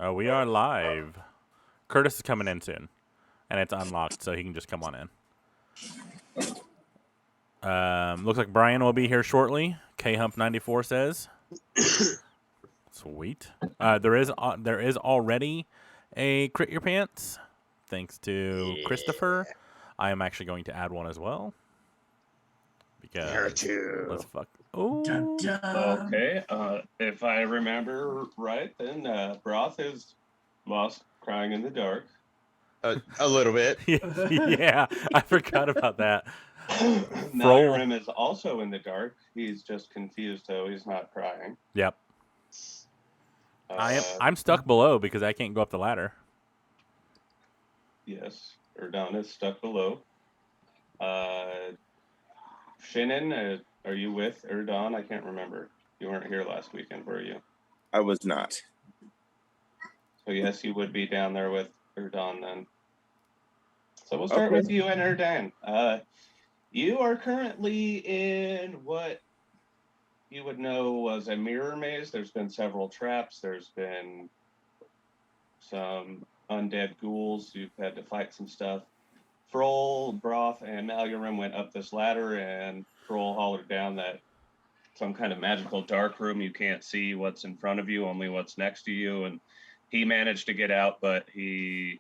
We are live. Curtis is coming in soon, and it's unlocked, so he can just come on in. Looks like Brian will be here shortly. Khump94 says. Sweet. There is already a Crit Your Pants, thanks to Christopher. I am actually going to add one as well. Because let's fuck. Oh. Okay. If I remember right, then Broth is lost crying in the dark. A little bit. Yeah, I forgot about that. Mallorim is also in the dark. He's just confused, though. He's not crying. Yep. I'm stuck below because I can't go up the ladder. Yes, Erdon is stuck below. Shannon, are you with Erdon? I can't remember. You weren't here last weekend, were you? I was not. So yes, you would be down there with Erdon then. So we'll start with you and Erdan. You are currently in what you would know was a mirror maze. There's been several traps. There's been some undead ghouls. You've had to fight some stuff. Froll, Broth, and Malyorim went up this ladder, and Froll hollered down that some kind of magical dark room. You can't see what's in front of you, only what's next to you. And he managed to get out, but he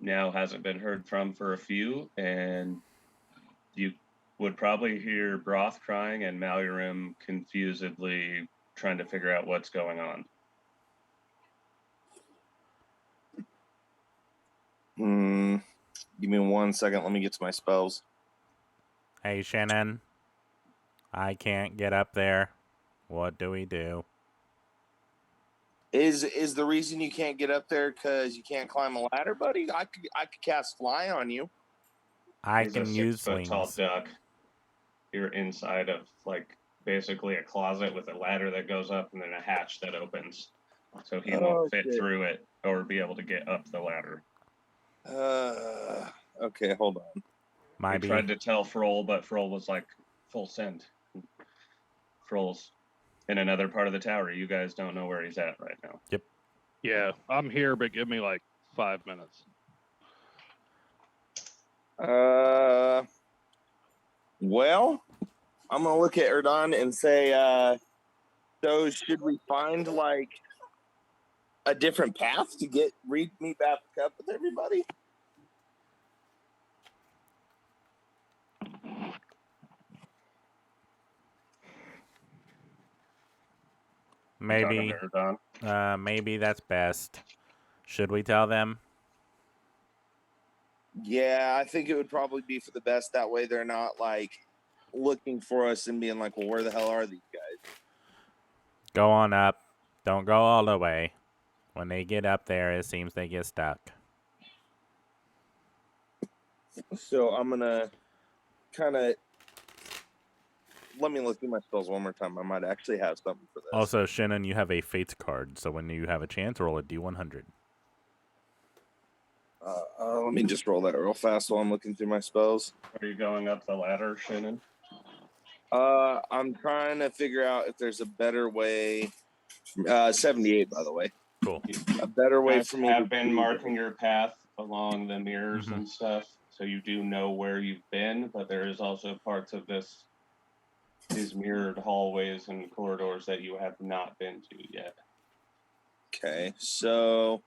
now hasn't been heard from for a few. And you would probably hear Broth crying and Malyorim confusedly trying to figure out what's going on. Give me 1 second. Let me get to my spells. Hey, Shannon. I can't get up there. What do we do? Is the reason you can't get up there because you can't climb a ladder, buddy? I could cast fly on you. I can use wings. Tall duck. You're inside of basically a closet with a ladder that goes up and then a hatch that opens, so he won't fit through it or be able to get up the ladder. Okay, hold on. I tried to tell Froll, but Froll was like full send. Froll's in another part of the tower. You guys don't know where he's at right now. Yep. Yeah, I'm here, but give me 5 minutes. Well, I'm gonna look at Erdon and say, so should we find a different path to meet back up with everybody? Maybe that's best. Should we tell them? Yeah, I think it would probably be for the best. That way they're not looking for us and being like, well, where the hell are these guys? Go on up. Don't go all the way. When they get up there, it seems they get stuck. So I'm going to kind of... Let me look through my spells one more time. I might actually have something for this. Also, Shannon, you have a Fates card, so when you have a chance, roll a D100. Let me just roll that real fast while I'm looking through my spells. Are you going up the ladder, Shannon? I'm trying to figure out if there's a better way. 78, by the way. Cool. A better way for me to... have been marking your path along the mirrors and stuff, so you do know where you've been, but there is also parts of these mirrored hallways and corridors that you have not been to yet. Okay, so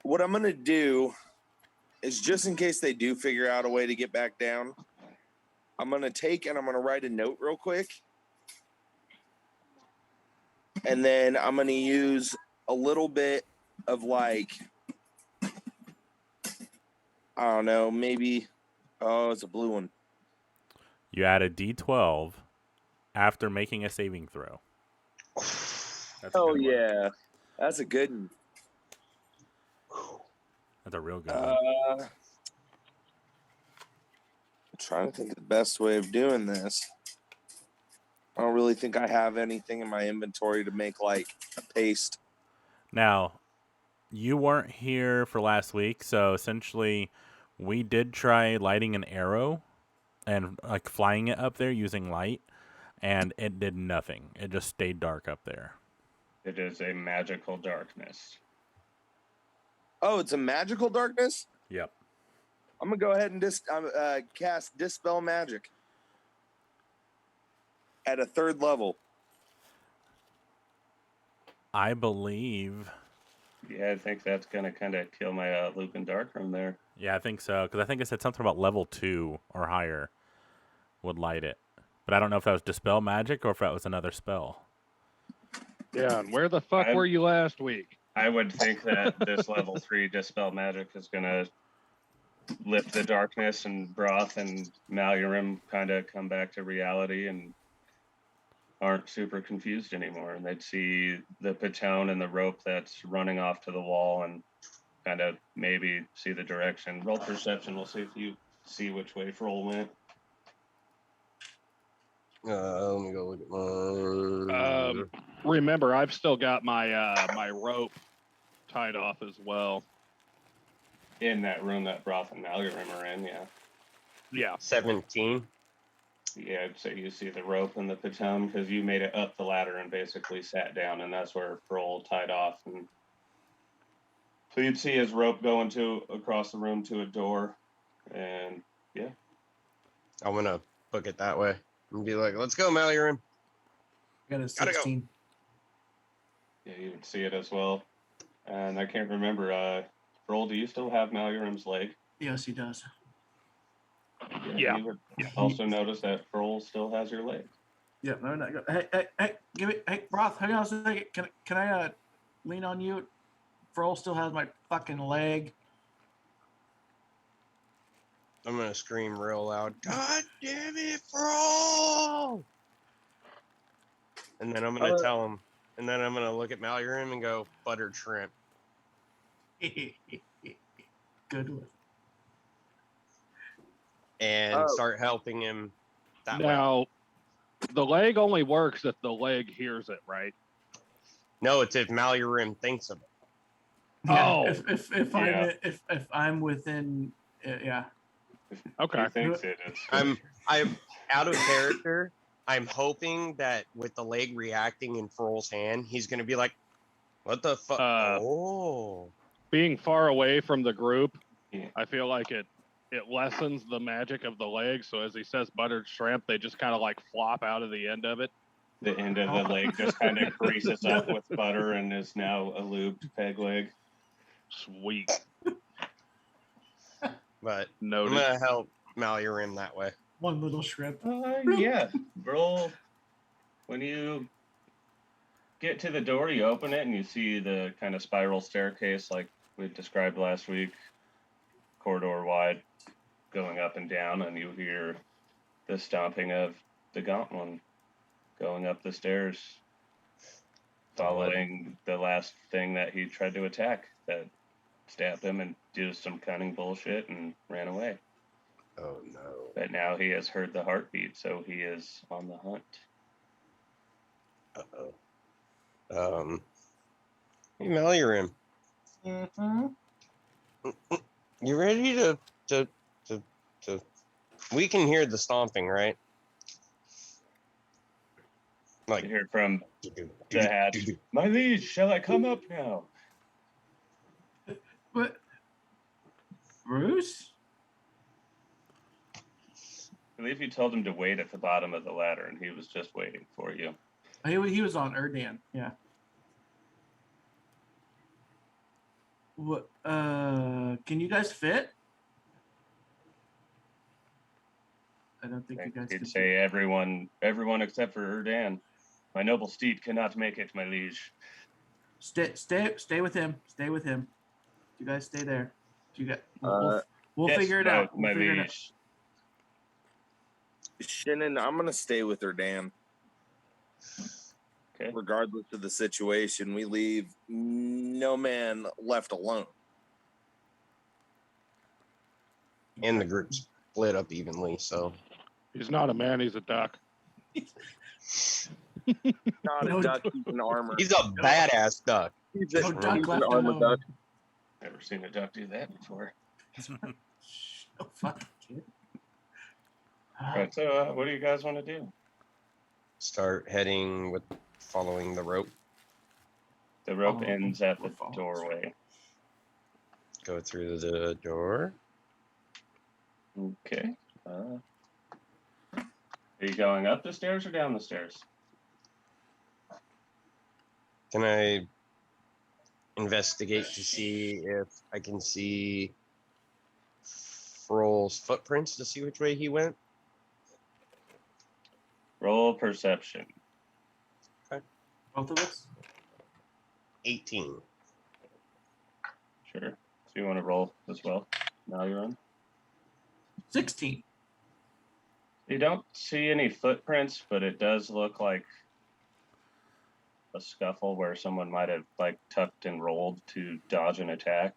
what I'm going to do is, just in case they do figure out a way to get back down, I'm going to write a note real quick. And then I'm going to use a little bit of I don't know, maybe, it's a blue one. You add a D12 after making a saving throw. Yeah. That's a good one. That's a real good one. I'm trying to think of the best way of doing this. I don't really think I have anything in my inventory to make a paste. Now, you weren't here for last week, so essentially we did try lighting an arrow and flying it up there using light, and it did nothing. It just stayed dark up there. It is a magical darkness. Oh, it's a magical darkness? Yep. I'm going to go ahead and cast Dispel Magic at a 3rd level. I believe. Yeah, I think that's going to kind of kill my Lucan Darkroom there. Yeah, I think so. Because I think it said something about level 2 or higher would light it. But I don't know if that was Dispel Magic or if that was another spell. Yeah, and where the fuck were you last week? I would think that this level 3 Dispel Magic is going to lift the darkness, and Broth and Malurim kind of come back to reality and aren't super confused anymore. And they'd see the Patone and the rope that's running off to the wall and kind of maybe see the direction. Roll perception. We'll see if you see which way Froll went. Let me go look at my. Remember, I've still got my my rope tied off as well. In that room that Broth and Malurim are in, yeah. Yeah. 17. Yeah, I'd say you see the rope and the Patone because you made it up the ladder and basically sat down, and that's where Froll tied off. And so you'd see his rope going across the room to a door, and yeah. I'm gonna book it that way and be like, "Let's go, Malurim." Got a Gotta go. 16. Yeah, you would see it as well. And I can't remember, Froll, do you still have Malurim's leg? Yes, he does. Yeah. You would also notice that Froll still has your leg. Yeah, no, no. Hey, give it. Hey, Broth, hang on a second. Can I lean on you? Froll still has my fucking leg. I'm gonna scream real loud. God damn it, Froll! And then I'm gonna tell him. And then I'm gonna look at Malurim and go, buttered shrimp. Good one. And start helping him that way. Now, the leg only works if the leg hears it, right? No, it's if Malurim thinks of it. Yeah, Oh. if I'm within, yeah. Okay. He thinks it is. I'm out of character. I'm hoping that with the leg reacting in Froll's hand, he's gonna be like, "What the fuck?" Oh, Being far away from the group, Yeah. I feel like it lessens the magic of the leg. So as he says buttered shrimp, they just kind of like flop out of the end of it. The end of the leg just kind of creases up with butter and is now a lubed peg leg. Sweet. but I'm Noted. gonna help Malurim that way. One little shrimp. Yeah. Roll. When you get to the door, you open it and you see the kind of spiral staircase like we described last week, corridor wide, going up and down, and you hear the stomping of the gaunt one going up the stairs, following the last thing that he tried to attack that stabbed him and did some cunning bullshit and ran away. Oh no! But now he has heard the heartbeat, so he is on the hunt. Hey Malurim, Mm-hmm. you ready to? We can hear the stomping, right? You Like hear from the hatch, "My liege, shall I come up now?" But Bruce? I believe you told him to wait at the bottom of the ladder, and he was just waiting for you. He was on Erdan, yeah. What? Can you guys fit? I don't think you guys He'd can. say everyone except for Erdan. My noble steed cannot make it, my liege. Stay with him. Stay with him. You guys stay there. You got. We'll Yes, figure it out. my We'll figure it out. liege. Shannon, I'm going to stay with her, Dan. Okay. Regardless of the situation, we leave no man left alone. and the group split up evenly. So He's not a man, he's a duck. Not a duck, he's an armor. he's a badass duck. He's No duck he's an left armor alone. duck. Never seen a duck do that before. Oh, fucking kid. All right, so what do you guys want to do? Start heading with following the rope. The rope Oh, ends at we're the following. doorway. Go through the door. Okay. Are you going up the stairs or down the stairs? Can I investigate to see if I can see Froll's footprints to see which way he went? Roll perception. Both of us? 18. Sure. So you want to roll as well? Now you're on. 16. You don't see any footprints, but it does look like a scuffle where someone might have like tucked and rolled to dodge an attack.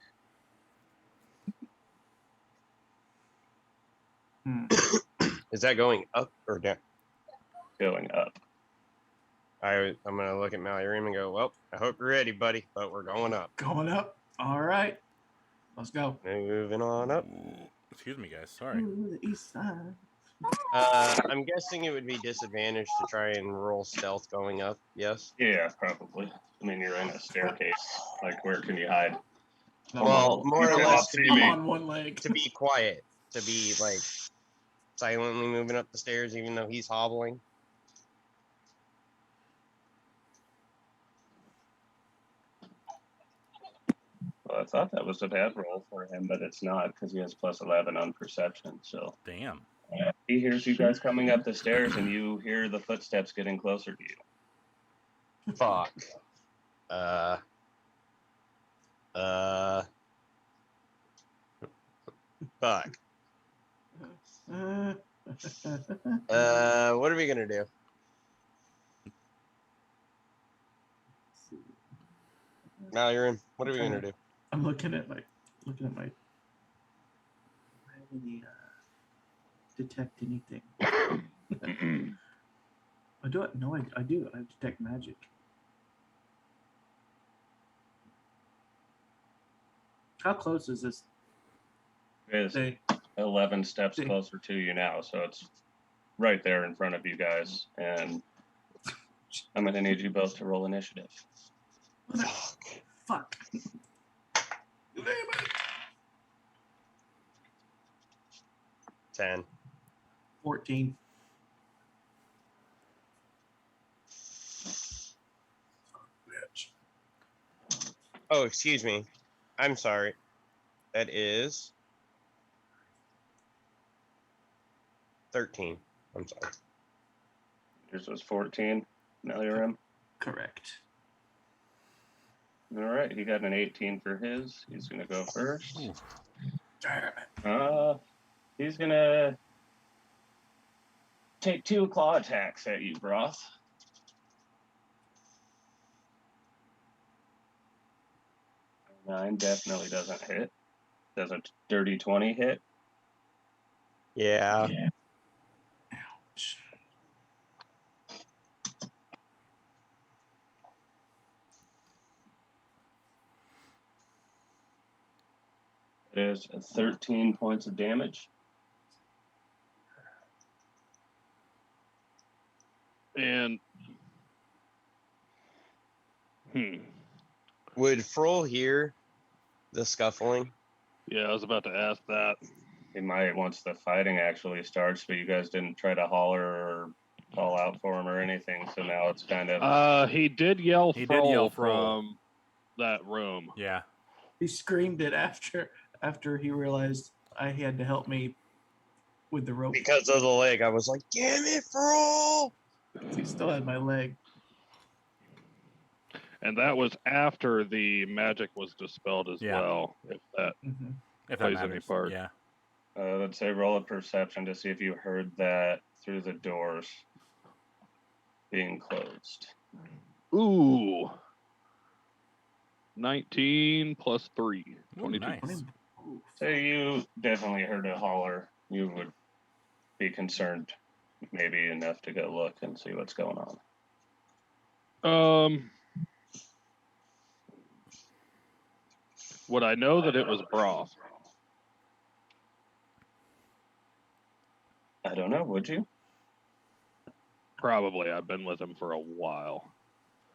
Is that going up or down? Going up. I'm gonna look at Mallory and go, well, I hope you're ready, buddy, but we're going up. Going up. All right. Let's go. Moving on up. Excuse me, guys. Sorry. Ooh, the east side. I'm guessing it would be disadvantaged to try and roll stealth going up. Yes. Yeah, probably. I mean, you're in a staircase. Like, where can you hide? Well, more or you less cannot to see I'm me. on one leg. to be quiet, to be like silently moving up the stairs, even though he's hobbling. Well, I thought that was a bad roll for him, but it's not because he has plus 11 on perception. So Damn. he hears you guys coming up the stairs, and you hear the footsteps getting closer to you. Fuck. Fuck. What are we gonna do? Now you're in. What are we gonna do? I'm looking at my. Do I have any detect anything? I do it. No, I do. I detect magic. How close is this It is thing? 11 steps closer to you now, so it's right there in front of you guys. And I'm going to need you both to roll initiative. Fuck. Damn it. 10. 14. Bitch. Oh, excuse me. I'm sorry. That is 13. I'm sorry. Yours was 14. Now you're in. Correct. All right, he got an 18 for his. He's going to go first. Damn it. He's going to take 2 claw attacks at you, Broth. 9 definitely doesn't hit. Does a dirty 20 hit? Yeah. Ouch. It is 13 points of damage. And Would Froll hear the scuffling? yeah, I was about to ask that. He might once the fighting actually starts, but you guys didn't try to holler or call out for him or anything, so now it's kind of... He did yell He did Froll yell Froll. from that room. Yeah. He screamed it after he realized he had to help me with the rope. Because of the leg, I was like, damn it, Froll! He still had my leg. And that was after the magic was dispelled as Yeah. well, if that Mm-hmm. If that plays any matters. part. Yeah. Let's say roll a perception to see if you heard that through the doors being closed. Ooh. 19 plus 3. Ooh, 22. nice. So you definitely heard a holler. You would be concerned maybe enough to go look and see what's going on. Would I know that it was Broth? I don't know, would you? Probably. I've been with him for a while.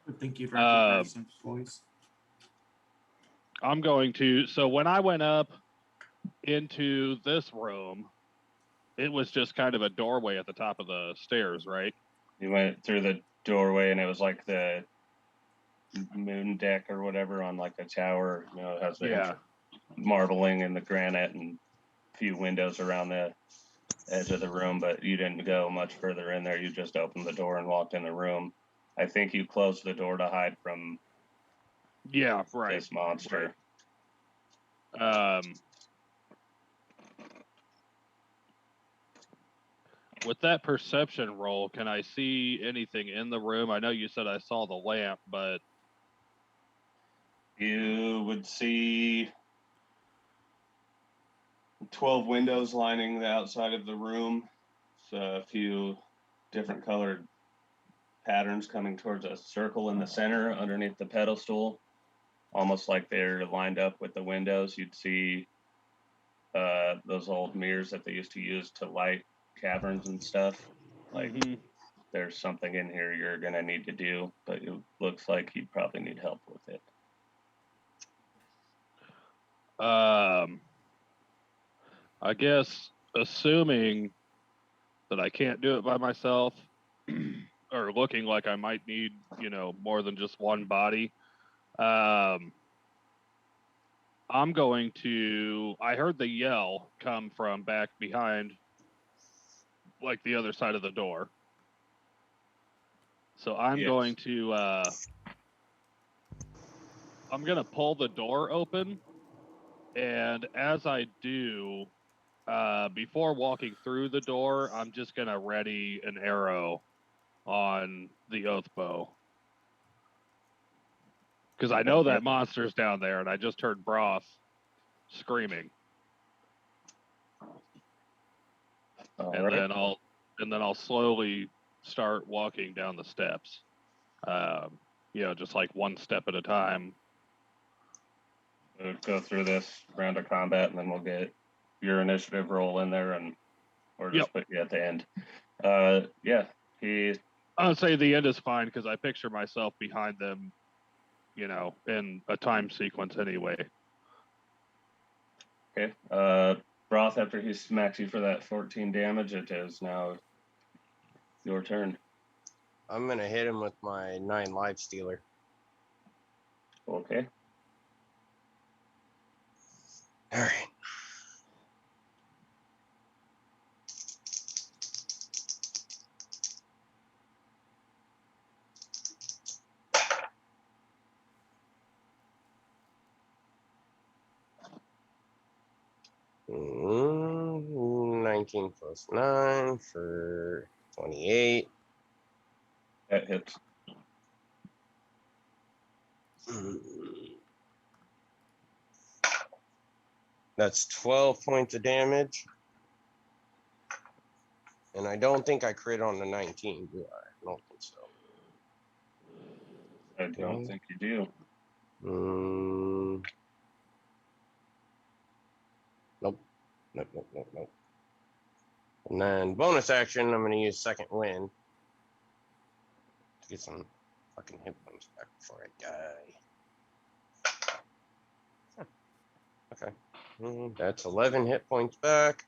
I think you'd recognize Um, some voice. I'm going to. So when I went up into this room, it was just kind of a doorway at the top of the stairs, right? You went through the doorway, and it was like the moon deck or whatever on like a tower. You know, it has the Yeah. marbling and the granite and a few windows around the edge of the room, but you didn't go much further in there. You just opened the door and walked in the room. I think you closed the door to hide from Yeah, right. this monster. With that perception roll, can I see anything in the room? I know you said I saw the lamp, but You would see 12 windows lining the outside of the room. So a few different colored patterns coming towards a circle in the center underneath the pedestal, almost like they're lined up with the windows. You'd see those old mirrors that they used to use to light caverns and stuff. Like there's something in here you're gonna need to do, but it looks like you'd probably need help with it. I guess assuming that I can't do it by myself, or looking like I might need, more than just one body, I'm going to. I heard the yell come from back behind, like the other side of the door. So I'm going to. I'm gonna pull the door open, and as I do, before walking through the door, I'm just gonna ready an arrow on the oath bow. Because I know that monster's down there, and I just heard Broth screaming. Then I'll slowly start walking down the steps. Just like one step at a time. We'll go through this round of combat, and then we'll get your initiative roll in there, and or just put you at the end. I'll say the end is fine because I picture myself behind them, in a time sequence anyway. Okay. Broth, after he smacks you for that 14 damage, it is now your turn. I'm gonna hit him with my 9 life stealer. Okay. All right. Mm, 19 plus 9 for 28. That hits. That's 12 points of damage. And I don't think I crit on the 19, do I? I don't think so. I don't think you do. Nope. And then bonus action, I'm going to use second wind to get some fucking hit points back before I die. Okay. That's 11 hit points back.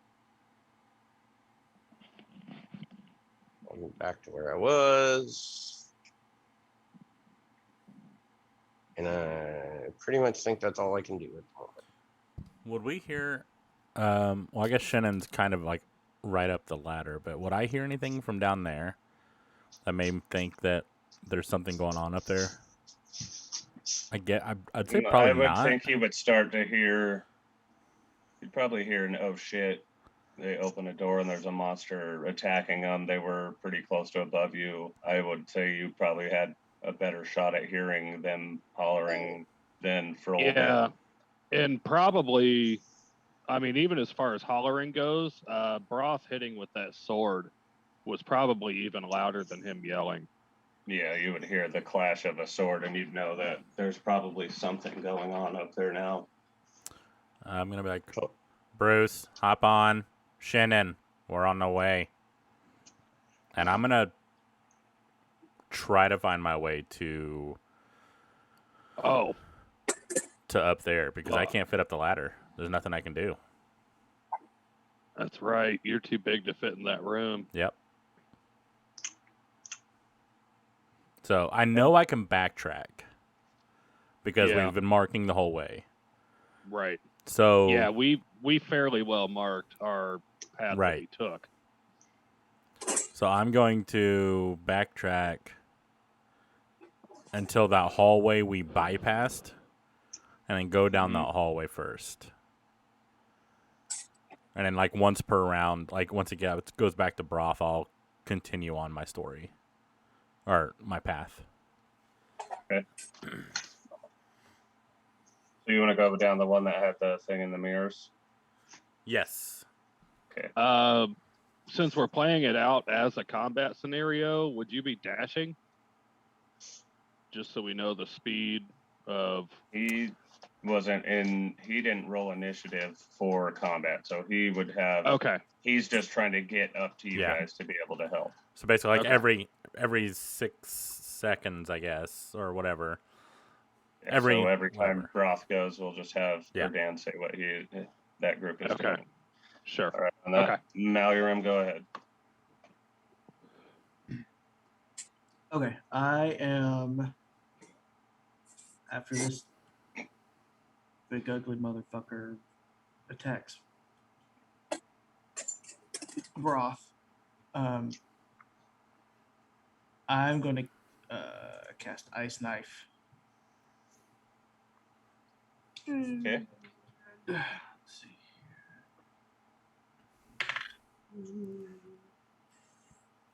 I'm back to where I was. And I pretty much think that's all I can do at the moment. Would we hear? Well, I guess Shannon's kind of like right up the ladder, but would I hear anything from down there that made me think that there's something going on up there? I'd say probably I would not. think you would start to hear. You'd probably hear an "oh shit." They open a door and there's a monster attacking them. They were pretty close to above you. I would say you probably had a better shot at hearing them hollering than Froll. Yeah, and probably, even as far as hollering goes, Broth hitting with that sword was probably even louder than him yelling. Yeah, you would hear the clash of a sword, and you'd know that there's probably something going on up there now. I'm gonna be like, Bruce, hop on, Shannon, we're on the way, and I'm gonna try to find my way to Oh, up there because I can't fit up the ladder. There's nothing I can do. that's right. You're too big to fit in that room. Yep. So I know I can backtrack because Yeah. we've been marking the whole way. Right. So Yeah, we fairly well marked our path that Right. we took. So I'm going to backtrack until that hallway we bypassed and then go down Mhm. that hallway first. And then like once per round, like once it goes back to broth, I'll continue on my story or my path. So you want to go down the one that had the thing in the mirrors? Yes. Since we're playing it out as a combat scenario, would you be dashing? Just so we know the speed of. He wasn't in. He didn't roll initiative for combat, so he would have. Okay. He's just trying to get up to you Yeah. guys to be able to help. So basically, like Okay. every 6 seconds, I guess, or whatever. Yeah, Every so every time whatever. Broth goes, we'll just have Yeah. Erdan say what that group is Okay. doing. Sure. All right, on that, Okay. Mallorum, go ahead. Okay, I am after this big ugly motherfucker attacks Broth. I'm going to cast Ice Knife. Okay. Let's see.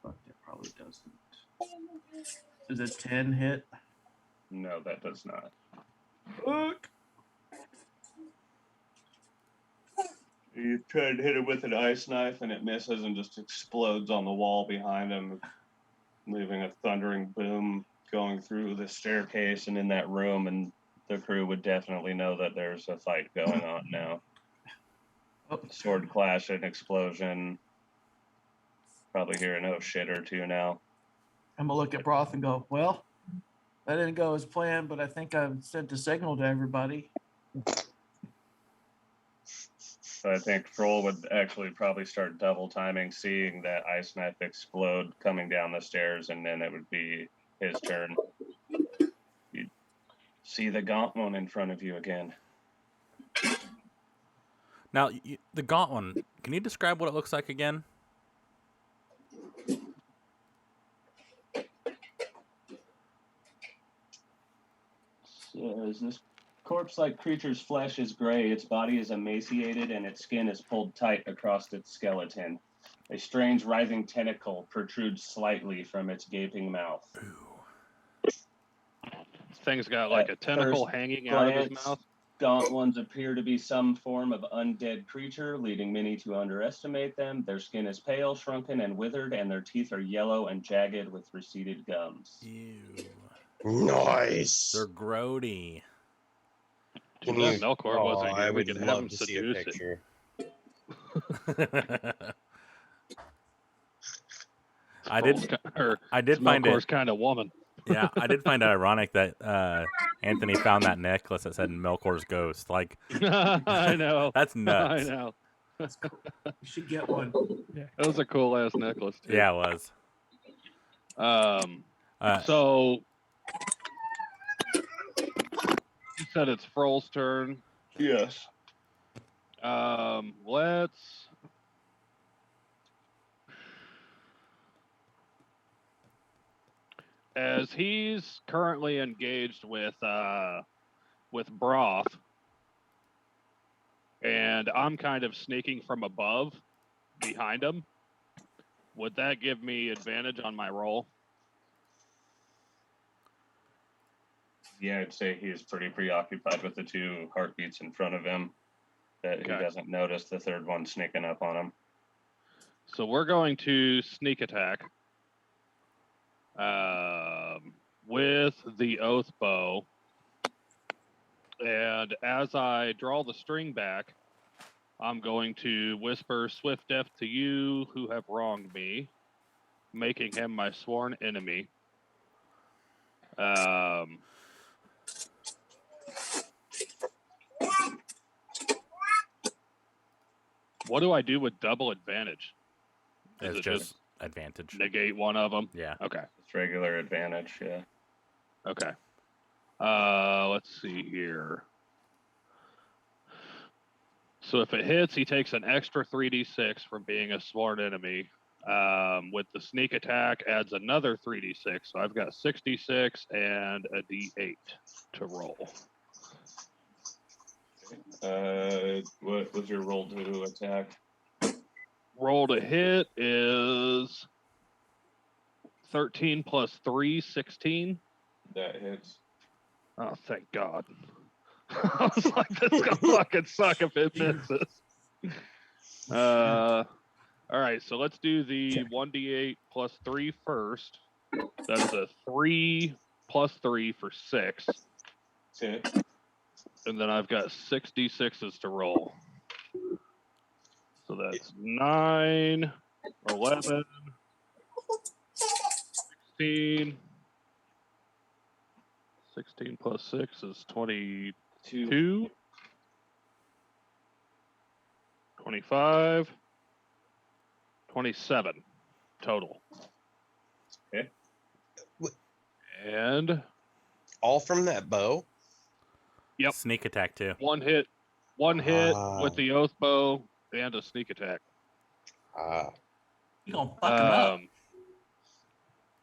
Fuck, that probably doesn't. Is it 10 hit? No, that does not. Fuck. You try to hit it with an ice knife, and it misses and just explodes on the wall behind him, leaving a thundering boom going through the staircase and in that room. And the crew would definitely know that there's a fight going on now. Oh. Sword clash and explosion. Probably hear an oh shit or two now. I'm going to look at Broth and go, well, that didn't go as planned, but I think I've sent a signal to everybody. So I think Troll would actually probably start double timing, seeing that ice knife explode coming down the stairs, and then it would be his turn. You'd see the gaunt one in front of you again. Now, the gaunt one, can you describe what it looks like again? Says this corpse-like creature's flesh is gray, its body is emaciated, and its skin is pulled tight across its skeleton. A strange writhing tentacle protrudes slightly from its gaping mouth. This thing's got like At a tentacle first hanging out of his glance, mouth. Gaunt ones appear to be some form of undead creature, leading many to underestimate them. Their skin is pale, shrunken, and withered, and their teeth are yellow and jagged with receded gums. Ew. Nice. They're grody. Too Can bad you- Melkor wasn't I here. We would could have love him to see a seduce it. picture. I did find Melkor's it. kind of woman. Yeah, I did find it ironic that Anthony found that necklace that said Melkor's ghost. Like, I know. that's nuts. I know. That's cool. You should get one. That was a cool ass necklace too. Yeah, it was. So you said it's Froll's turn. Yes. Let's. As he's currently engaged with Broth, and I'm kind of sneaking from above behind him, would that give me advantage on my roll? Yeah, I'd say he's pretty preoccupied with the two heartbeats in front of him that he Okay. doesn't notice the third one sneaking up on him. So we're going to sneak attack with the oath bow. And as I draw the string back, I'm going to whisper swift death to you who have wronged me, making him my sworn enemy. What do I do with double advantage? Is It's it just advantage. negate one of them? Yeah. Okay. It's regular advantage, yeah. Okay. Let's see here. So if it hits, he takes an extra 3d6 from being a sworn enemy. With the sneak attack, adds another 3d6. So I've got 66 and a d8 to roll. What was your roll to attack? Roll to hit is 13 plus 3, 16. That hits. Oh, thank God. I was like, this is gonna fucking suck if it misses. All right, so let's do the 1d8 plus 3 first. That's a 3 plus 3 for 6. Okay. And then I've got 6 d6s to roll. So that's 9, 11, 16. 16 plus 6 is 22. 25. 27 total. Okay. And All from that bow? Yep. Sneak attack too. one hit with the oath bow and a sneak attack. You gonna fuck him up?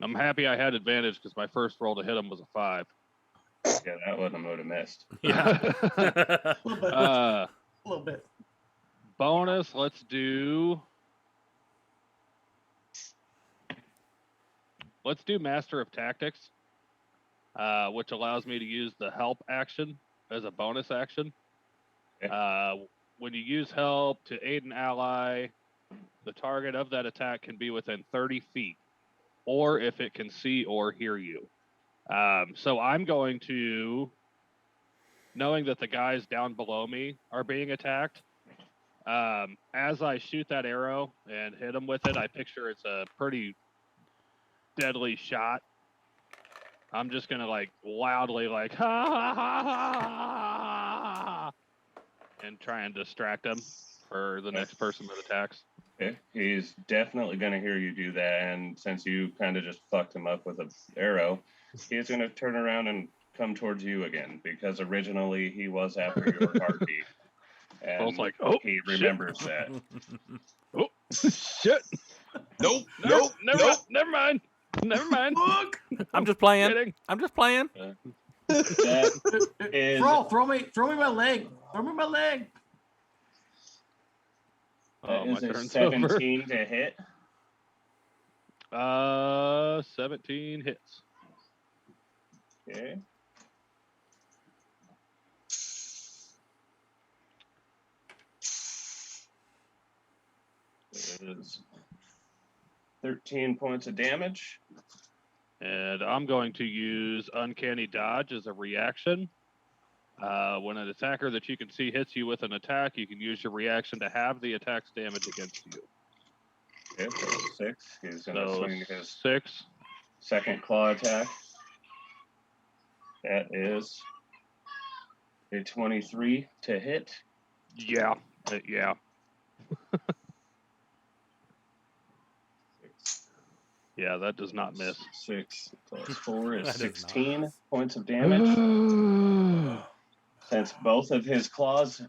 I'm happy I had advantage because my first roll to hit him was a 5. Yeah, that one I would have missed. Yeah. A little bit. A little bit. Bonus, let's do Master of Tactics, which allows me to use the help action as a bonus action. Okay. When you use help to aid an ally, the target of that attack can be within 30 feet, or if it can see or hear you. So I'm going to, knowing that the guys down below me are being attacked, as I shoot that arrow and hit them with it, I picture it's a pretty deadly shot. I'm just gonna like loudly like ha ha ha ha, and try and distract them for the next person that attacks. Okay. He's definitely going to hear you do that, and since you kind of just fucked him up with an arrow, he's going to turn around and come towards you again, because originally he was after your heartbeat. And Paul's like, oh, he remembers that. Oh, shit. Nope. Never mind. Look, I'm just playing. Kidding. I'm just playing. That is throw me my leg. Throw me my leg. Oh, my is a turn's 17 to hit. over. 17 hits. Okay. It is 13 points of damage. And I'm going to use Uncanny Dodge as a reaction. When an attacker that you can see hits you with an attack, you can use your reaction to have the attack's damage against you. Okay, so 6. He's going to So swing his 6. second claw attack. That is a 23 to hit. Yeah. Yeah. 6, Yeah, that does not miss. 6 plus 4 is That is not 16 miss. points of damage. Since both of his claws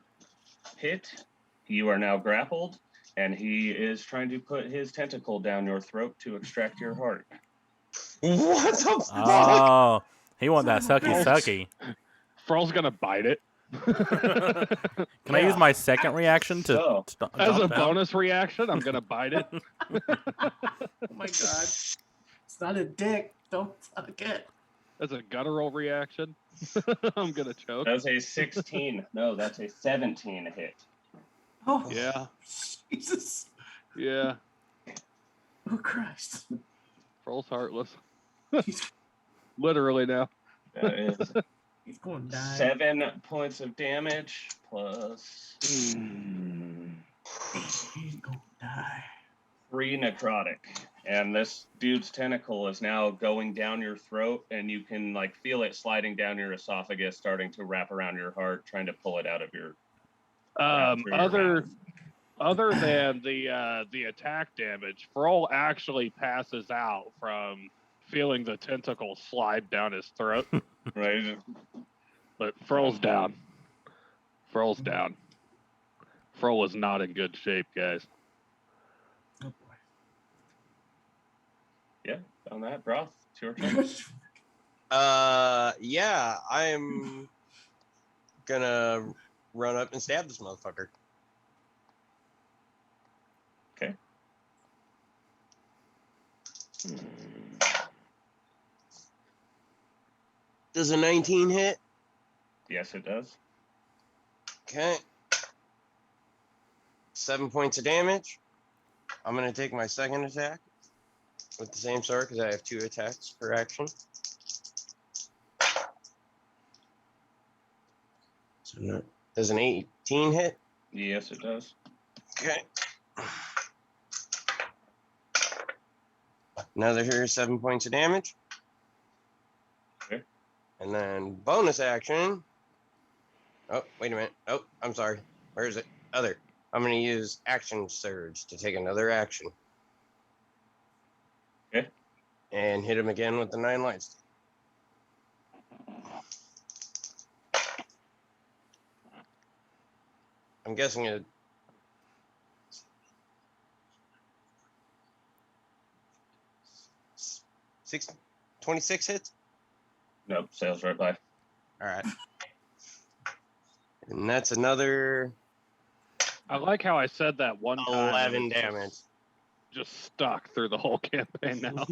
hit, you are now grappled, and he is trying to put his tentacle down your throat to extract your heart. What the fuck? Oh, he want that Son of a sucky bitch. sucky. Frol's gonna bite it. Can I use my second reaction to So, As a dump down? bonus reaction, I'm gonna bite it. Oh my god. It's not a dick. Don't suck it. As a guttural reaction, I'm gonna choke. that's a 16. No, that's a 17 hit. Oh Yeah, Jesus. yeah. Oh Christ. Frol's heartless. He's, Literally now. That is he's going to die. 7 points of damage plus He's going to die. 3 necrotic. And this dude's tentacle is now going down your throat, and you can like feel it sliding down your esophagus, starting to wrap around your heart, trying to pull it out of your through your mouth. Other than the attack damage, Froll actually passes out from feeling the tentacle slide down his throat. Right. But Froll's down. Froll's down. Froll is not in good shape, guys. Oh boy. Yeah, on that, Broth. It's your turn. Yeah, I'm gonna run up and stab this motherfucker. Okay. Does a 19 hit? Yes, it does. Okay. 7 points of damage. I'm gonna take my second attack with the same sword because I have 2 attacks per action. So does an 18 hit? Yes, it does. Okay. Another 7 points of damage. Okay. And then bonus action. Oh, wait a minute. Oh, I'm sorry. Where is it? Other. I'm going to use action surge to take another action. Okay. And hit him again with the 9 lights. I'm guessing it. 26 hits? Nope, sails right by. All right. And that's another I like how I said that one time. 11 damage. Just stuck through the whole campaign now.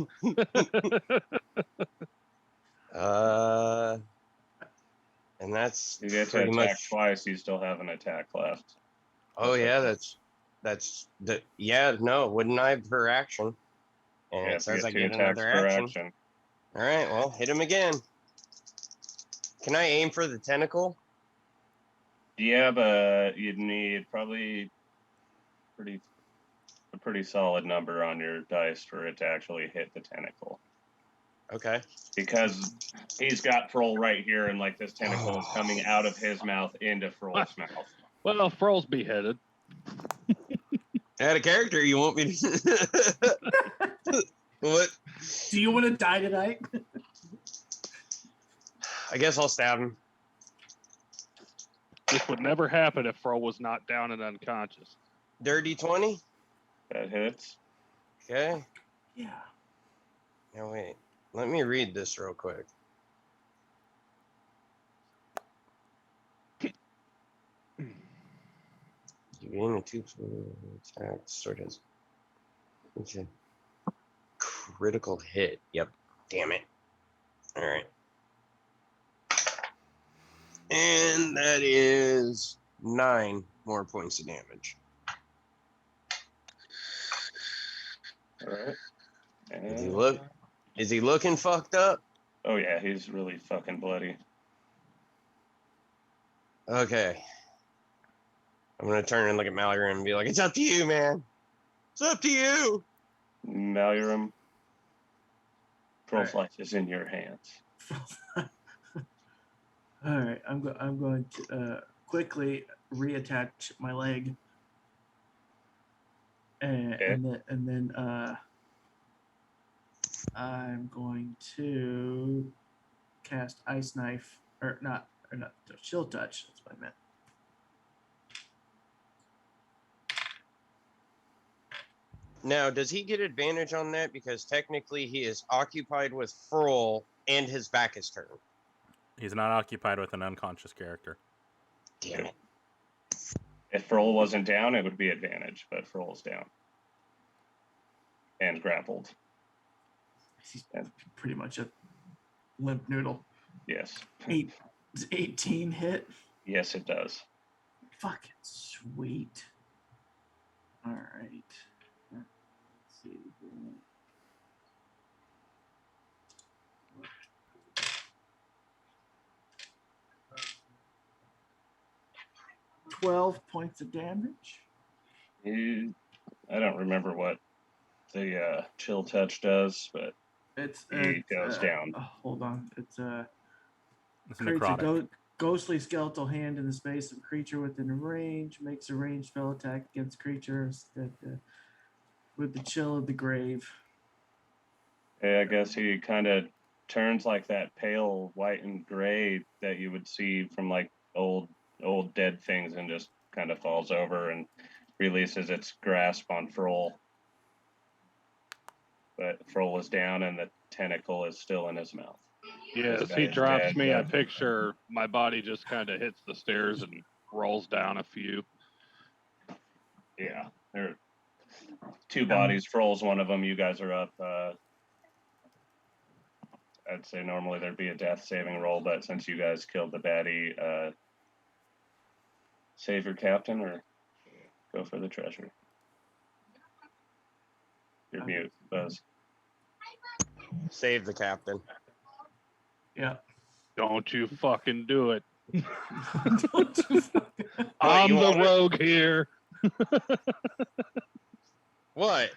And that's You get to pretty attack much. twice, you still have an attack left. Oh yeah, that's the no, wouldn't I per action? And Yeah, it says I two get attacks another per action. All right, well, hit him again. Can I aim for the tentacle? Yeah, but you'd need probably a pretty solid number on your dice for it to actually hit the tentacle. Okay. Because he's got Froll right here, and like this tentacle is coming out of his mouth into Froll's mouth. Well, Froll's beheaded. Add a character you want me to. What? Do you want to die tonight? I guess I'll stab him. This would never happen if Froll was not down and unconscious. Dirty 20. That hits. Okay. Yeah. Now wait. Let me read this real quick. You gain a 2 attack. Sword has. Okay. Critical hit. Yep. Damn it. All right. And that is 9 more points of damage. All right. Is he looking fucked up? Oh yeah, he's really fucking bloody. Okay. I'm gonna turn and look at Mallory and be like, "It's up to you, man. It's up to you." Malurum, Froll's Right. life is in your hands. All right, I'm going to quickly reattach my leg, and then I'm going to cast Ice Knife, or not Chill Touch. That's what I meant. Now, does he get advantage on that because technically he is occupied with Froll and his back is turned? He's not occupied with an unconscious character. Damn it. If Froll wasn't down, it would be advantage, but Froll's down. And grappled. He's pretty much a limp noodle. Yes. 18 hit. Yes, it does. Fucking sweet. All right. Let's see. 12 points of damage. I don't remember what the chill touch does, but It's he goes down. hold on. It's It's creates a necrotic. ghostly skeletal hand in the space of creature within range. Makes a ranged spell attack against creatures that with the chill of the grave. I guess he kind of turns like that pale white and gray that you would see from like old dead things, and just kind of falls over and releases its grasp on Froll. But Froll is down and the tentacle is still in his mouth. Yeah, This as guy he is drops dead, me, I but- picture my body just kind of hits the stairs and rolls down a few. Yeah, there are two bodies. Froll's one of them. You guys are up. I'd say normally there'd be a death saving roll, but since you guys killed the baddie, save your captain or go for the treasure. You're mute, Buzz. Save the captain. Yeah. Don't you fucking do it. Don't you I'm you the want it? rogue here. What?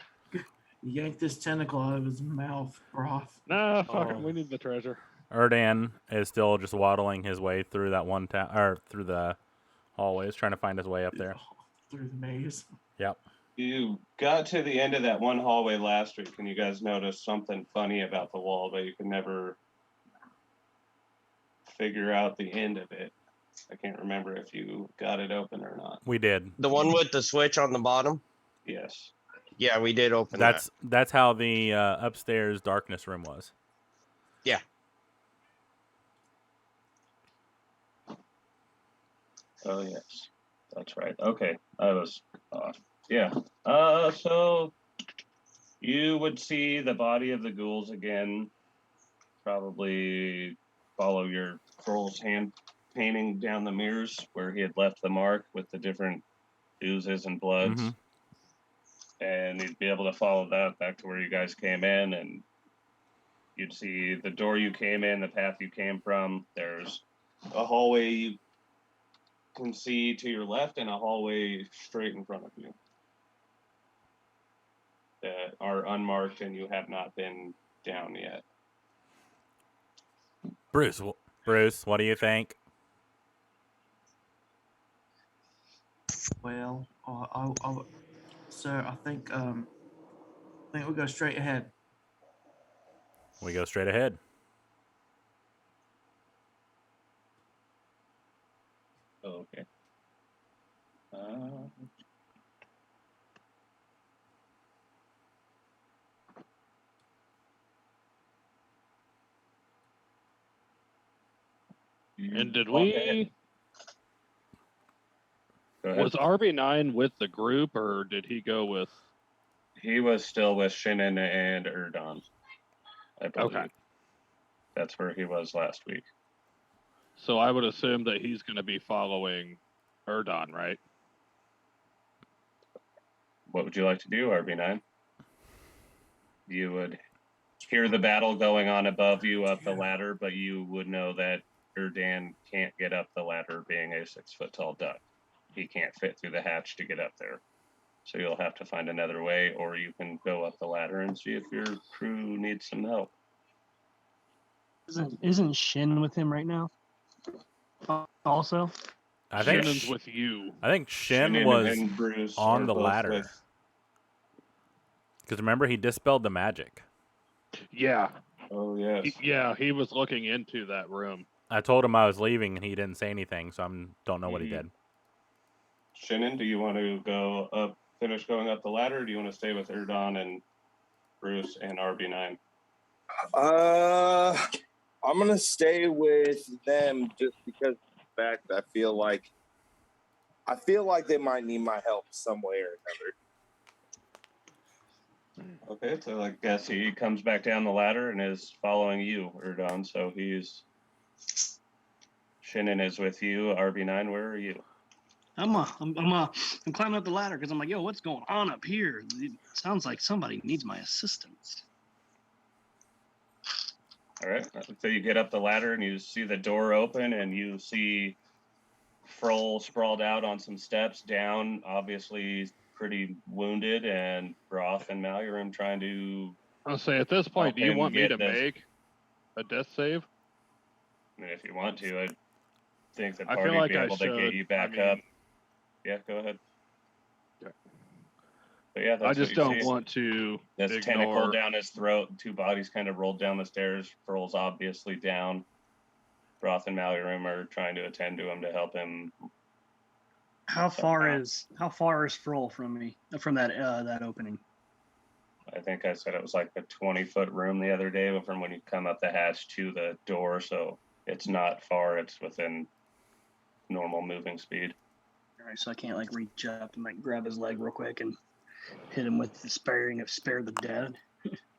yank this tentacle out of his mouth, Broth. Nah, fuck it. Oh. We need the treasure. Erdan is still just waddling his way through that one or through the hallways, trying to find his way up there. Through the maze. Yep. You got to the end of that one hallway last week, and you guys noticed something funny about the wall, but you could never figure out the end of it. I can't remember if you got it open or not. We did. The one with the switch on the bottom? Yes. Yeah, we did open That's how the upstairs darkness room was. Yeah. Oh, yes. That's right. Okay. I was off. Yeah. So you would see the body of the ghouls again. Probably follow your Froll's hand painting down the mirrors where he had left the mark with the different oozes and bloods. Mhm. And you'd be able to follow that back to where you guys came in, and you'd see the door you came in, the path you came from. There's a hallway you can see to your left and a hallway straight in front of you that are unmarked, and you have not been down yet. Bruce, what do you think? Well, sir, I think we'll go straight ahead. We go straight ahead. Oh, okay. And did walk ahead. we... Go ahead. Was RB9 with the group, or did he go with... He was still with Shinnon and Erdon, I believe. Okay. That's where he was last week. So I would assume that he's going to be following Erdon, right? What would you like to do, RB9? You would hear the battle going on above you up the ladder, but you would know that Erdan can't get up the ladder being a 6-foot-tall duck. He can't fit through the hatch to get up there. So you'll have to find another way, or you can go up the ladder and see if your crew needs some help. Isn't Shin with him right now? Also, I think Shinnon's with you. I think Shin Shinnon was and Bruce on are the both ladder. with- Because remember, he dispelled the magic. Yeah. Oh, yes. He was looking into that room. I told him I was leaving, and he didn't say anything, so I don't know what he Mhm. did. Shinnon, do you want to go up, finish going up the ladder, or do you want to stay with Erdon and Bruce and RB9? I'm gonna stay with them just because of the fact that I feel like they might need my help some way or another. Okay, so I guess he comes back down the ladder and is following you, Erdon. So Shinnon is with you. RB9, where are you? I'm climbing up the ladder because I'm like, yo, what's going on up here? It sounds like somebody needs my assistance. All right. So you get up the ladder and you see the door open and you see Froll sprawled out on some steps down, obviously pretty wounded, and Broth and Malurim trying to. I'll say at this point, do you him want me get to this- make a death save? I mean, if you want to, I think the I party feel would like be I able to get should. you back up. Yeah, go ahead. Okay. But yeah, I that's just what you don't see. want to This ignore. tentacle down his throat. Two bodies kind of rolled down the stairs. Froll's obviously down. Broth and Malurim are trying to attend to him to help him. How far somehow. is Froll from me from that opening? I think I said it was like a 20-foot room the other day from when you come up the hatch to the door, so it's not far. It's within normal moving speed. All right, so I can't like reach up and like grab his leg real quick and hit him with the sparing of spare the dead.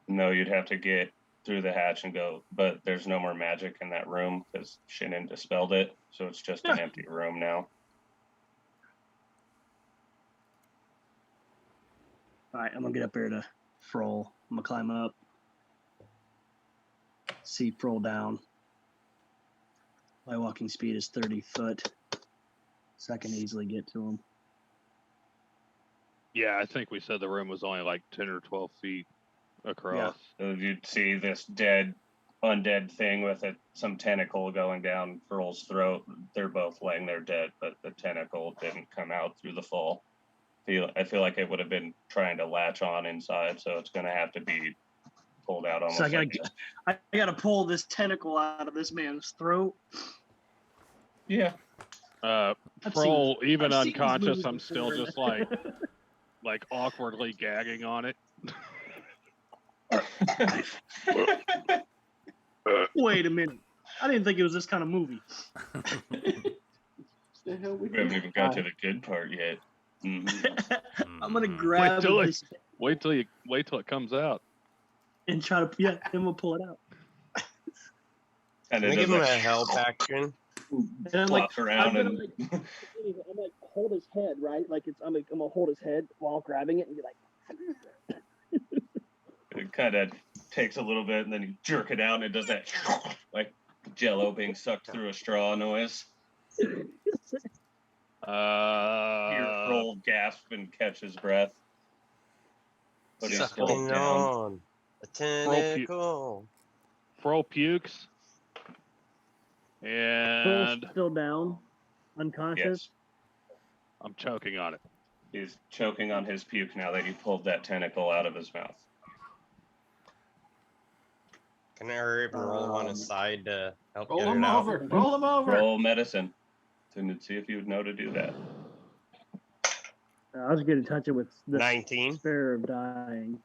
No, you'd have to get through the hatch and go, but there's no more magic in that room because Shannon dispelled it, so it's just an empty room now. All right, I'm gonna get up there to Froll. I'm gonna climb up, see Froll down. My walking speed is 30 foot, so I can easily get to him. Yeah, I think we said the room was only like 10 or 12 feet across. So you'd see this undead thing with some tentacle going down Froll's throat. They're both laying there dead, but the tentacle didn't come out through the fall. I feel like it would have been trying to latch on inside, so it's going to have to be pulled out almost. So I gotta pull this tentacle out of this man's throat. Yeah. I've Froll, seen- even I've seen these unconscious, movies I'm still before. just like awkwardly gagging on it. Wait a minute. I didn't think it was this kind of movie. We haven't even got to the good part yet. I'm gonna grab till this Wait till it comes out. and try to then we'll pull it out. And Can I it give him a doesn't help action? And I'm like, flops around I'm and like hold his head, right? Like I'm gonna hold his head while grabbing it and be like, it kind of takes a little bit, and then you jerk it out, and it does that like Jello being sucked through a straw noise. Hear Froll gasp and catch his breath. But he's still Sucking down. on a tentacle. Froll pukes. Froll's And still down, unconscious. Yes. I'm choking on it. He's choking on his puke now that you pulled that tentacle out of his mouth. Can I hurry up and roll him on his side to help Roll get him it out? over. Roll him over. Roll medicine to see if you would know to do that. I was going to touch it with the 19. spare of dying,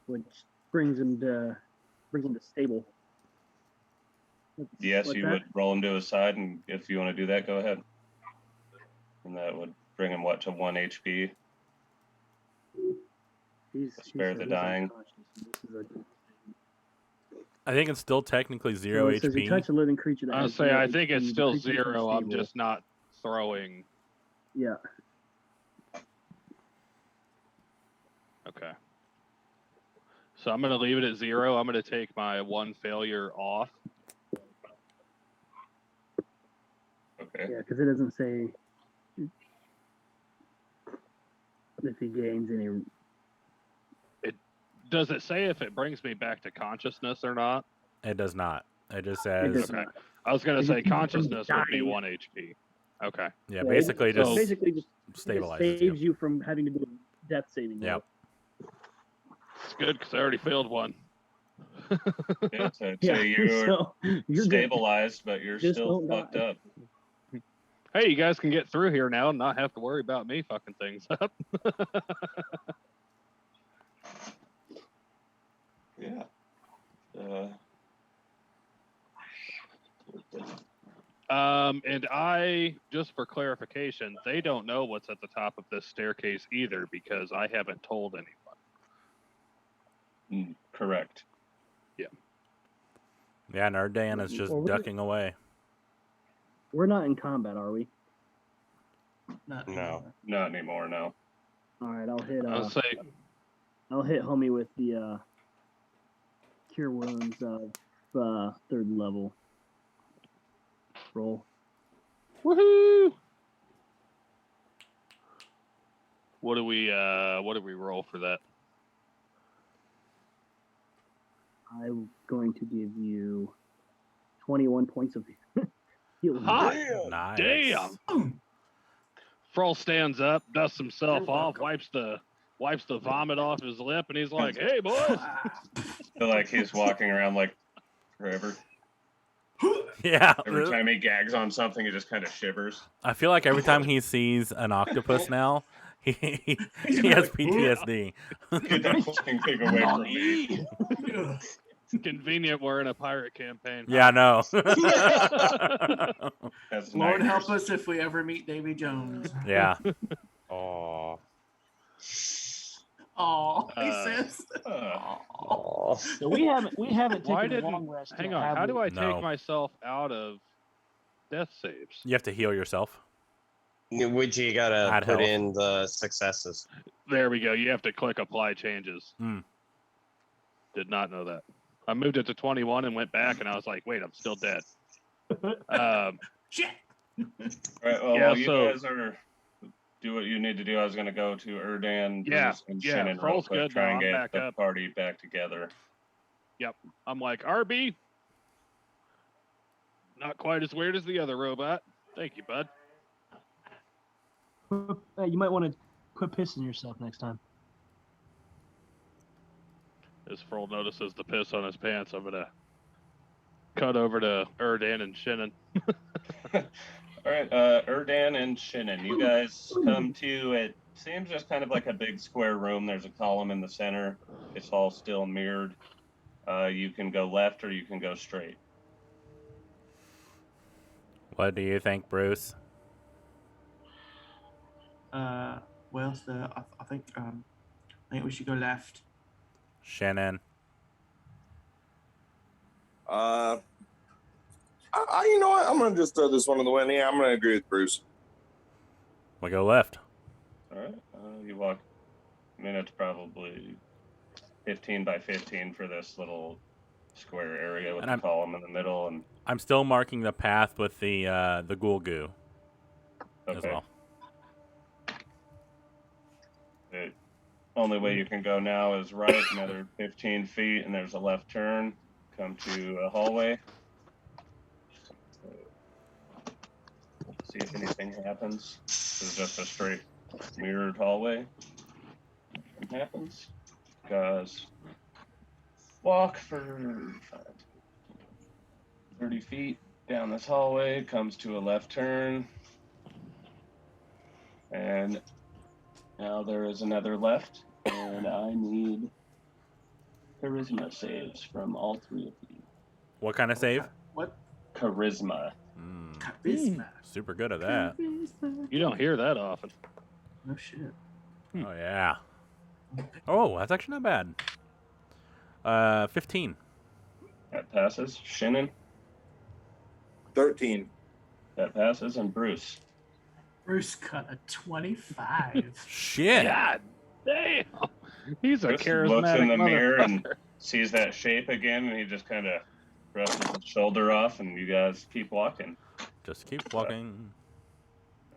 which brings him to stable. Yes, What's you that? would roll him to his side, and if you want to do that, go ahead. And that would bring him to 1 HP. Spare the dying. I think it's still technically 0 It says you HP. touch a living creature that I'll has say zero I think it's HP, the still creature becomes 0. I'm stable. just not throwing. Yeah. Okay. So I'm going to leave it at 0. I'm going to take my 1 failure off. Okay. Yeah, because it doesn't say if he gains any. Does it say if it brings me back to consciousness or not? It does not. It just It says, does Okay. not. I was going to It say just- consciousness would be dying. 1 HP. Okay. yeah, Yeah, basically it just basically just stabilizes it you. saves you from having to do a death saving. Yep. It's good because I already failed one. Yeah, so I'd Yeah. say you're So you're good. stabilized, but you're Just still don't fucked die. up. Hey, you guys can get through here now and not have to worry about me fucking things up. Yeah. And I, just for clarification, they don't know what's at the top of this staircase either because I haven't told anyone. Correct. Yeah, and our Dan is just Well, ducking away. We're not in combat, are we? Not No. anymore. Not anymore, no. All right, I'll hit. I'll say, I'll hit homie with the cure wounds of 3rd level. Roll. Woohoo! What do we roll for that? I'm going to give you 21 points of healing. Hot Nice. damn! Froll stands up, dusts himself You're off, welcome. wipes the vomit off his lip, and he's like, "Hey boys, I feel like he's walking around like forever. Yeah. Every time he gags on something, he just kind of shivers. I feel like every time he sees an octopus now, he has PTSD. Get that fucking thing away from me. it's convenient we're in a pirate campaign." Yeah, I know. That's Lord nightmares. help us if we ever meet Davy Jones. Yeah. Aw. Oh, he Uh, says. Uh, So we haven't Why taken a didn't- long rest. Hang yet, on, have how we? do I No. take myself out of death saves? You have to heal yourself. Which you gotta Add put health. in the successes. There we go. You have to click apply changes. Hmm. Did not know that. I moved it to 21 and went back, and I was like, wait, I'm still dead. Shit. all right, well, Yeah, while you so- guys are do what you need to do, I was going to go to Erdan, Yeah, Bruce, and yeah, Shannon real Froll's quick, good try now, and I'm get back the up. party back together. I'm like, RB, not quite as weird as the other robot. Thank you, bud. You might want to quit pissing yourself next time. As Froll notices the piss on his pants, I'm gonna cut over to Erdan and Shannon. All right, Erdan and Shannon, you guys come to it. Seems just kind of like a big square room. There's a column in the center. It's all still mirrored. You can go left or you can go straight. What do you think, Bruce? Well, I think we should go left. Shannon. You know what? I'm gonna just throw this one in the wind. Yeah, I'm gonna agree with Bruce. We go left. All right, you walk. I mean, it's probably 15 by 15 for this little square area with And the I'm- column in the middle. And I'm still marking the path with the ghoul goo as okay, well. the only way you can go now is right, another 15 feet, and there's a left turn. Come to a hallway. See if anything happens. This is just a straight mirrored hallway. Nothing happens. Guys, walk for 30 feet down this hallway, comes to a left turn. And now there is another left, and I need charisma saves from all three of you. What kind of save? What? Charisma. Charisma. Super good at that. You don't hear that often. No shit. Oh, yeah. Oh, that's actually not bad. 15. That passes. Shannon, 13. that passes. And Bruce. Bruce got a 25. Shit. God damn. He's a Bruce charismatic looks in the mirror and motherfucker. sees that shape again, and he just kind of brushes his shoulder off, and you guys keep walking. Just keep walking.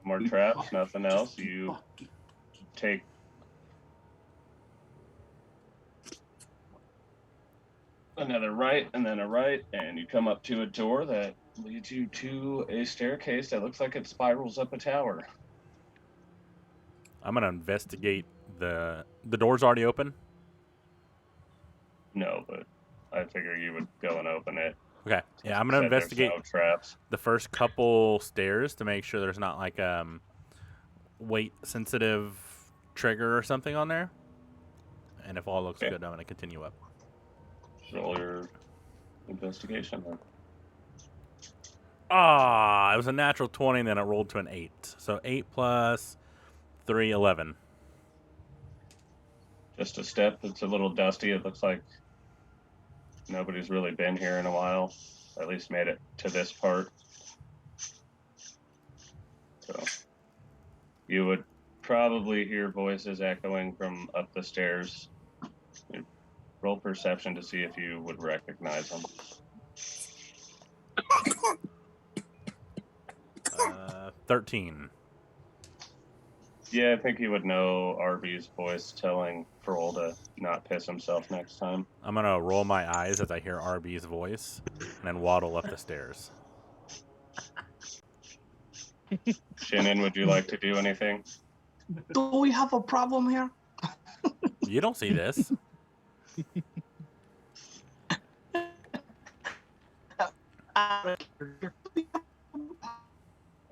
More traps, nothing else. You take another right and then a right, and you come up to a door that leads you to a staircase that looks like it spirals up a tower. I'm gonna investigate the door's already open. No, but I figure you would go and open it. Okay. Yeah, I'm gonna Said there's investigate no traps. the first couple stairs to make sure there's not like weight sensitive trigger or something on there. And if all looks Okay. good, I'm gonna continue up. Roll your investigation then. Ah, it was a natural 20, and then it rolled to an 8. So 8 plus 3, 11. Just a step. It's a little dusty. It looks like nobody's really been here in a while. At least made it to this part. So you would probably hear voices echoing from up the stairs. Roll perception to see if you would recognize them. 13. Yeah, I think he would know RB's voice telling Pearl to not piss himself next time. I'm gonna roll my eyes as I hear RB's voice, and then waddle up the stairs. Shannon, would you like to do anything? Do we have a problem here? You don't see this. I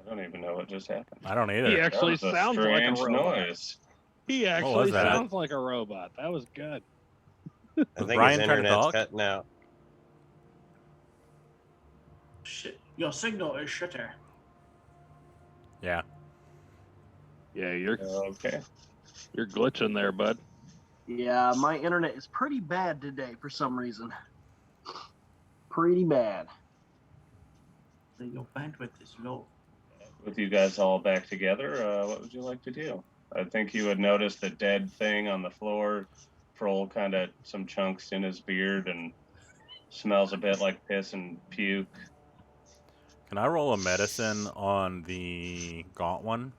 don't even know what just happened. I don't He either. actually That was a sounds like a strange robot. noise. He was actually that? sounds like a robot. That was good. I Was think Brian his trying to internet's talk? cutting out. Shit, your signal is shitty. Yeah. Yeah, you're Okay. glitching there, bud. Yeah, my internet is pretty bad today for some reason. Pretty bad. Your bandwidth is low. With you guys all back together, what would you like to do? I think you would notice the dead thing on the floor. Pearl kind of some chunks in his beard and smells a bit like piss and puke. Can I roll a medicine on the gaunt one?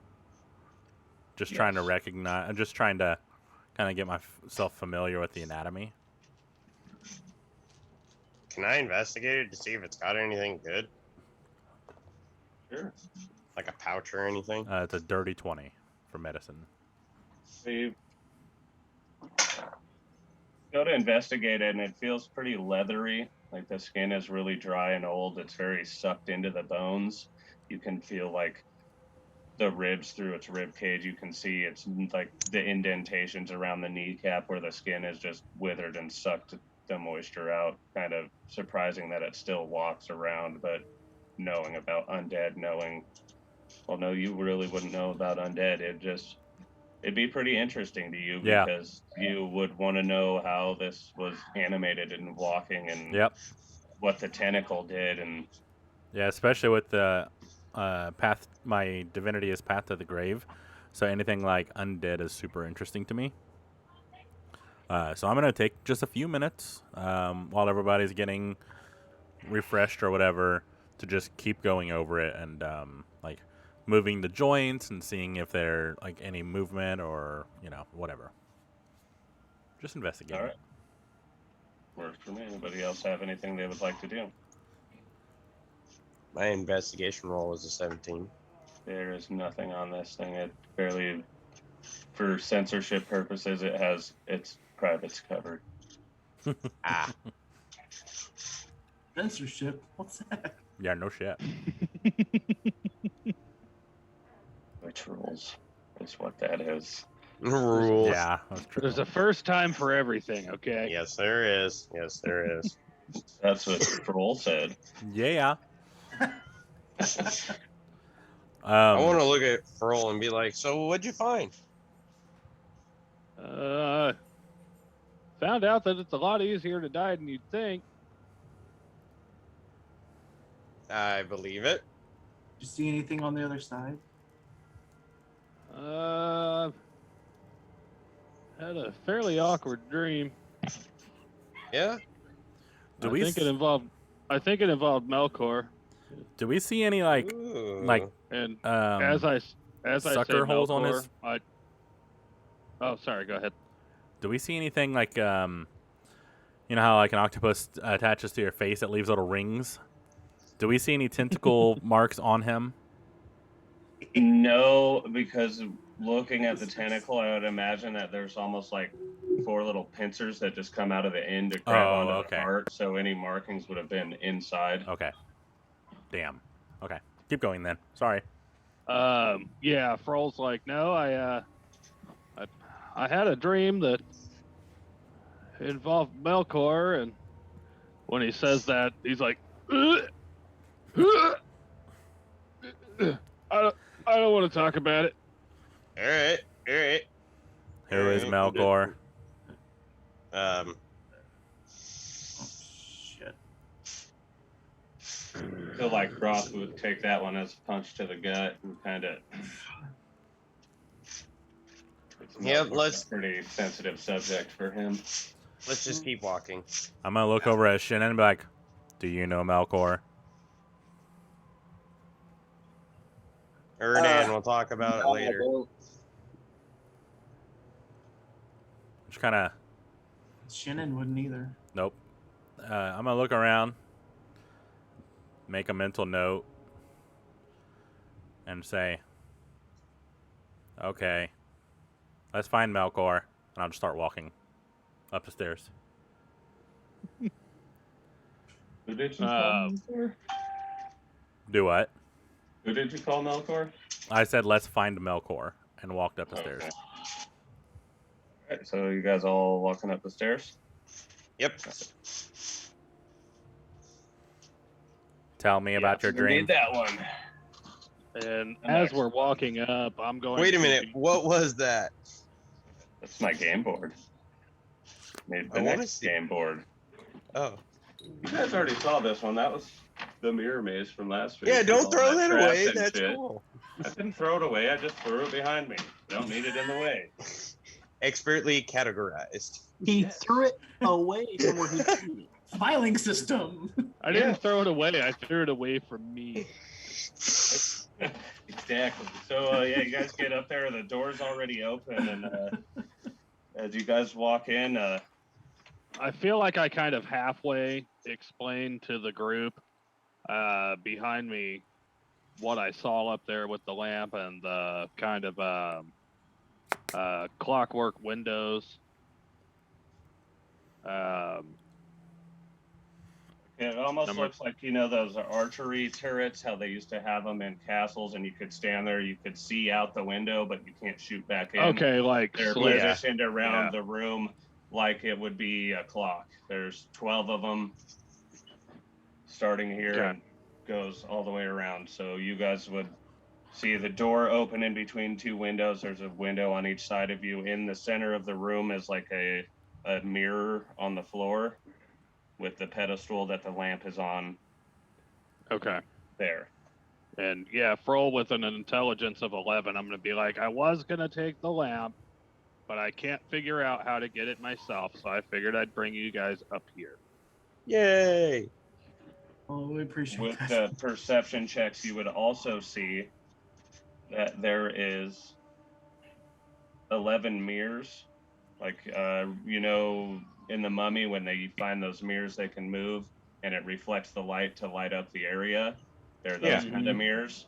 Just trying to Yes. recognize. I'm just trying to kind of get myself familiar with the anatomy. Can I investigate it to see if it's got anything good? Sure. Like a pouch or anything? It's a dirty 20 for medicine. So you go to investigate it, and it feels pretty leathery. Like the skin is really dry and old. It's very sucked into the bones. You can feel like the ribs through its rib cage. You can see it's like the indentations around the kneecap where the skin is just withered and sucked the moisture out. Kind of surprising that it still walks around, but knowing about undead, well, no, you really wouldn't know about undead. It'd be pretty interesting to you Yeah. because you would want to know how this was animated and walking and Yep. what the tentacle did. And Yeah, especially with the path. My divinity is Path to the Grave, so anything like undead is super interesting to me. So I'm gonna take just a few minutes while everybody's getting refreshed or whatever to just keep going over it and like moving the joints and seeing if there like any movement or whatever. Just investigate. all right, works for me. Anybody else have anything they would like to do? My investigation roll was a 17. There is nothing on this thing. It barely, for censorship purposes, it has its privates covered. Ah, Censorship? What's that? Yeah, no shit. Which rules is what that is. rules. Yeah, that's true. There's a first time for everything, okay? Yes, there is. Yes, there is. That's what Troll said. Yeah. I want to look at Furl and be like, so what'd you find? Found out that it's a lot easier to die than you'd think. I believe it. Did you see anything on the other side? Had a fairly awkward dream. Yeah. Do I we think it involved Melkor, do we see any like Ooh. and as um I say sucker holes on Melkor, his- Oh, sorry. Go ahead. do we see anything like you know how like an octopus attaches to your face, it leaves little rings? Do we see any tentacle marks on him? No, because looking at the tentacle, I would imagine that there's almost like 4 little pincers that just come out of the end to grab Oh, onto okay. the heart. So any markings would have been inside. Okay. Damn. Okay. Keep going then. Sorry. Yeah, Froll's like, no, I had a dream that involved Melkor, and when he says that, he's like, I don't want to talk about it. All right. All right. Who is Melkor? Um. Oh, shit. I feel like Roth would take that one as a punch to the gut and kind of. Yeah, let's- Pretty sensitive subject for him. Let's just keep walking. I'm gonna look over at Shannon and be like, "Do you know Melkor?" Erdan, we'll talk about it No, I later. don't. Just kind of, Shannon wouldn't either. nope. I'm gonna look around, make a mental note, and say, okay, let's find Melkor, and I'll just start walking up the stairs. Who did you call Melkor? Do what? Who did you call Melkor? I said, let's find Melkor, and walked up the Okay. stairs. Alright, so you guys all walking up the stairs? Yep. Tell me about your We dream. need that one. And I'm as next. we're walking up, I'm going. Wait a to minute. be- What was that? That's my game board. Made the I wanna next see. game board. Oh. You guys already saw this one. That was the mirror maze from last week. Yeah, with don't all throw that traps away. and That's shit. cool. I didn't throw it away. I just threw it behind me. Don't need it in the way. Expertly categorized. He Yes. threw it away from where he put it. Filing system. I didn't throw it away. I threw it away from me. Exactly. So yeah, you guys get up there. The door's already open, and as you guys walk in, I feel like I kind of halfway explained to the group behind me what I saw up there with the lamp and the kind of clockwork windows. it almost Number- looks like, you know, those archery turrets, how they used to have them in castles, and you could stand there, you could see out the window, but you can't shoot back in. Okay, like They're slit- positioned around Yeah. the room like it would be a clock. There's 12 of them starting here Okay. and goes all the way around. So you guys would see the door open in between two windows. There's a window on each side of you. In the center of the room is like a mirror on the floor with the pedestal that the lamp is on Okay. there. And yeah, Froll with an intelligence of 11, I'm going to be like, I was going to take the lamp, but I can't figure out how to get it myself, so I figured I'd bring you guys up here. Yay! Oh, we appreciate With that. the perception checks, you would also see that there is 11 mirrors. Like, you know, in the Mummy, when they find those mirrors, they can move and it reflects the light to light up the area. They're those Yeah. kind of mirrors.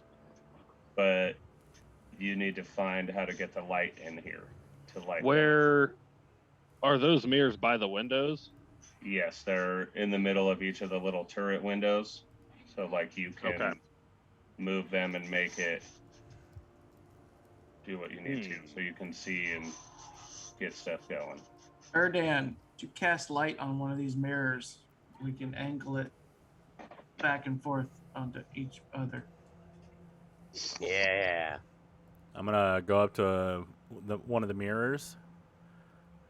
But you need to find how to get the light in here to light them. Where are those mirrors by the windows? Yes, they're in the middle of each of the little turret windows. So, like, you can Okay. move them and make it do what you need to, so you can see and get stuff going. Erdan, to cast light on one of these mirrors, we can angle it back and forth onto each other. Yeah. I'm gonna go up to one of the mirrors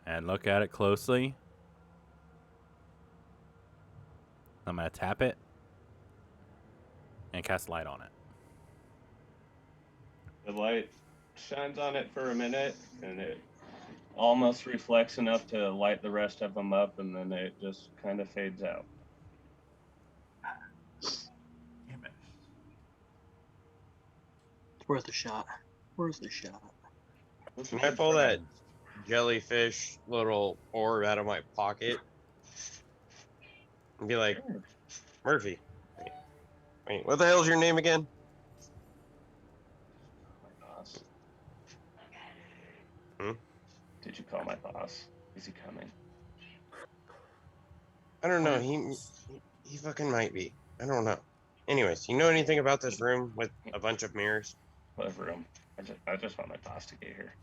and look at it closely. I'm gonna tap it and cast light on it. The light shines on it for a minute, and it almost reflects enough to light the rest of them up, and then it just kind of fades out. Damn it. It's worth a shot. Worth a shot. Can I pull that jellyfish little orb out of my pocket and be like, Murphy, wait, what the hell's your name again? My boss. Hmm? Did you call my boss? Is he coming? I don't know. He fucking might be. I don't know. Anyways, you know anything about this room with a bunch of mirrors? What room? I just want my boss to get here.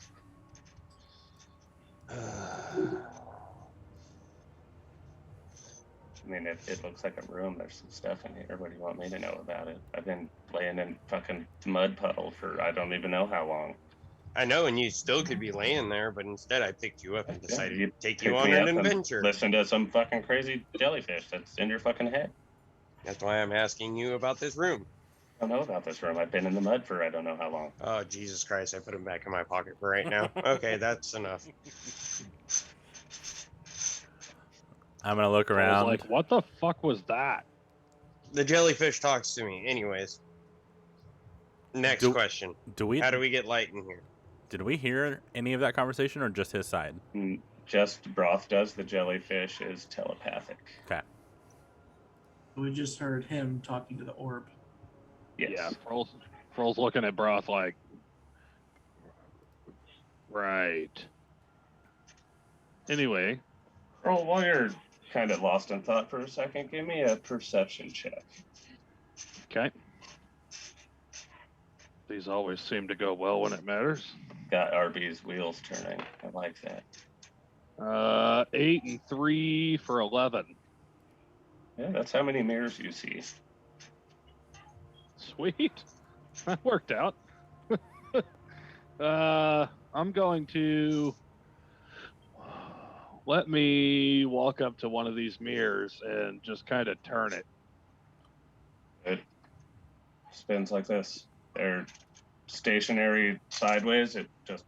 I mean, it looks like a room. There's some stuff in here. What do you want me to know about it? I've been laying in fucking mud puddle for I don't even know how long. I know, and you still could be laying there, but instead I picked you up and decided you to take Pick you on me an up and adventure. Listen to some fucking crazy jellyfish that's in your fucking head. That's why I'm asking you about this room. I don't know about this room. I've been in the mud for I don't know how long. Oh, Jesus Christ, I put him back in my pocket for right now. Okay, that's enough. I'm gonna look I was around. like, what the fuck was that? The jellyfish talks to me. Anyways, Next Do- question. Do we? How do we get light in here? Did we hear any of that conversation, or just his side? Just Broth does. The jellyfish is telepathic. Okay. We just heard him talking to the orb. Yes. Yeah, Froll's looking at Broth like, right. Anyway, Well, while you're kind of lost in thought for a second, give me a perception check. okay. These always seem to go well when it matters. Got RB's wheels turning. I like that. 8 and 3 for 11. Yeah, that's how many mirrors you see. Sweet. That worked out. I'm going to let me walk up to one of these mirrors and just kind of turn it. It spins like this. They're stationary sideways. It just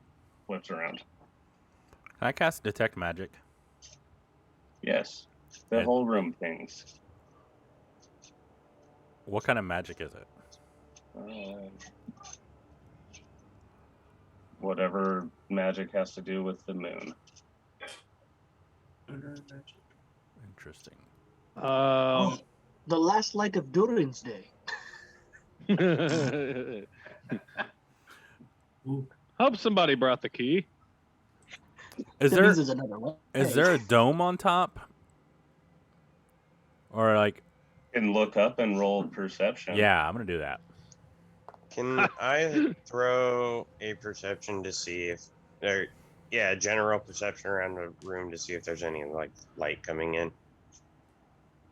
flips around. Can I cast detect magic? Yes. The And- whole room things. What kind of magic is it? Whatever magic has to do with the moon. Interesting. The last light of Durin's day. Hope somebody brought the key. Is That there means there's another way. is there a dome on top? Or like, And look up and roll perception. yeah, I'm gonna do that. Can I throw a perception to see if there, general perception around the room to see if there's any like light coming in?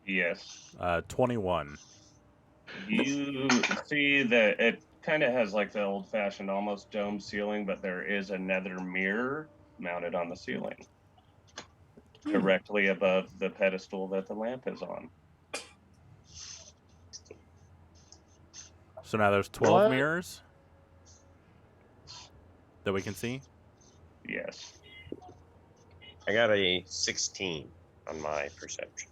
Yes. 21. You see that it kind of has like the old-fashioned almost dome ceiling, but there is another mirror mounted on the ceiling, directly above the pedestal that the lamp is on. So now there's 12 What? mirrors that we can see. Yes. I got a 16 on my perception.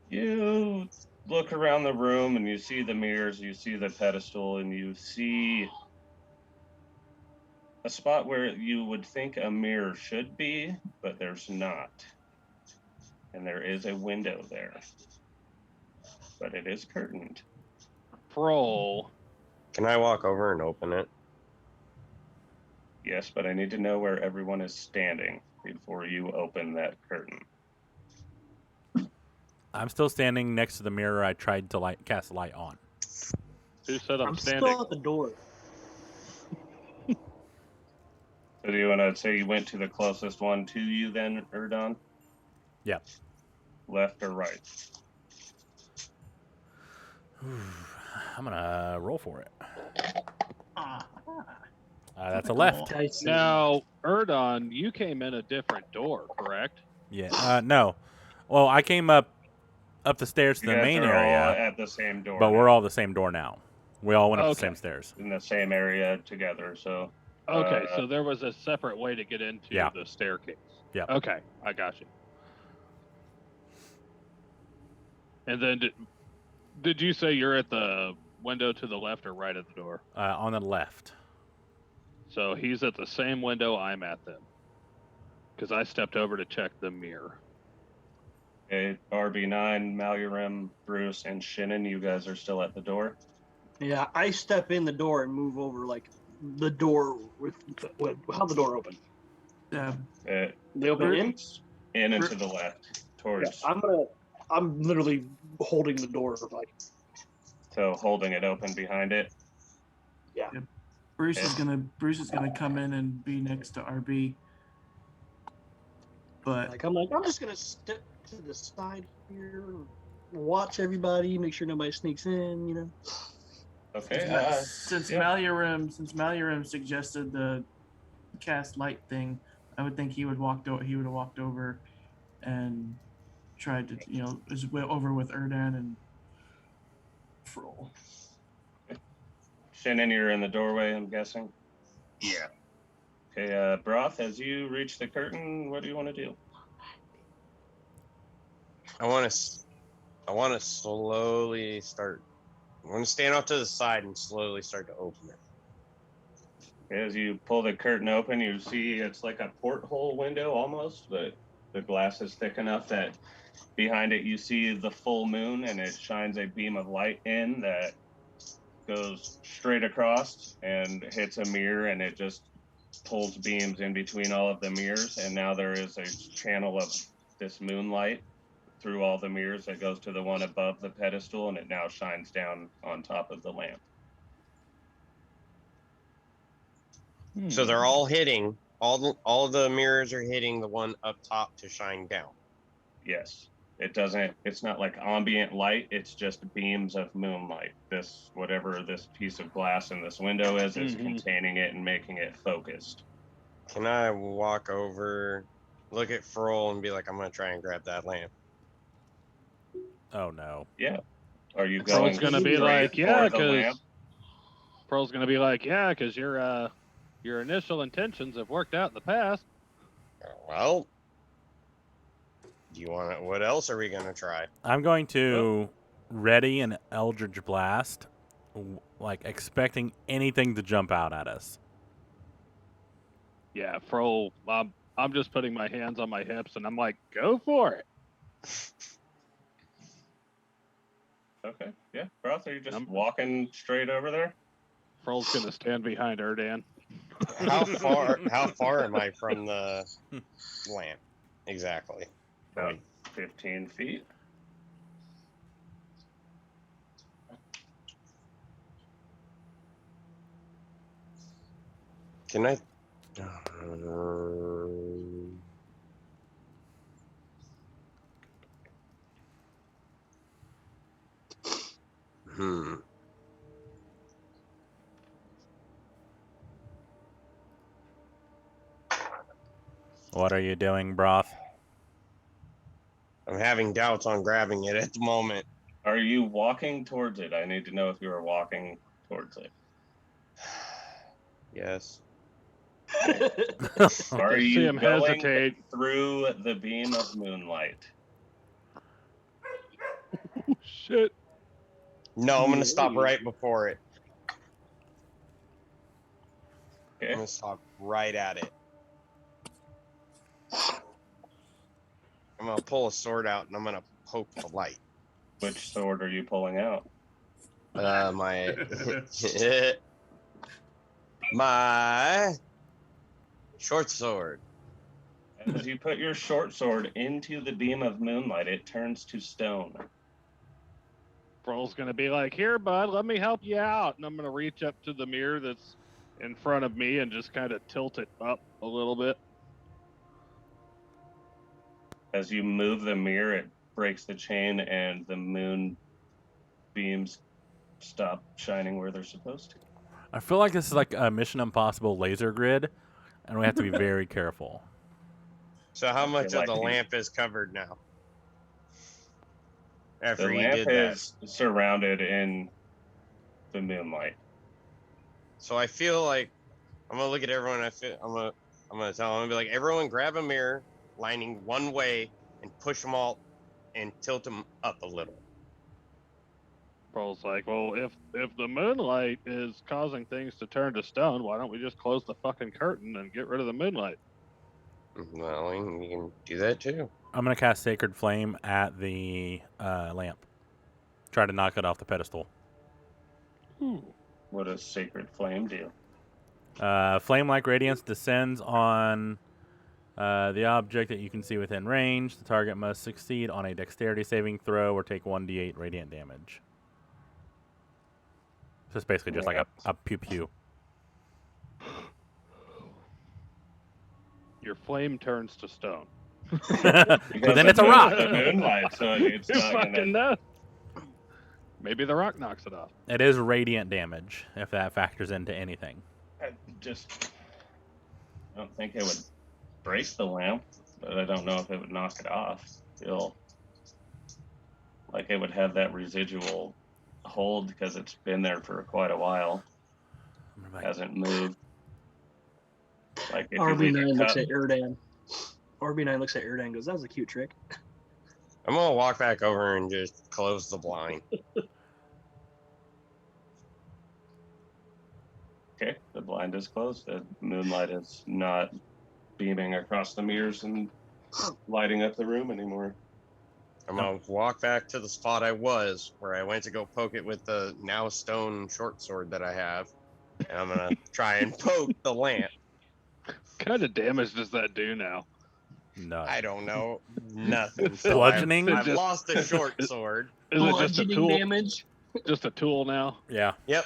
You look around the room and you see the mirrors, you see the pedestal, and you see a spot where you would think a mirror should be, but there's not. And there is a window there, but it is curtained. Froll. Can I walk over and open it? Yes, but I need to know where everyone is standing before you open that curtain. I'm still standing next to the mirror I tried to cast light on. Who said I'm I'm standing? still at the door. So do you want to say you went to the closest one to you then, Erdon? Yeah. Left or right? I'm gonna roll for it. Ah, That's a left. I see. Now, Erdon, you came in a different door, correct? Yeah. No. Well, I came up the stairs to You the guys main are all area, at the same door. but we're now, all the same door now. We all went up the Okay. same stairs. in the same area together. So Okay, so there was a separate way to get into Yeah. the staircase. Yeah. Okay, I got you. And then did you say you're at the window to the left or right of the door? On the left. So he's at the same window I'm at then. Because I stepped over to check the mirror. okay, RB9, Malurim, Bruce, and Shannon, you guys are still at the door. Yeah, I step in the door and move over like the door with how the door opened. It They open in. opens in and to the left, Yeah, towards. I'm literally holding the door like. So holding it open behind it. Bruce is gonna come in and be next to RB. But I'm just gonna step to the side here, watch everybody, make sure nobody sneaks in. You know. Okay. since yeah. Malurim suggested the cast light thing, I would think he would have walked over and tried to is over with Erdan and Froll. Shannon, you're in the doorway, I'm guessing. Yeah. Okay, Broth, as you reach the curtain, what do you want to do? I want to slowly start I'm gonna stand off to the side and slowly start to open it. As you pull the curtain open, you see it's like a porthole window almost, but the glass is thick enough that behind it you see the full moon, and it shines a beam of light in that goes straight across and hits a mirror, and it just pulls beams in between all of the mirrors, and now there is a channel of this moonlight through all the mirrors that goes to the one above the pedestal, and it now shines down on top of the lamp. So they're all hitting. All the mirrors are hitting the one up top to shine down. Yes. It's not like ambient light, it's just beams of moonlight. This, whatever this piece of glass in this window is containing it and making it focused. Can I walk over, look at Froll, and be like, I'm gonna try and grab that lamp? Oh no. Yeah. Are you going Pearl's gonna be straight like, yeah, for the lamp? because your initial intentions have worked out in the past. Well, do you want it? What else are we gonna try? I'm going to ready an Eldritch Blast, like expecting anything to jump out at us. Yeah, Fro, I'm just putting my hands on my hips and I'm like, go for it. Okay. Yeah. Broth, are you just walking straight over there? Fro's gonna stand behind Erdan. How far am I from the lamp? Exactly. About 15 feet. Can I? What are you doing, Broth? I'm having doubts on grabbing it at the moment. Are you walking towards it? I need to know if you are walking towards it. Yes. Are See you him going hesitate. through the beam of moonlight? Shit. No, I'm gonna stop right before it. Okay. I'm gonna stop right at it. I'm gonna pull a sword out and I'm gonna poke the light. Which sword are you pulling out? My my short sword. As you put your short sword into the beam of moonlight, it turns to stone. Fro's gonna be like, here, bud, let me help you out. And I'm gonna reach up to the mirror that's in front of me and just kind of tilt it up a little bit. As you move the mirror, it breaks the chain and the moon beams stop shining where they're supposed to. I feel like this is like a Mission Impossible laser grid, and we have to be very careful. So how much of like the you- lamp is covered now? After The he lamp did that. is surrounded in the moonlight. So I feel like I'm gonna look at everyone. I'm gonna tell them, I'm gonna be like, everyone grab a mirror, lining one way, and push them all, and tilt them up a little. Fro's like, well, if the moonlight is causing things to turn to stone, why don't we just close the fucking curtain and get rid of the moonlight? Well, you can do that too. I'm going to cast Sacred Flame at the lamp. Try to knock it off the pedestal. What does Sacred Flame do? Flame-like radiance descends on the object that you can see within range. The target must succeed on a dexterity saving throw or take 1d8 radiant damage. So it's basically just like a pew-pew. Your flame turns to stone. But then it's a rock. The moonlight, so it's You not fucking gonna... know. Maybe the rock knocks it off. It is radiant damage, if that factors into anything. I don't think it would break the lamp, but I don't know if it would knock it off. Still, like it would have that residual hold because it's been there for quite a while. Hasn't moved. Like if you leave RB9 it looks cut- at Erdan. RB9 looks at Erdan and goes, that was a cute trick. I'm gonna walk back over and just close the blind. Okay, the blind is closed. The moonlight is not beaming across the mirrors and lighting up the room anymore. I'm gonna walk back to the spot I was, where I went to go poke it with the now stone short sword that I have, and I'm gonna try and poke the lamp. What kind of damage does that do now? No. I don't know nothing. Is So Bludgeoning? I've just- lost the short sword. Is it just a Bludgeoning tool? damage. Just a tool now? Yeah. Yep.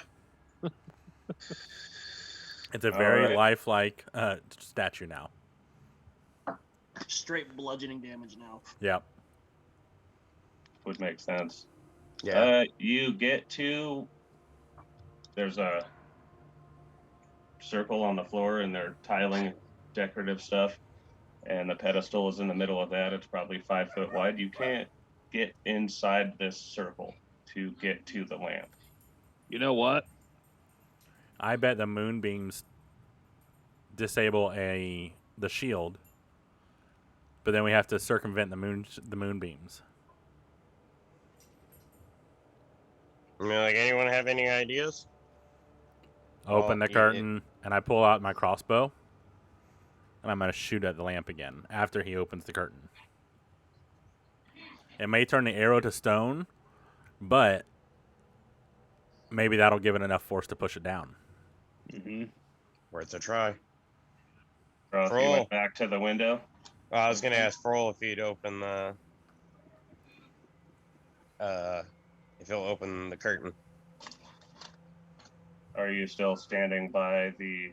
It's a All very right. lifelike statue now. Straight bludgeoning damage now. Yep. Would make sense. Yeah. You get to. There's a circle on the floor, and they're tiling decorative stuff, and the pedestal is in the middle of that. It's probably 5 foot wide. You can't get inside this circle to get to the lamp. You know what? I bet the moonbeams disable the shield, but then we have to circumvent the moonbeams. I mean, like, anyone have any ideas? Open Well, the curtain, and I pull out my crossbow, and I'm going to shoot at the lamp again after he opens the curtain. It may turn the arrow to stone, but maybe that'll give it enough force to push it down. Mm-hmm. Worth a try. So if you Roll. went back to the window, I was gonna ask Frol if he'd open the if he'll open the curtain. are you still standing by the?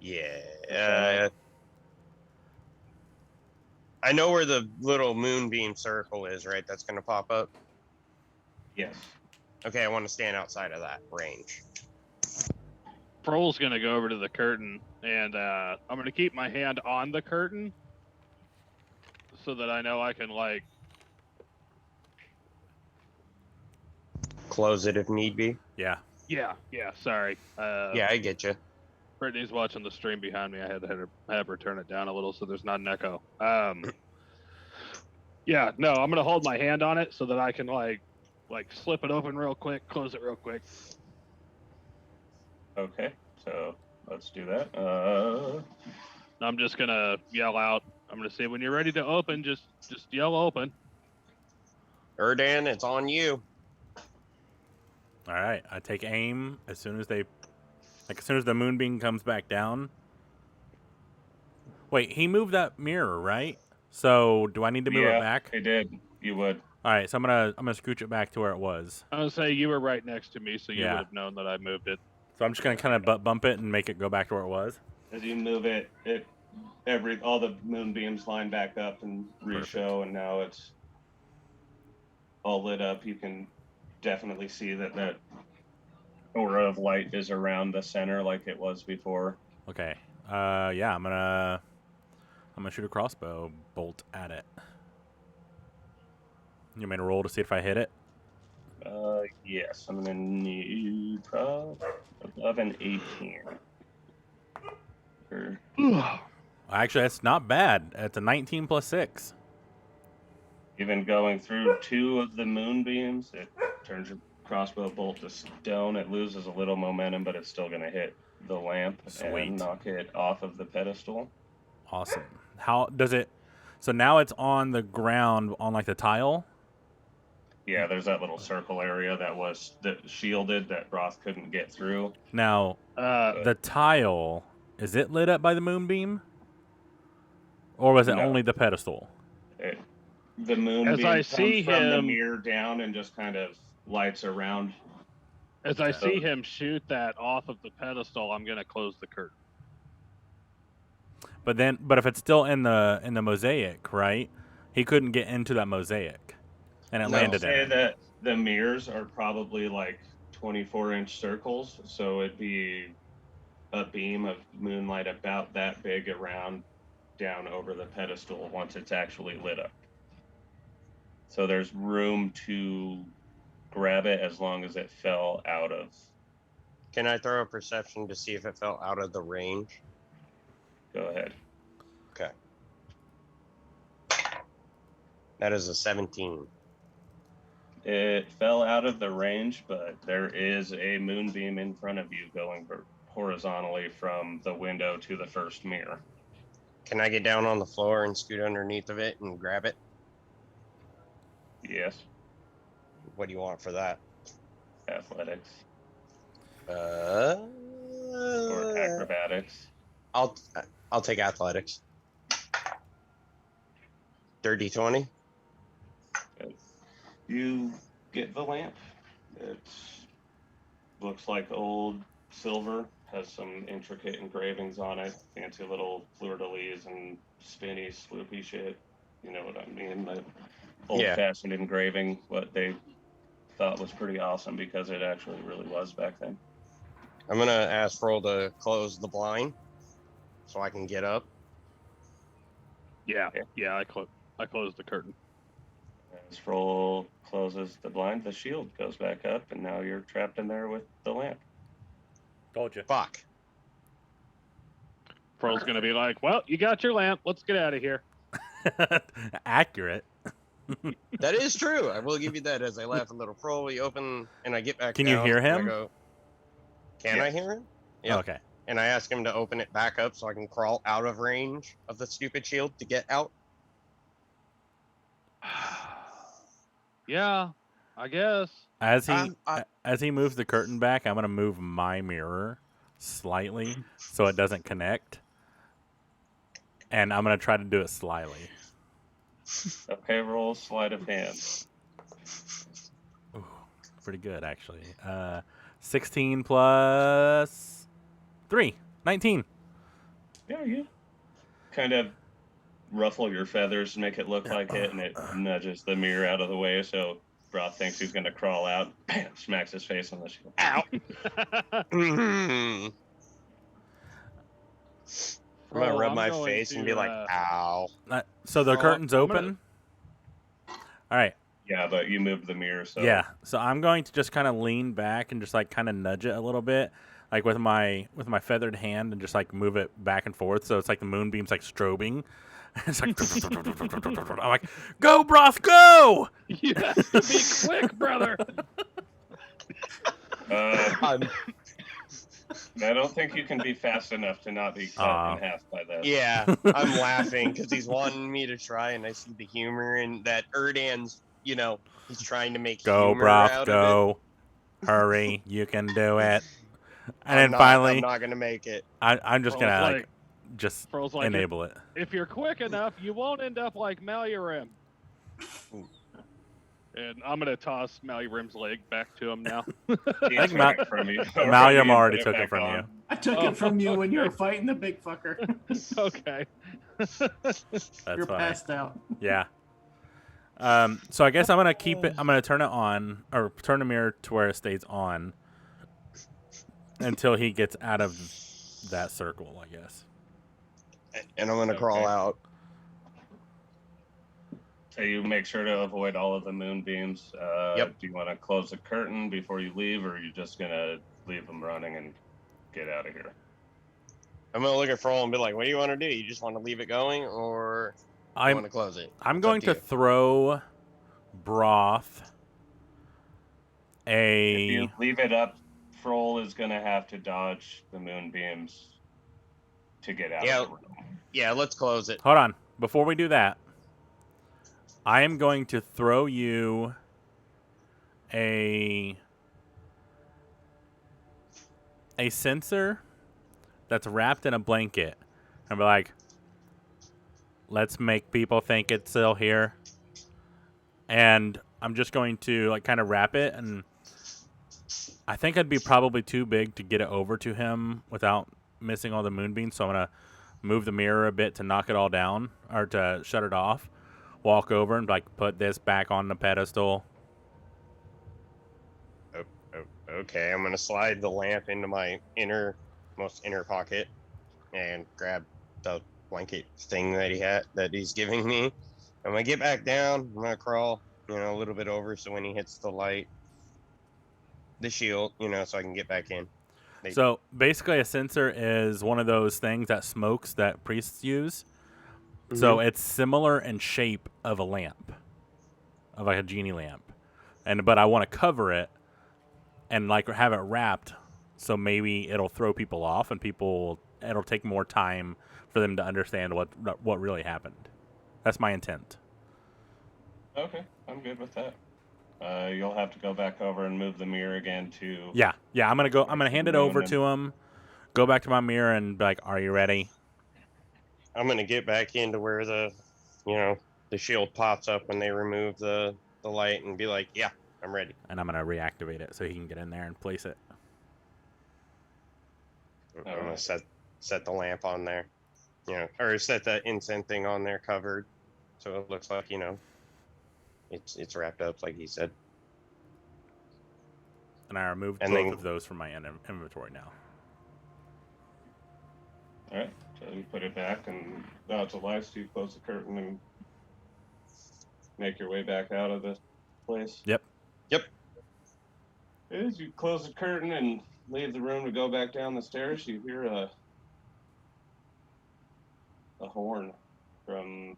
Yeah. I know where the little moonbeam circle is, right? That's gonna pop up. Yes. Okay, I want to stand outside of that range. Frol's gonna go over to the curtain, and I'm gonna keep my hand on the curtain so that I know I can like. Close it if need be. Yeah. Yeah. Sorry. Yeah, I get you. Brittany's watching the stream behind me. I had to have her turn it down a little so there's not an echo. Yeah. No, I'm gonna hold my hand on it so that I can like slip it open real quick, close it real quick. Okay, so let's do that. I'm just gonna yell out. I'm gonna say when you're ready to open, just yell open. Erdan, it's on you. All right. I take aim as soon as the moonbeam comes back down. Wait, he moved that mirror, right? So do I need to move it back? It did. You would. All right. So I'm gonna scooch it back to where it was. I'm gonna say you were right next to me, so you Yeah. would have known that I moved it. So I'm just gonna kind of bump it and make it go back to where it was. As you move it, all the moonbeams line back up and re-show, and now it's all lit up. You can definitely see that aura of light is around the center like it was before. Okay. Yeah. I'm gonna shoot a crossbow bolt at it. You want me to roll to see if I hit it? Yes, I'm gonna need above an 18. Actually, that's not bad. It's a 19 plus 6. Even going through 2 of the moonbeams, it turns your crossbow bolt to stone. It loses a little momentum, but it's still gonna hit the lamp Sweet. and knock it off of the pedestal. Awesome. How does it? So now it's on the ground on like the tile. Yeah, there's that little circle area that shielded that Broth couldn't get through. Now, the tile, is it lit up by the moonbeam? Or was it No. only the pedestal? The moonbeam As I comes see from the him- mirror down and just kind of lights around. As I see him shoot that off of the pedestal, I'm gonna close the curtain. But if it's still in the mosaic, right? He couldn't get into that mosaic. And it landed in Say it. that the mirrors are probably like 24-inch circles, so it'd be a beam of moonlight about that big around down over the pedestal once it's actually lit up. So there's room to grab it as long as it fell out of. Can I throw a perception to see if it fell out of the range? Go ahead. Okay. That is a 17. It fell out of the range, but there is a moonbeam in front of you going horizontally from the window to the first mirror. Can I get down on the floor and scoot underneath of it and grab it? Yes, What do you want for that? athletics Uh, or acrobatics. I'll take athletics. 30-20. You get the lamp. It looks like old silver, has some intricate engravings on it, fancy little fleur-de-lis and spinny, swoopy shit. You know what I mean? The old-fashioned engraving, what they thought was pretty awesome because it actually really was back then. I'm gonna ask Froll to close the blind so I can get up. Yeah, I closed the curtain. As Froll closes the blind, the shield goes back up, and now you're trapped in there with the lamp. Told you. Fuck. Froll's gonna be like, "Well, you got your lamp. Let's get out of here." Accurate. That is true. I will give you that. As I laugh a little, Froll, we open and I get back. Can you down, hear and I him? go, Can I hear him? Yeah. Okay. And I ask him to open it back up so I can crawl out of range of the stupid shield to get out. Yeah, I guess. As he moves the curtain back, I'm gonna move my mirror slightly so it doesn't connect, and I'm gonna try to do it slyly. Okay, roll sleight of hand. Ooh, pretty good actually. 16 plus 3, 19. Yeah, you kind of ruffle your feathers and make it look like it, and it nudges the mirror out of the way, so Broth thinks he's going to crawl out. Bam! Smacks his face on the shield. Ow! I'm gonna rub my face and be like, ow. So the Well, curtain's I'm open. All right. Yeah, but you moved the mirror, so... Yeah. So I'm going to just kind of lean back and just like kind of nudge it a little bit, like with my feathered hand, and just like move it back and forth. So it's like the moonbeam's like strobing. It's like I'm like, go Broth, go! You have to be quick, brother. I don't think you can be fast enough to not be cut in half by this. Yeah, I'm laughing because he's wanting me to try, and I see the humor in that. Erdan's, he's trying to make Go humor Broth, out of go! Hurry, you can do it. And I'm then finally, I'm not gonna make it. I'm just gonna Froll's like just Froll's like, enable it. If you're quick enough, you won't end up like Malurim. And I'm gonna toss Malurim's leg back to him now. He took it from you. Malcolm already Put it took it back from on. you. I took it from you when you were fighting the big fucker. Okay. That's You're funny. passed out. Yeah. So I guess I'm gonna keep it. I'm gonna turn it on, or turn the mirror to where it stays on until he gets out of that circle, I guess. And I'm gonna crawl out. So you make sure to avoid all of the moonbeams. Yep. Do you want to close the curtain before you leave, or are you just going to leave them running and get out of here? I'm gonna look at Froll and be like, "What do you want to do? You just want to leave it going, or you want to close it?" I'm It's going up to you. throw Broth If you a. leave it up, Froll is going to have to dodge the moonbeams to get out Yeah. of the room. Yeah, let's close it. Hold on. Before we do that, I am going to throw you a sensor that's wrapped in a blanket, and be like, let's make people think it's still here. And I'm just going to like kind of wrap it, and I think it'd be probably too big to get it over to him without missing all the moonbeams. So I'm gonna move the mirror a bit to knock it all down, or to shut it off. Walk over and like put this back on the pedestal. Okay, I'm gonna slide the lamp into my most inner pocket and grab the blanket thing that he's giving me. I'm gonna get back down. I'm gonna crawl, a little bit over so when he hits the light, the shield, so I can get back in. So basically, a sensor is one of those things that smokes that priests use. So it's similar in shape of a lamp, of like a genie lamp. but I want to cover it and like have it wrapped, so maybe it'll throw people off and it'll take more time for them to understand what really happened. That's my intent. Okay, I'm good with that. You'll have to go back over and move the mirror again to. Yeah. I'm gonna hand it over to him. Go back to my mirror and be like, "Are you ready?" I'm gonna get back into where the shield pops up when they remove the light and be like, yeah, I'm ready. And I'm gonna reactivate it so he can get in there and place it. I'm gonna set the lamp on there, or set the incense thing on there covered, so it looks like it's wrapped up like he said. And I removed And both then- of those from my inventory now. All right, so you put it back, and now it's alive. So you close the curtain and make your way back out of the place. Yep. As you close the curtain and leave the room to go back down the stairs, you hear a horn from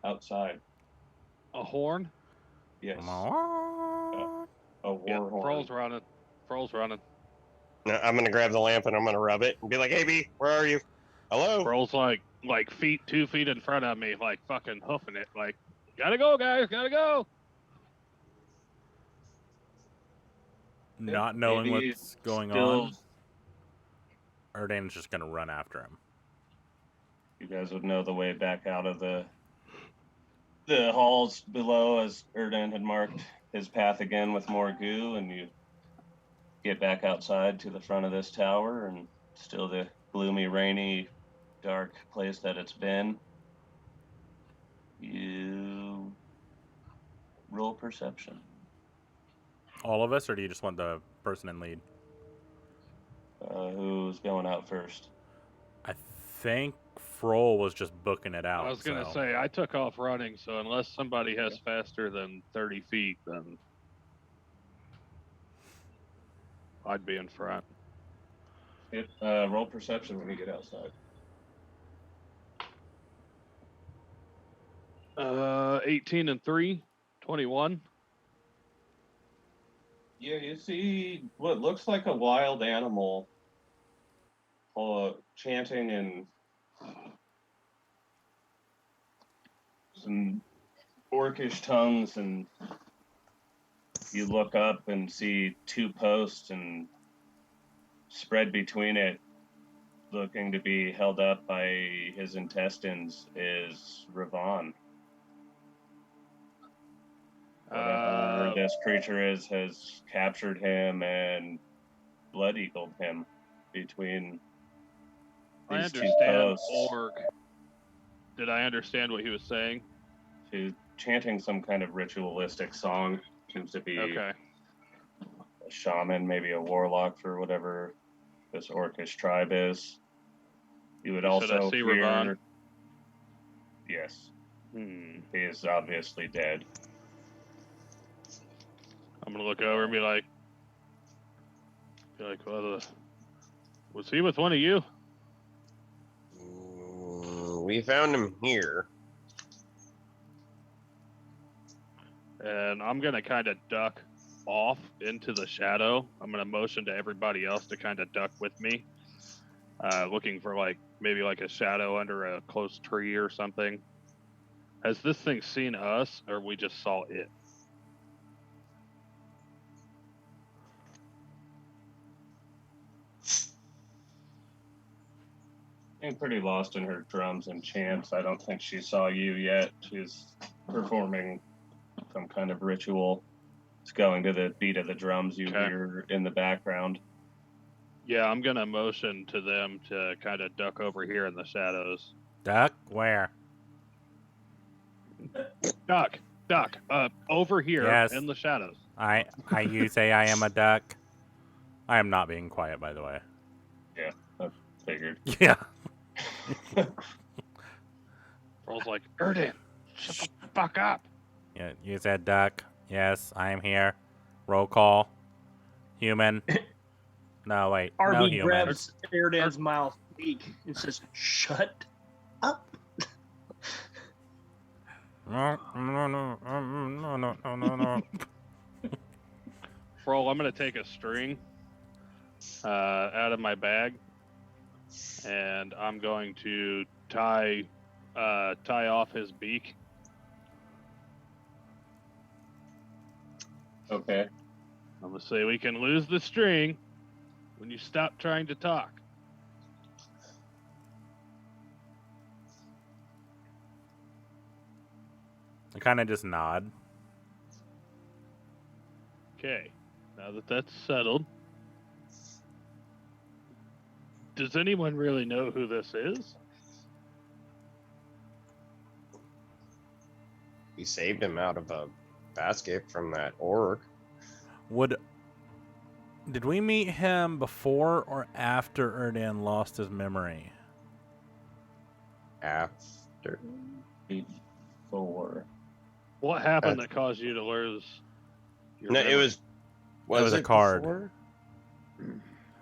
outside. A horn? Yes, Come a on. war Yeah, horn. Froll's running. No, I'm gonna grab the lamp and I'm gonna rub it and be like, hey B, where are you? Hello? Froll's like 2 feet in front of me, like fucking hoofing it, like, gotta go, guys, gotta go. Not knowing Maybe what's going still- on, Erdan's just gonna run after him. You guys would know the way back out of the halls below, as Erdan had marked his path again with more goo, and you get back outside to the front of this tower, and still the gloomy, rainy, dark place that it's been. You roll perception. All of us, or do you just want the person in lead? Who's going out first? I think Froll was just booking it out. I was gonna so- say I took off running, so unless somebody has faster than 30 feet, then I'd be in front. Roll perception when you get outside. 18 and 3, 21. Yeah, you see what looks like a wild animal chanting in some orcish tongues, and you look up and see 2 posts, and spread between it, looking to be held up by his intestines, is Ravon. Whatever this creature has captured him and blood eagled him between I these 2 understand posts. orc. Did I understand what he was saying? He's chanting some kind of ritualistic song. Seems to be Okay. a shaman, maybe a warlock for whatever this orcish tribe is. You would You said I also see hear. Ravon? Yes, Hmm. he is obviously dead. I'm gonna look over and be like, well, was he with one of you? We found him here. And I'm gonna kind of duck off into the shadow. I'm gonna motion to everybody else to kind of duck with me, looking for maybe a shadow under a close tree or something. Has this thing seen us, or we just saw it? Being pretty lost in her drums and chants. I don't think she saw you yet. She's performing some kind of ritual. It's going to the beat of the drums you Okay. hear in the background. Yeah, I'm gonna motion to them to kind of duck over here in the shadows. Duck? Where? Duck, over here Yes. in the shadows. You say I am a duck? I am not being quiet, by the way. Figured. Yeah. Froll's like, Erdan, shut the fuck up. Yeah. You said duck. Yes, I am here. Roll call. Human. No, wait. No RB human. grabs Erdan's mouth beak and says, "Shut up." No. Froll, I'm gonna take a string out of my bag, and I'm going to tie off his beak. Okay. I'm gonna say we can lose the string when you stop trying to talk. I kind of just nod. Okay, now that that's settled, does anyone really know who this is? We saved him out of a basket from that orc. Did we meet him before or after Erdan lost his memory? After. Before. What happened that caused you to lose your No, memory? it was. Was a it card. before?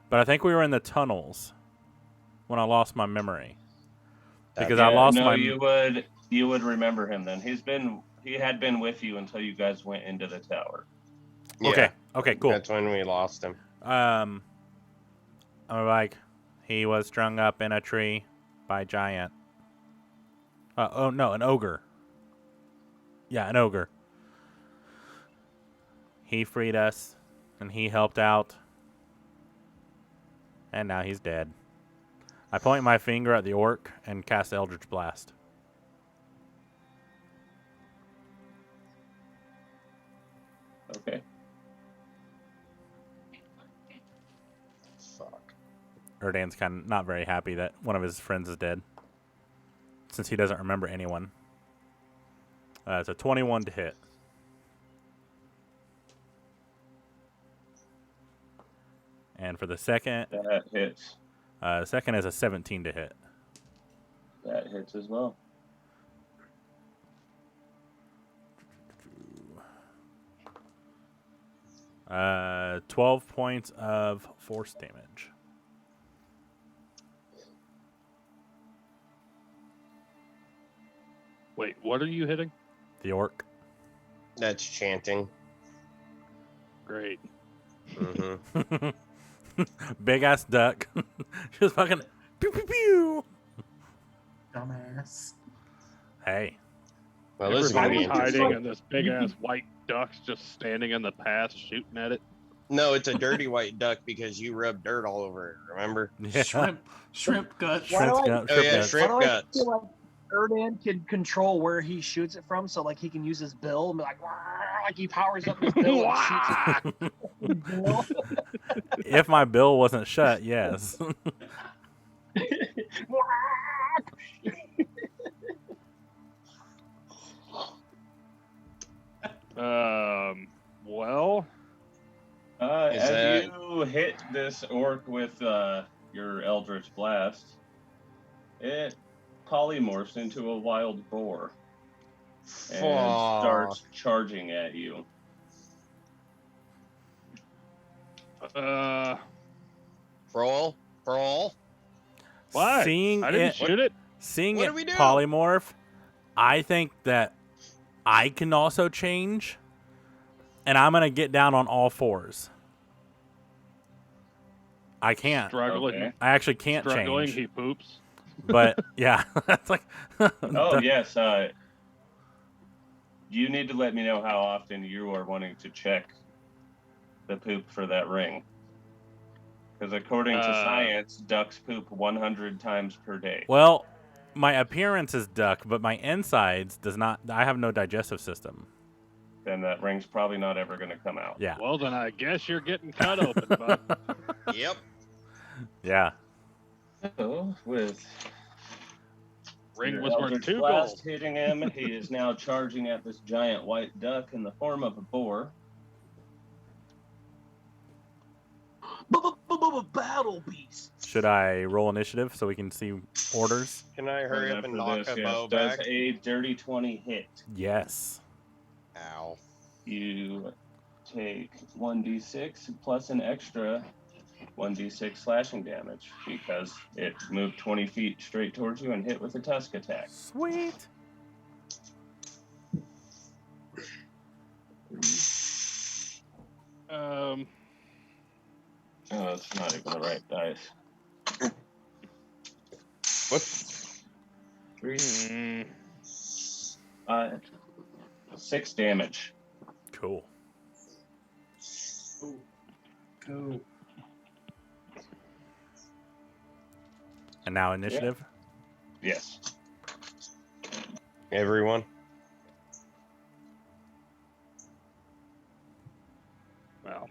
But I think we were in the tunnels when I lost my memory. Because Yeah, I lost no, my. you would remember him then. He had been with you until you guys went into the tower. Yeah, Okay, cool. That's when we lost him. I'm like, he was strung up in a tree by a giant. Oh no, an ogre. Yeah, an ogre. He freed us, and he helped out, and now he's dead. I point my finger at the orc and cast Eldritch Blast. Okay. Fuck. Erdan's kind of not very happy that one of his friends is dead, since he doesn't remember anyone. It's a 21 to hit. And for the second, That hits. second is a 17 to hit. That hits as well. 12 points of force damage. Wait, what are you hitting? The orc. That's chanting. Great. Mm-hmm. Big ass duck. Just fucking pew pew pew. Dumbass. Hey. Well, this is gonna be Everybody's interesting. hiding, and this big ass white duck's just standing in the path shooting at it. No, it's a dirty white duck because you rubbed dirt all over it. Remember? Yeah. Shrimp guts. Why do Shrimp's I- gut- Oh shrimp yeah, guts. shrimp Why do I guts. feel like Erdan can control where he shoots it from, so like he can use his bill and be like, "Wah," like he powers up his bill and shoots it from his bill. If my bill wasn't shut, yes. Well, Is As that- you hit this orc with your Eldritch Blast, it polymorphs into a wild boar and starts charging at you. Brawl. what? Seeing I didn't it, shoot it. seeing What it do we do? polymorph, I think that I can also change, and I'm gonna get down on all fours. I can't. Struggling. Okay. I actually can't Struggling. change. He poops. But yeah, that's like. Oh, yes. You need to let me know how often you are wanting to check the poop for that ring. Because according to science, ducks poop 100 times per day. Well, my appearance is duck, but my insides does not. I have no digestive system. Then that ring's probably not ever going to come out. Yeah. Well, then I guess you're getting cut open, bud. Yep. Yeah. So, with Ring your was worth Eldritch 2 Blast gold. hitting him, he is now charging at this giant white duck in the form of a boar. Battle beast. Should I roll initiative so we can see orders? Can I hurry up and For knock this, a yes, bow does back? a dirty 20 hit. Yes. Ow. You take 1d6 plus an extra 1d6 slashing damage because it moved 20 feet straight towards you and hit with a tusk attack. Sweet. Oh, it's not even the right dice. What? 3, Hmm. 6 damage. Cool. Cool. And now initiative. Yes. Everyone. Well,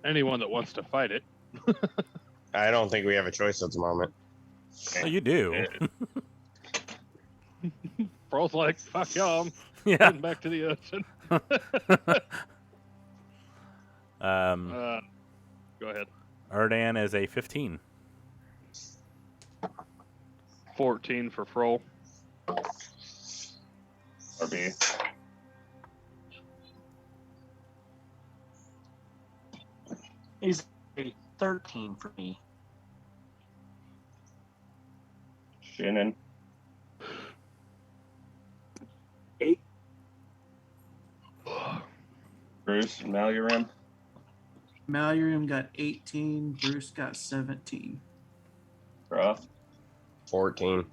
anyone that wants to fight it. I don't think we have a choice at the moment. Oh, you do. Pearl's like, fuck y'all, I'm Yeah. heading back to the ocean. Um, Go ahead. Erdan is a 15. 14 for Froll. RB. He's a 13 for me. Shannon. 8. Bruce. Malurim. Malurium got 18. Bruce got 17. Groff. 14.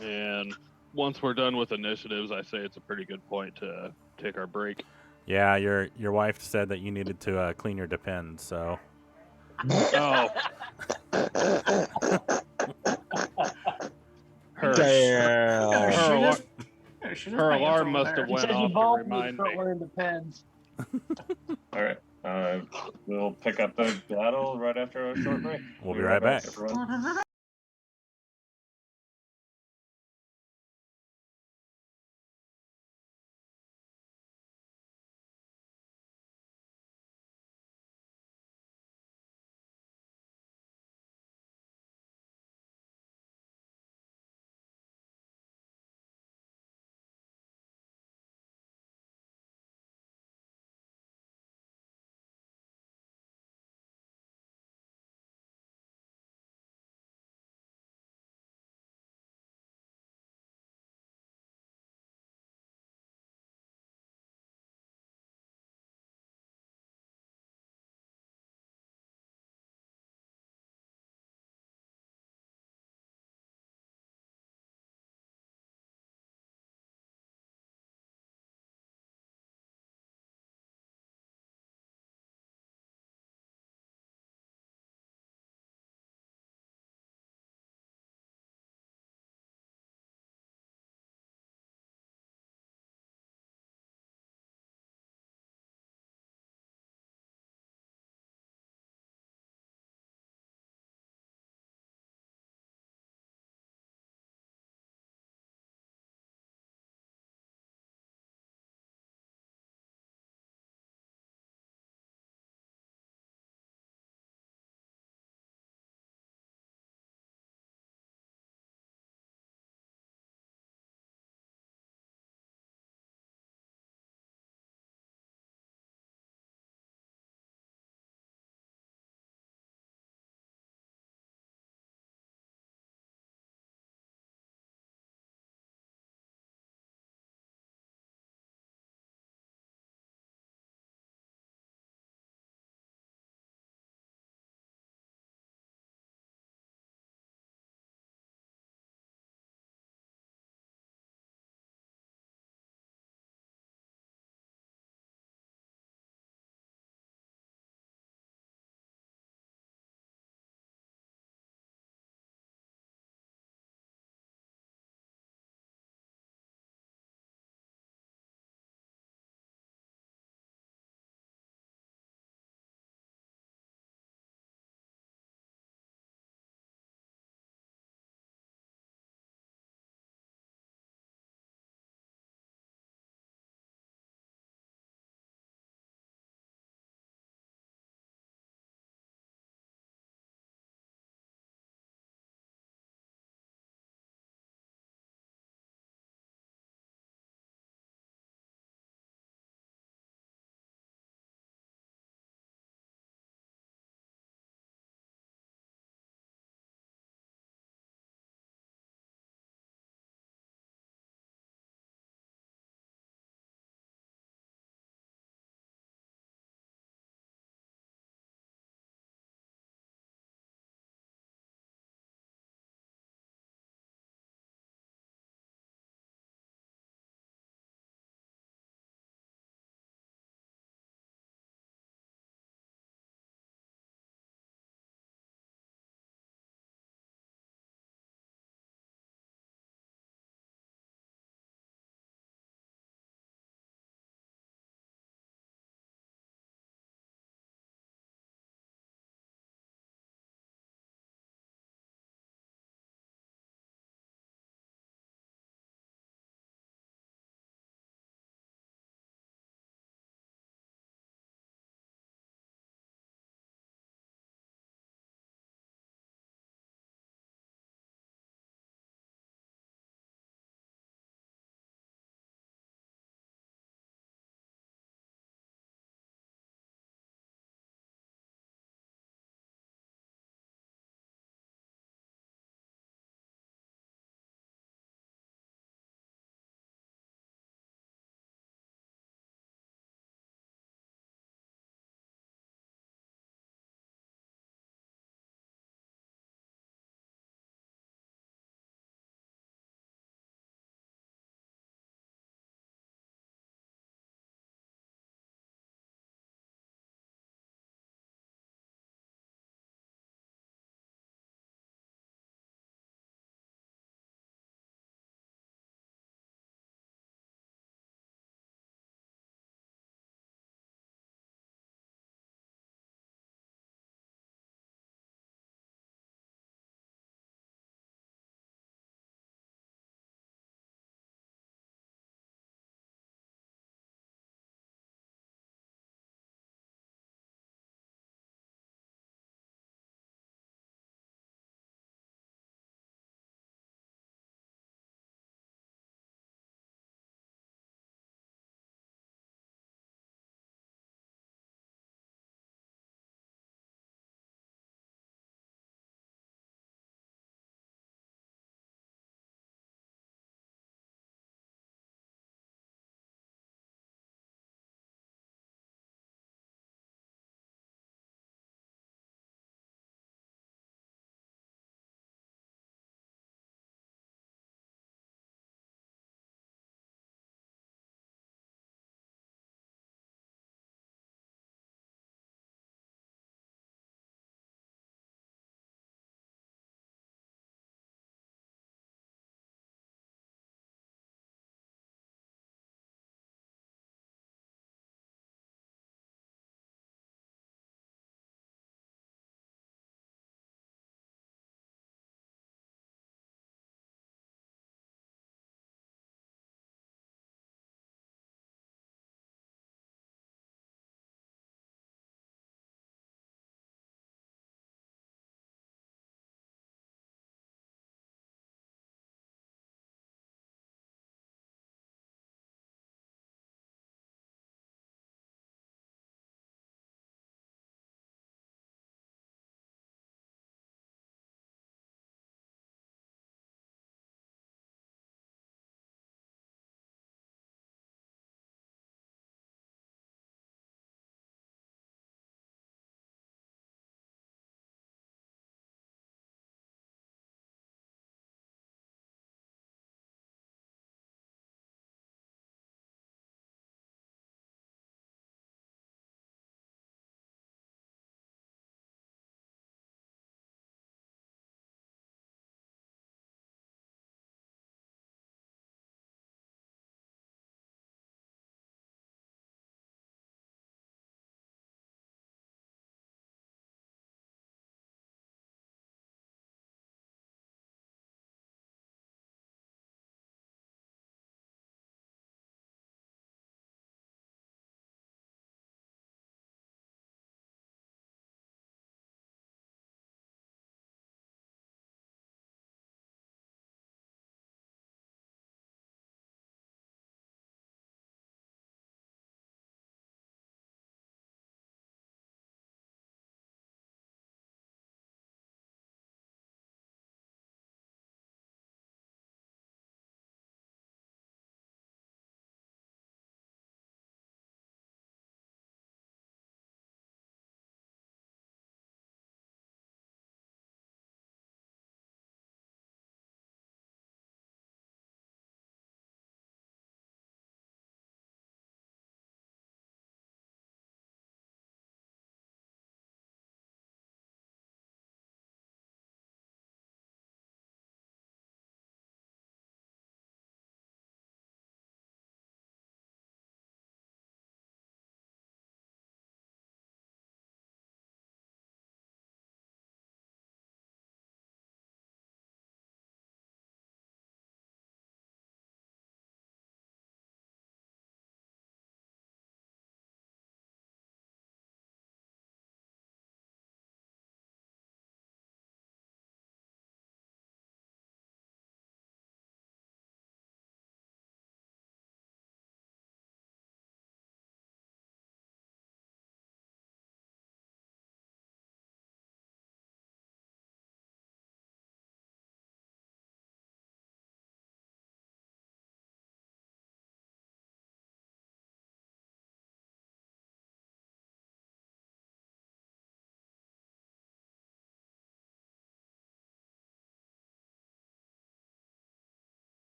And once we're done with initiatives, I say it's a pretty good point to take our break. Yeah, your wife said that you needed to clean your depends, so. Oh. Her, Damn. She her, just- alar- she just her pants alarm over must there. have He went says you off to both remind start me. wearing the pens. All right. We'll pick up the battle right after a short break. We'll be right back. Everyone.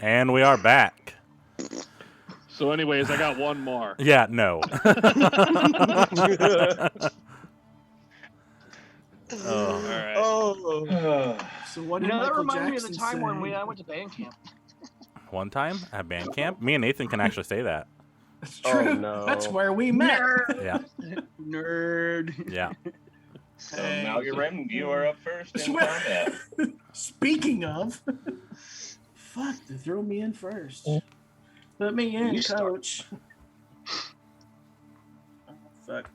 And we are back. So, anyways, I got one more. Yeah, no. All right. Oh. So what did You know, that Michael reminded me of the Jackson time when say? I went to band camp. One time at band camp, me and Nathan can actually say that. That's Oh, true. no. That's where we met. Yeah, Nerd. yeah. So Hey. Malgurim, you are up first in combat. Speaking of, fuck, they throw me in first. Put me in, You start. coach. Oh, fuck.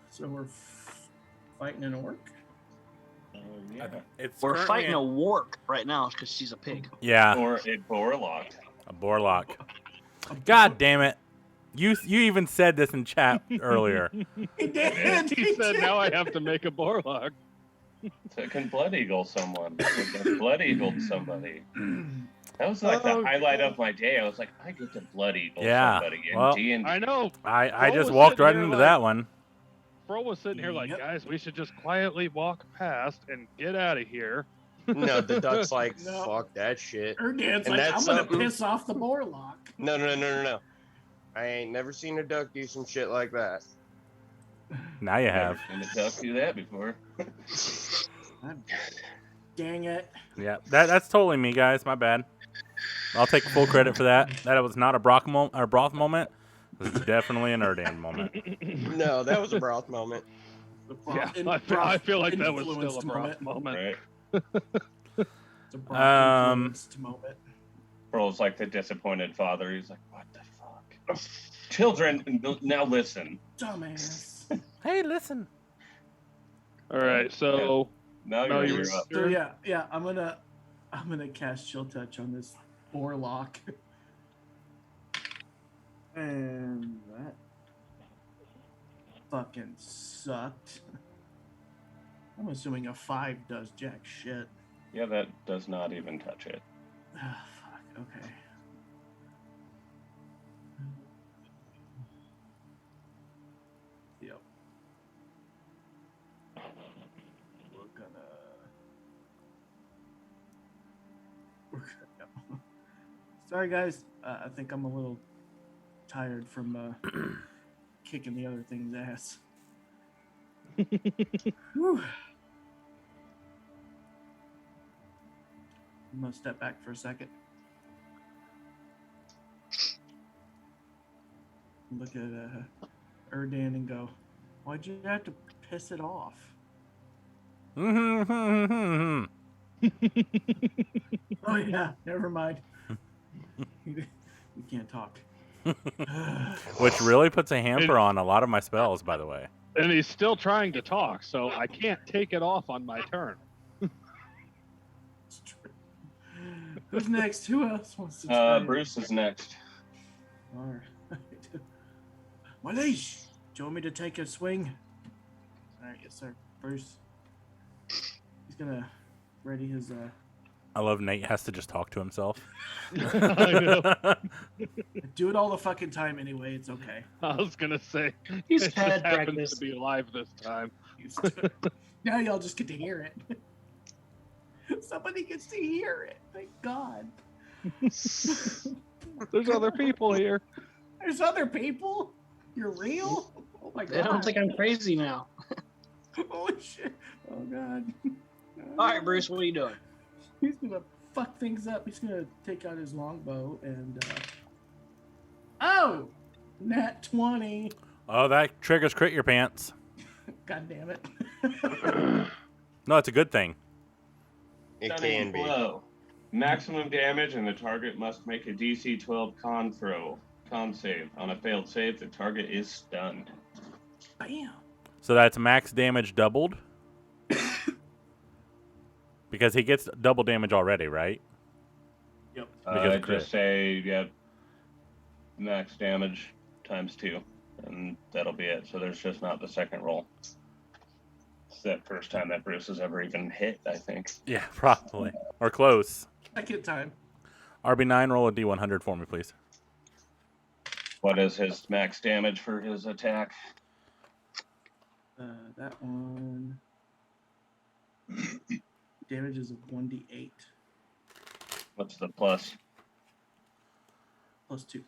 So we're fighting an orc. It's We're currently fighting a warp right now because she's a pig. yeah, Or a Borlock. a Borlock. God damn it! You even said this in chat earlier. He did. He said, "Now I have to make a Borlock." So it can Blood Eagle someone. It can Blood Eagle somebody. That was like the highlight of my day. I was like, I get to Blood Eagle Yeah, somebody in well, D&D. I know. I Fro just was walked sitting right here into like- that one. Fro was sitting here like, Yep. guys, we should just quietly walk past and get out of here. No, the duck's like, No. fuck that shit. Erdan's And like, that's I'm gonna something- piss off the Morlock. No. I ain't never seen a duck do some shit like that. Now you have. Never seen a duck do that before. Dang it. Yeah, that's totally me, guys. My bad. I'll take full credit for that. That was not a broth moment. It was definitely an Erdan moment. No, that was a broth moment. The Yeah, broth I feel like that was still a influenced broth moment. Right? It's a broth influenced moment. Pearl's like the disappointed father. He's like, what the fuck? Children, now listen. Dumbass. Hey, listen. All right, so Now No, you're you- up. So yeah, I'm gonna cast Chill Touch on this Warlock. And that fucking sucked. I'm assuming a 5 does jack shit. Yeah, that does not even touch it. Ah, fuck, okay. Yep. We're gonna go. Sorry guys, I think I'm a little tired from kicking the other thing's ass. Whew. I'm gonna step back for a second. Look at Erdan and go, why'd you have to piss it off? Mm-hmm. Oh yeah, never mind. You can't talk. Which really puts a hamper on a lot of my spells, by the way. and he's still trying to talk, so I can't take it off on my turn. It's true. Who's next? Who else wants to try? Bruce is next. All right. Waleesh, do you want me to take a swing? All right, yes, sir. Bruce. He's gonna ready his. I love Nate has to just talk to himself. I know. I do it all the fucking time anyway. It's okay. I was gonna say He's it just had happens practice. to be alive this time. Now y'all just get to hear it. Somebody gets to hear it. Thank God. There's other people here. There's other people. You're real. Oh my God. I don't think I'm crazy now. Holy shit. Oh God. All right, Bruce, what are you doing? He's gonna fuck things up. He's gonna take out his longbow and oh, nat 20. Oh, that triggers crit your pants. God damn it. No, it's a good thing. It Stunning can be. blow. Maximum damage, and the target must make a DC 12 con save. On a failed save, the target is stunned. Bam. So that's max damage doubled. Because he gets double damage already, right? Yep. Because of crit. Just say, max damage times 2, and that'll be it. So there's just not the second roll. It's that first time that Bruce has ever even hit, I think. Yeah, probably. Or close. Second time. RB9, roll a D100 for me, please. What is his max damage for his attack? That one damage is a 1d8 What's the plus? plus 2.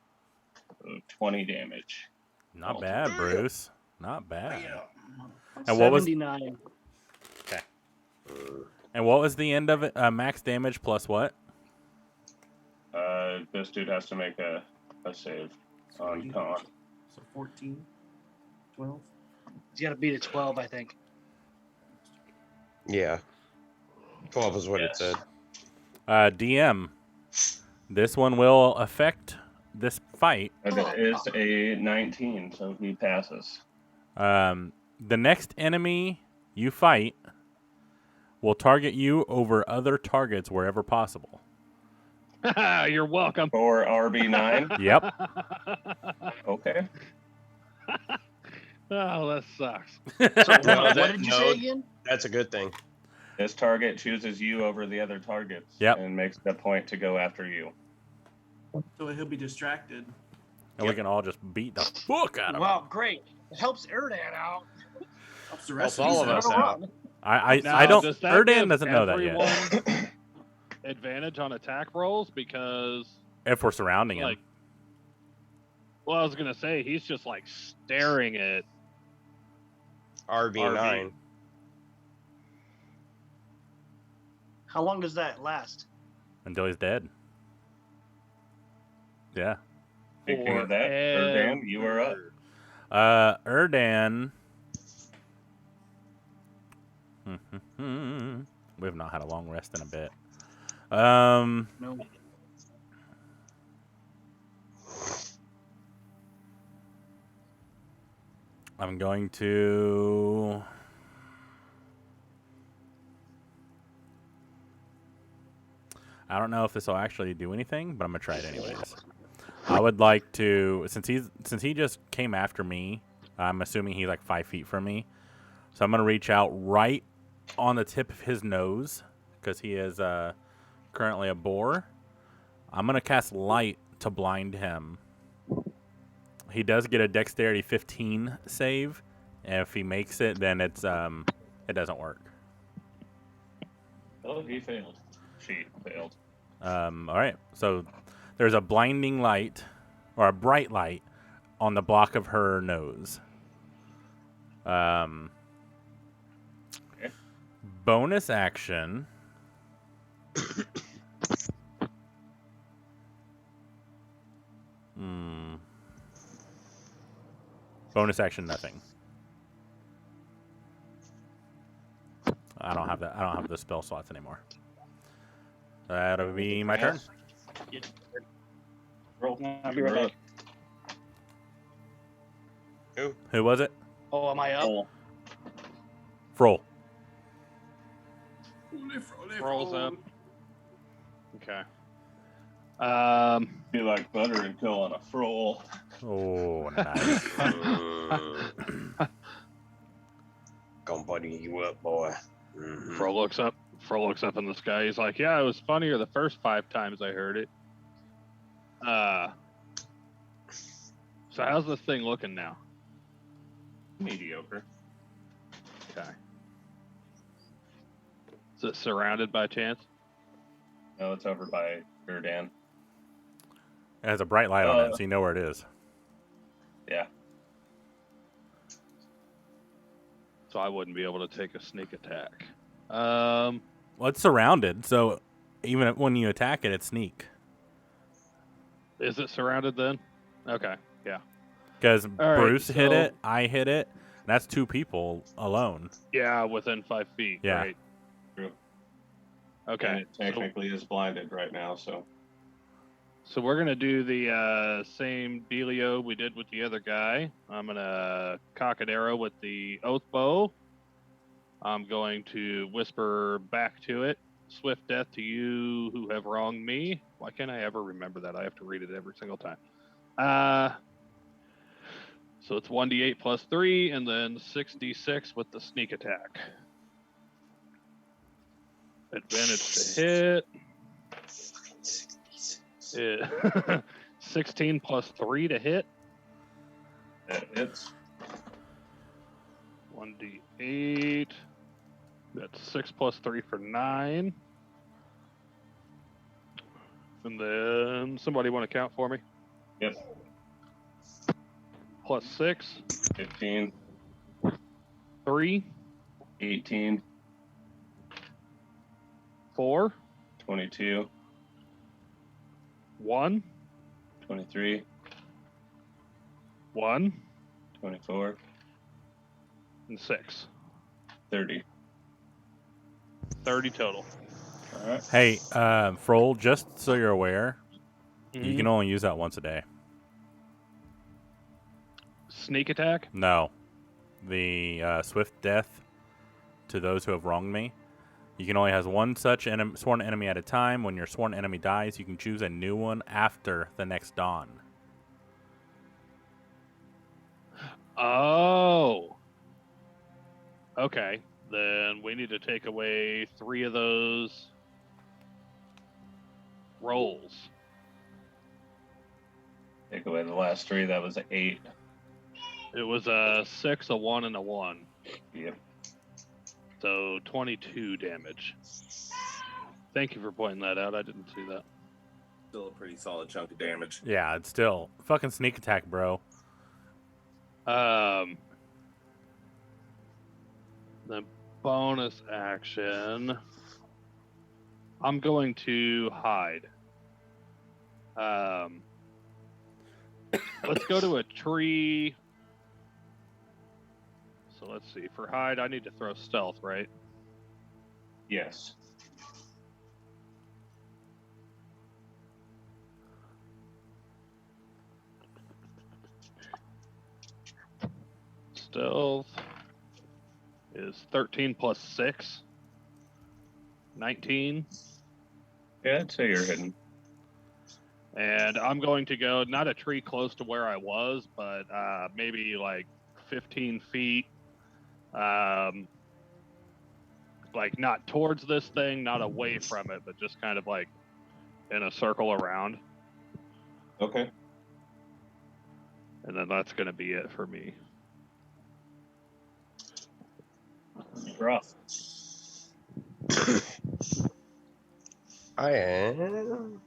So 20 damage. Not Oh, bad, damn. Bruce. Not bad. Yeah. And what was 79. the end of it? Max damage plus what? This dude has to make a save on Sweet. con. So 14, 12. He's got to beat a 12, I think. Yeah. 12 is what it Yes. said. DM. This one will affect this fight. And it is a 19, so he passes. The next enemy you fight will target you over other targets wherever possible. You're welcome. For RB9. Yep. Okay. Oh, that sucks. So No, what that- did you no. say again? That's a good thing. This target chooses you over the other targets. Yep. And makes the point to go after you. So he'll be distracted. And we can all just beat the fuck out of him. Wow, great. It helps Erdan out. Helps the Helps rest of all you of us out. out. I Now, don't. does that Erdan give doesn't know that yet. everyone advantage on attack rolls because, If we're surrounding him, like, well, I was gonna say he's just like staring at RB9. How long does that last? until he's dead. Yeah. Speaking of that, Erdan, you are up. Erdan. We have not had a long rest in a bit. No. I'm going to. I don't know if this will actually do anything, but I'm gonna try it anyways. I would like to, since he just came after me. I'm assuming he's like 5 feet from me, so I'm gonna reach out right on the tip of his nose because he is currently a boar. I'm gonna cast light to blind him. He does get a dexterity 15 save, and if he makes it, then it doesn't work. Oh, he failed. She failed. All right, so there's a blinding light or a bright light on the block of her nose. Okay. Bonus action. Bonus action, nothing. I don't have that. I don't have the spell slots anymore. That'll be my turn. Roll. I'll be right back. Who was it? Oh, am I up? Roll. Froll. rolls up. Okay. Be like butter and kill on a froll. Oh, nice. Gonna buddy you up, boy. Mhm. Fro looks up. Fro looks up in the sky. He's like, "Yeah, it was funnier the first 5 times I heard it." So how's this thing looking now? Mediocre. Okay. Is it surrounded by chance? No, it's over by Erdan. It has a bright light on it, so you know where it is. Yeah. So I wouldn't be able to take a sneak attack. Well, it's surrounded, so even when you attack it, it's sneak. Is it surrounded then? Okay, yeah. Because right, Bruce hit so- it, I hit it. And that's 2 people alone. Yeah, within 5 feet. Yeah. Right. True. And Okay. it technically is blinded right now, so. So we're gonna do the same dealio we did with the other guy. I'm gonna cock an arrow with the oath bow. I'm going to whisper back to it, "Swift death to you who have wronged me." Why can't I ever remember that? I have to read it every single time. So it's 1d8 plus 3, and then 6d6 with the sneak attack. Advantage to hit. 16 plus 3 to hit. That hits. 1d8 That's 6 plus 3 for 9. And then somebody want to count for me? Yep. Plus 6, 15, 3, 18, 4, 22, 1, 23, 1, 24, and 6. 30. 30 total. All right. Hey, Froll, just so you're aware, you Mhm. can only use that once a day. Sneak attack? No. The swift death to those who have wronged me. You can only have one such sworn enemy at a time. When your sworn enemy dies, you can choose a new one after the next dawn. Oh. Okay. Then we need to take away 3 of those rolls. Take away the last 3. That was 8. It was a 6, a 1, and a 1. Yep. So 22 damage. Thank you for pointing that out. I didn't see that. Still a pretty solid chunk of damage. Yeah, it's still fucking sneak attack, bro. The bonus action, I'm going to hide. Let's go to a tree. So let's see. For hide, I need to throw stealth, right? Yes. Stealth is 13 plus 6. 19. Yeah, I'd say you're hidden. And I'm going to go, not a tree close to where I was, but maybe like 15 feet. Like not towards this thing, not away from it, but just kind of like in a circle around. Okay. And then that's going to be it for me. Rough. I am.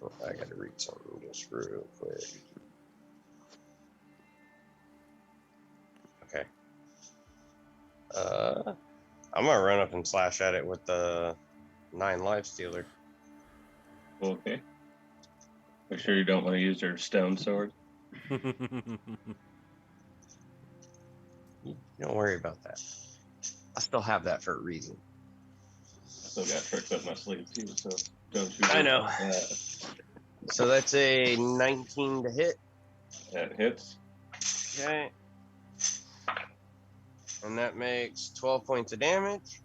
Oh, I gotta read something just real quick. Okay. I'm gonna run up and slash at it with the 9 life stealer. Okay. Make sure you don't want to use your stone sword. Don't worry about that. I still have that for a reason. Still got tricks up my sleeve too, so don't you? I know. worry about that. So that's a 19 to hit. That hits. Okay. And that makes 12 points of damage.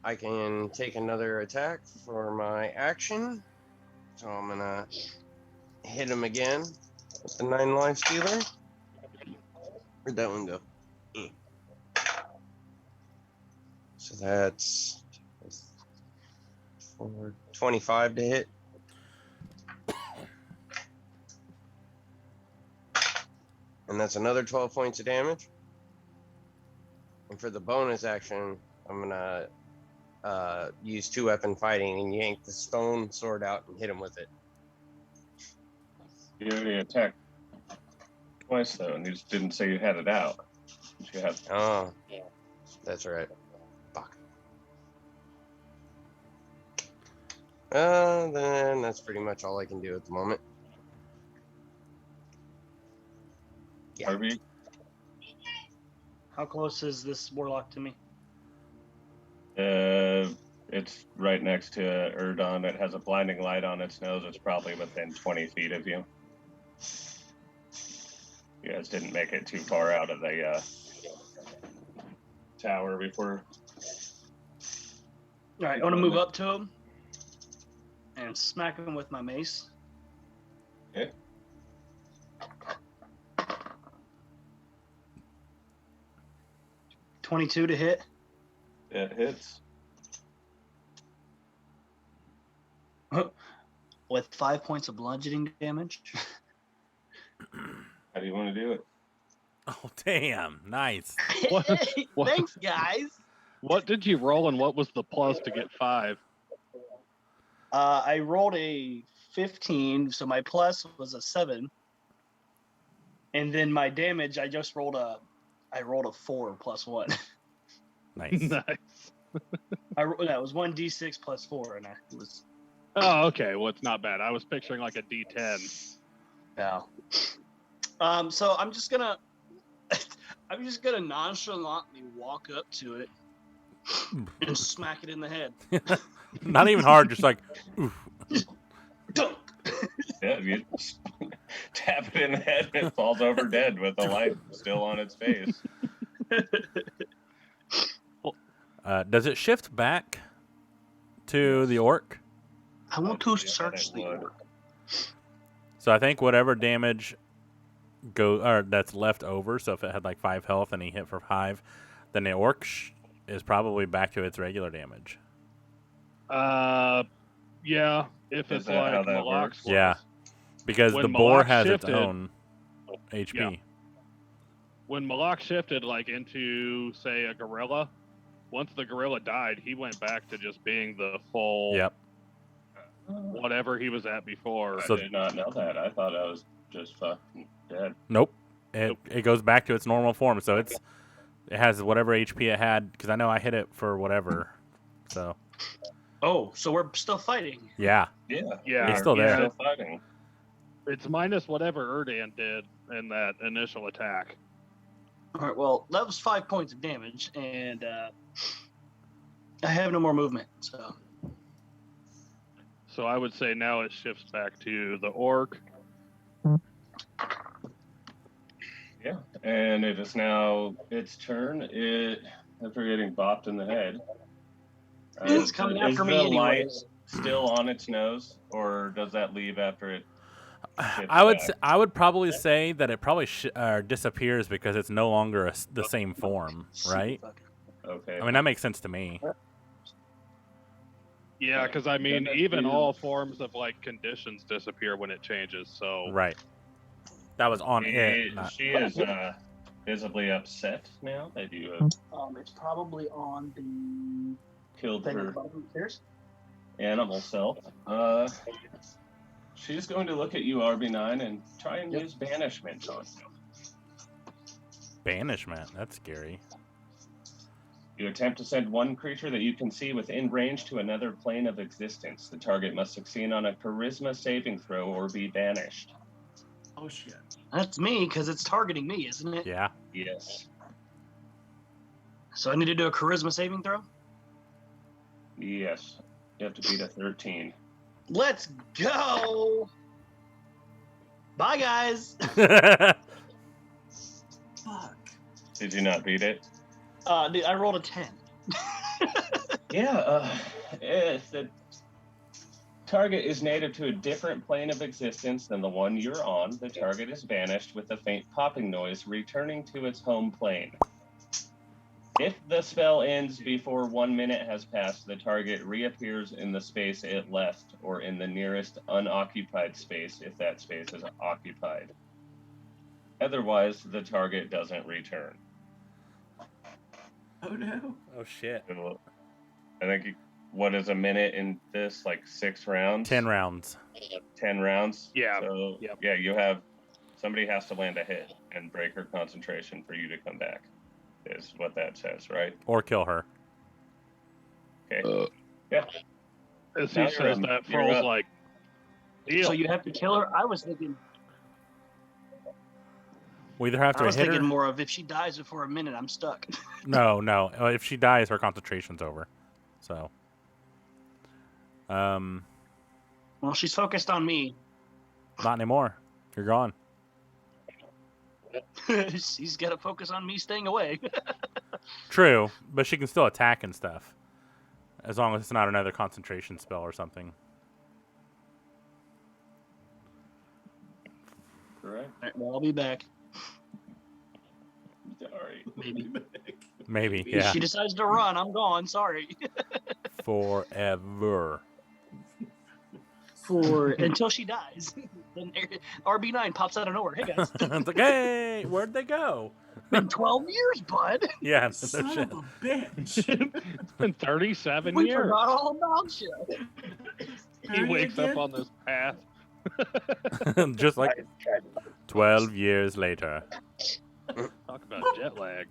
I can take another attack for my action. So I'm gonna hit him again with the 9 life stealer. Where'd that one go? So that's 25 to hit. And that's another 12 points of damage. And for the bonus action, I'm gonna use 2-weapon fighting and yank the stone sword out and hit him with it. You already attacked twice though, and you just didn't say you had it out. You have. Oh, that's right. Fuck. Then that's pretty much all I can do at the moment. Yeah. Harvey. How close is this warlock to me? It's right next to Erdon. It has a blinding light on its nose. It's probably within 20 feet of you. You guys didn't make it too far out of the tower before. All right, I want to move up to him and smack him with my mace. Okay. $22 to hit. It hits. With 5 points of bludgeoning damage. How do you want to do it? Oh, damn. Nice. What- Hey, what- thanks, guys. What did you roll, and what was the plus to get 5? I rolled a 15, so my plus was a 7. And then my damage, I rolled a 4 plus 1. Nice. Nice. That was 1d6 plus 4, and I was Oh, okay. Well, it's not bad. I was picturing like a D10. no. So I'm just gonna nonchalantly walk up to it and smack it in the head. Not even hard, just like, oof. Dunk. Yeah, you tap it in the head and it falls over dead with the light still on its face. Does it shift back to the orc? I want to Yeah, search it the would. orc. So I think whatever damage that's left over. So if it had like 5 health and he hit for 5, then the orc is probably back to its regular damage. Yeah. If Is it's that how like that Malak's works? was. Yeah. Because When the boar Malak has shifted- its own HP. Yeah. When Malak shifted like into, say, a gorilla, once the gorilla died, he went back to just being the full Yep. whatever he was at before. So- I did not know that. I thought I was just fucking dead. Nope. It goes back to its normal form. So it has whatever HP it had. Because I know I hit it for whatever. So Oh, so we're still fighting. yeah. Yeah. Yeah, He's still there. Still fighting. It's minus whatever Erdan did in that initial attack. All right. Well, that was 5 points of damage, and I have no more movement. So So I would say now it shifts back to the orc. Yeah. And it is now its turn. After getting bopped in the head. It's coming after me Is the light anyways. still on its nose, or does that leave after it? I would probably say that it probably disappears because it's no longer the same form, right? Okay. I mean, that makes sense to me. Yeah, because I mean, that even is- all forms of like conditions disappear when it changes. So Right. That was on it. She is visibly upset now that you have It's probably on the killed thing at her the bottom of the stairs. animal self. She's going to look at you, RB9, and try and use banishment on you. Banishment. That's scary. You attempt to send one creature that you can see within range to another plane of existence. The target must succeed on a charisma saving throw or be banished. Oh shit. That's me because it's targeting me, isn't it? Yeah. Yes. So I need to do a charisma saving throw. Yes. You have to beat a 13. Let's go. Bye, guys. Fuck. Did you not beat it? Dude, I rolled a 10. Yeah, if the target is native to a different plane of existence than the one you're on, the target is banished with a faint popping noise, returning to its home plane. If the spell ends before 1 minute has passed, the target reappears in the space it left, or in the nearest unoccupied space if that space is occupied. Otherwise, the target doesn't return. Oh no. Oh shit. I think, what is a minute in this? Like 6 rounds? 10 rounds. 10 rounds? Yeah, So, yep. yeah, you have, somebody has to land a hit and break her concentration for you to come back, is what that says, right? Or kill her. Okay. Yeah. as Now he you're says up. that, You're Fro's up. like, deal. So you have to kill her. I was thinking. We either have I to was hit thinking her. more of if she dies before a minute, I'm stuck. No. If she dies, her concentration's over. So. Well, she's focused on me. Not anymore. You're gone. She's got to focus on me staying away. True, but she can still attack and stuff. As long as it's not another concentration spell or something. Correct. All right, well, I'll be back. Sorry. Maybe. Maybe, If yeah. she decides to run, I'm gone. Sorry. Forever. Until she dies. Then RB9 pops out of nowhere. Hey guys. It's like, hey, where'd they go? been 12 years, bud. Yeah, no Son shit. of a bitch. It's been 37 We years. forgot all about you. He How are you wakes up again? on this path. Just like 12 years later. Talk about jet lag.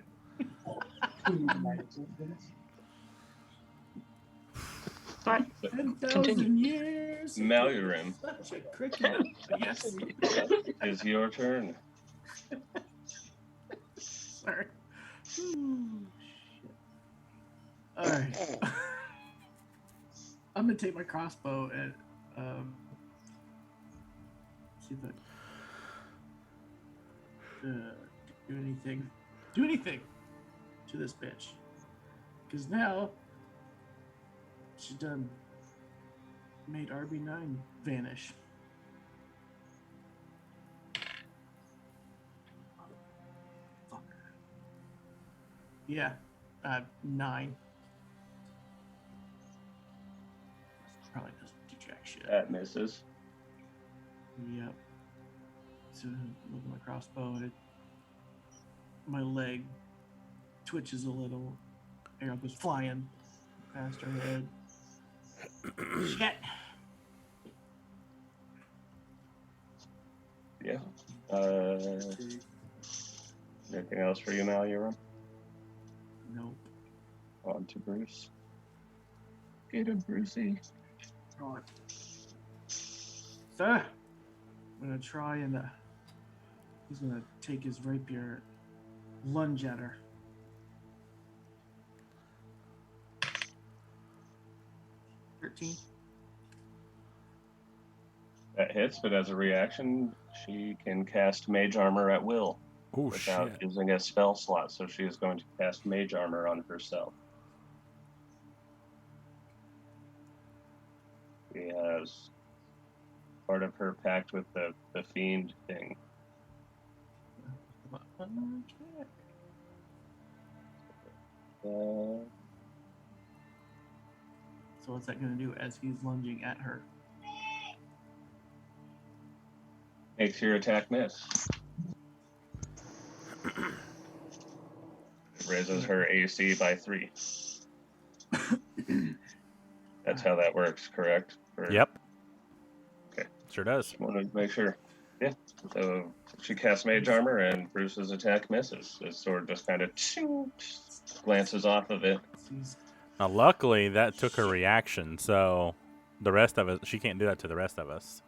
10,000 years. ago, Malurim, Such a cricket. Yes. it's your turn. Sorry. Ooh, shit. All right. I'm gonna take my crossbow and see if I do anything to this bitch. Because now she's done made RB9 vanish. Fucker. Yeah, 9. Probably doesn't do jack shit. That misses. Yep. So look at my crossbow and my leg twitches a little. Arrow goes flying past her head. Shit. Yeah. Anything else for you, Malurim? Nope. On to Bruce. Get him, Brucey. Right. So I'm gonna try and he's gonna take his rapier, lunge at her. That hits, but as a reaction, she can cast Mage Armor at will Oh, without shit. using a spell slot. So she is going to cast Mage Armor on herself. She has part of her pact with the fiend thing. So what's that gonna do as he's lunging at her? Makes your attack miss. It raises her AC by 3. That's how that works, correct? Yep. Okay. Sure does. Want to make sure. Yeah. So she casts Mage Armor, and Bruce's attack misses. His sword just kind of glances off of it. Now, luckily, that took her reaction, so the rest of us, she can't do that to the rest of us.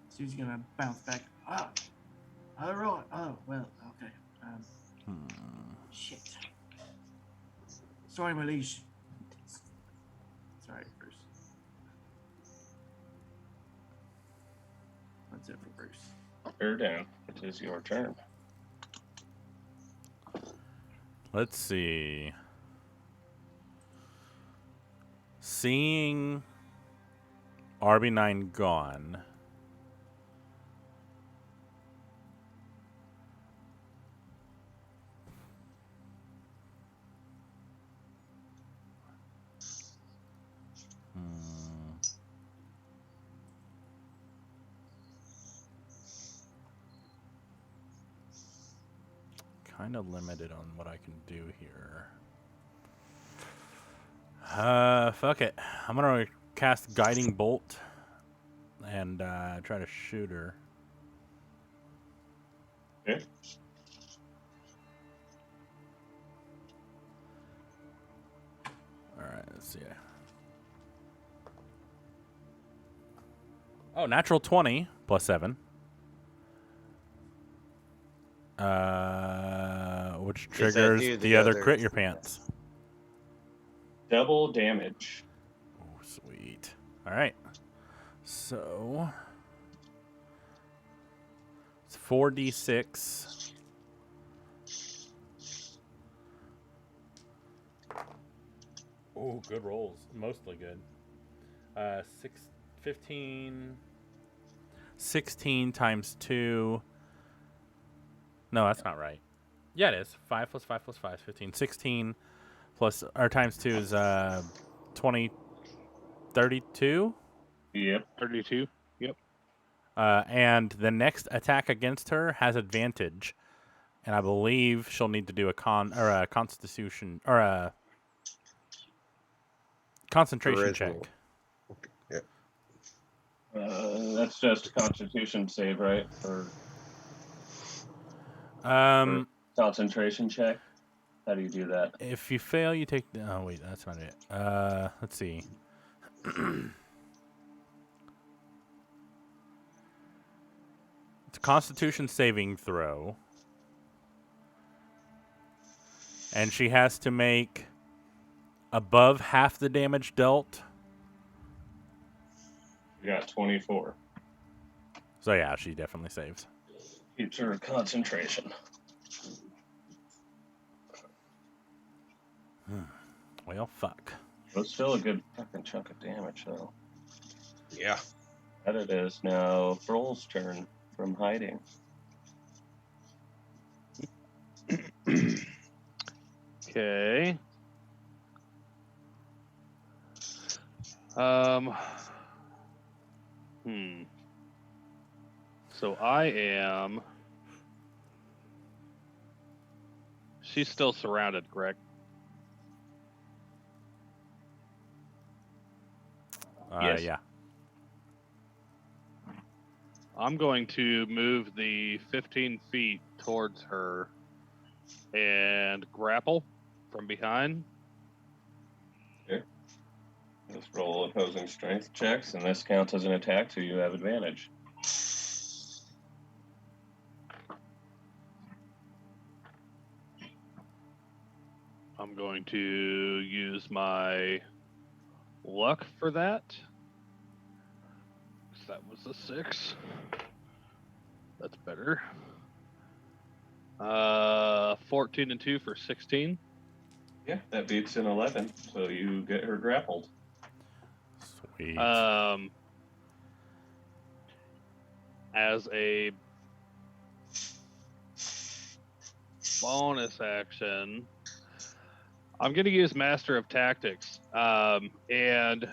So he's gonna bounce back. Oh, all right. Oh, well, okay. Shit. Sorry, my liege. Sorry, Bruce. That's it for Bruce. Her down. It is your turn. Let's see. Seeing RB9 gone. Kind of limited on what I can do here. Fuck it. I'm gonna cast Guiding Bolt and try to shoot her. Okay. Alright, let's see. Oh, natural 20 plus 7. Which Does that triggers do the the other other- crit your pants. Double damage. Oh, sweet. Alright. So it's 4d6. Oh, good rolls. Mostly good. 16 times 2. No, that's not right. Yeah, it is. 5 plus 5 plus 5 is 15. 16 plus, or times 2 is 20, 32? Yep. 32. Yep. And the next attack against her has advantage, and I believe she'll need to do a constitution or a concentration Charisma. check. That's just a Constitution save, right? Or concentration check. How do you do that? If you fail, you take. Oh wait, that's not it. Let's see. It's a Constitution saving throw, and she has to make above half the damage dealt. You got 24. So yeah, she definitely saves. Keeps her concentration. Well, fuck. It's still a good fucking chunk of damage, though. Yeah. That it is. Now, Froll's turn from hiding. Okay. So I am. She's still surrounded, correct? Yes. Yeah. I'm going to move the 15 feet towards her and grapple from behind. Let's roll opposing strength checks, and this counts as an attack, so you have advantage. I'm going to use my luck for that. That was a 6. That's better. 14 and 2 for 16. Yeah, that beats an 11, so you get her grappled. Sweet. As a bonus action, I'm going to use Master of Tactics. And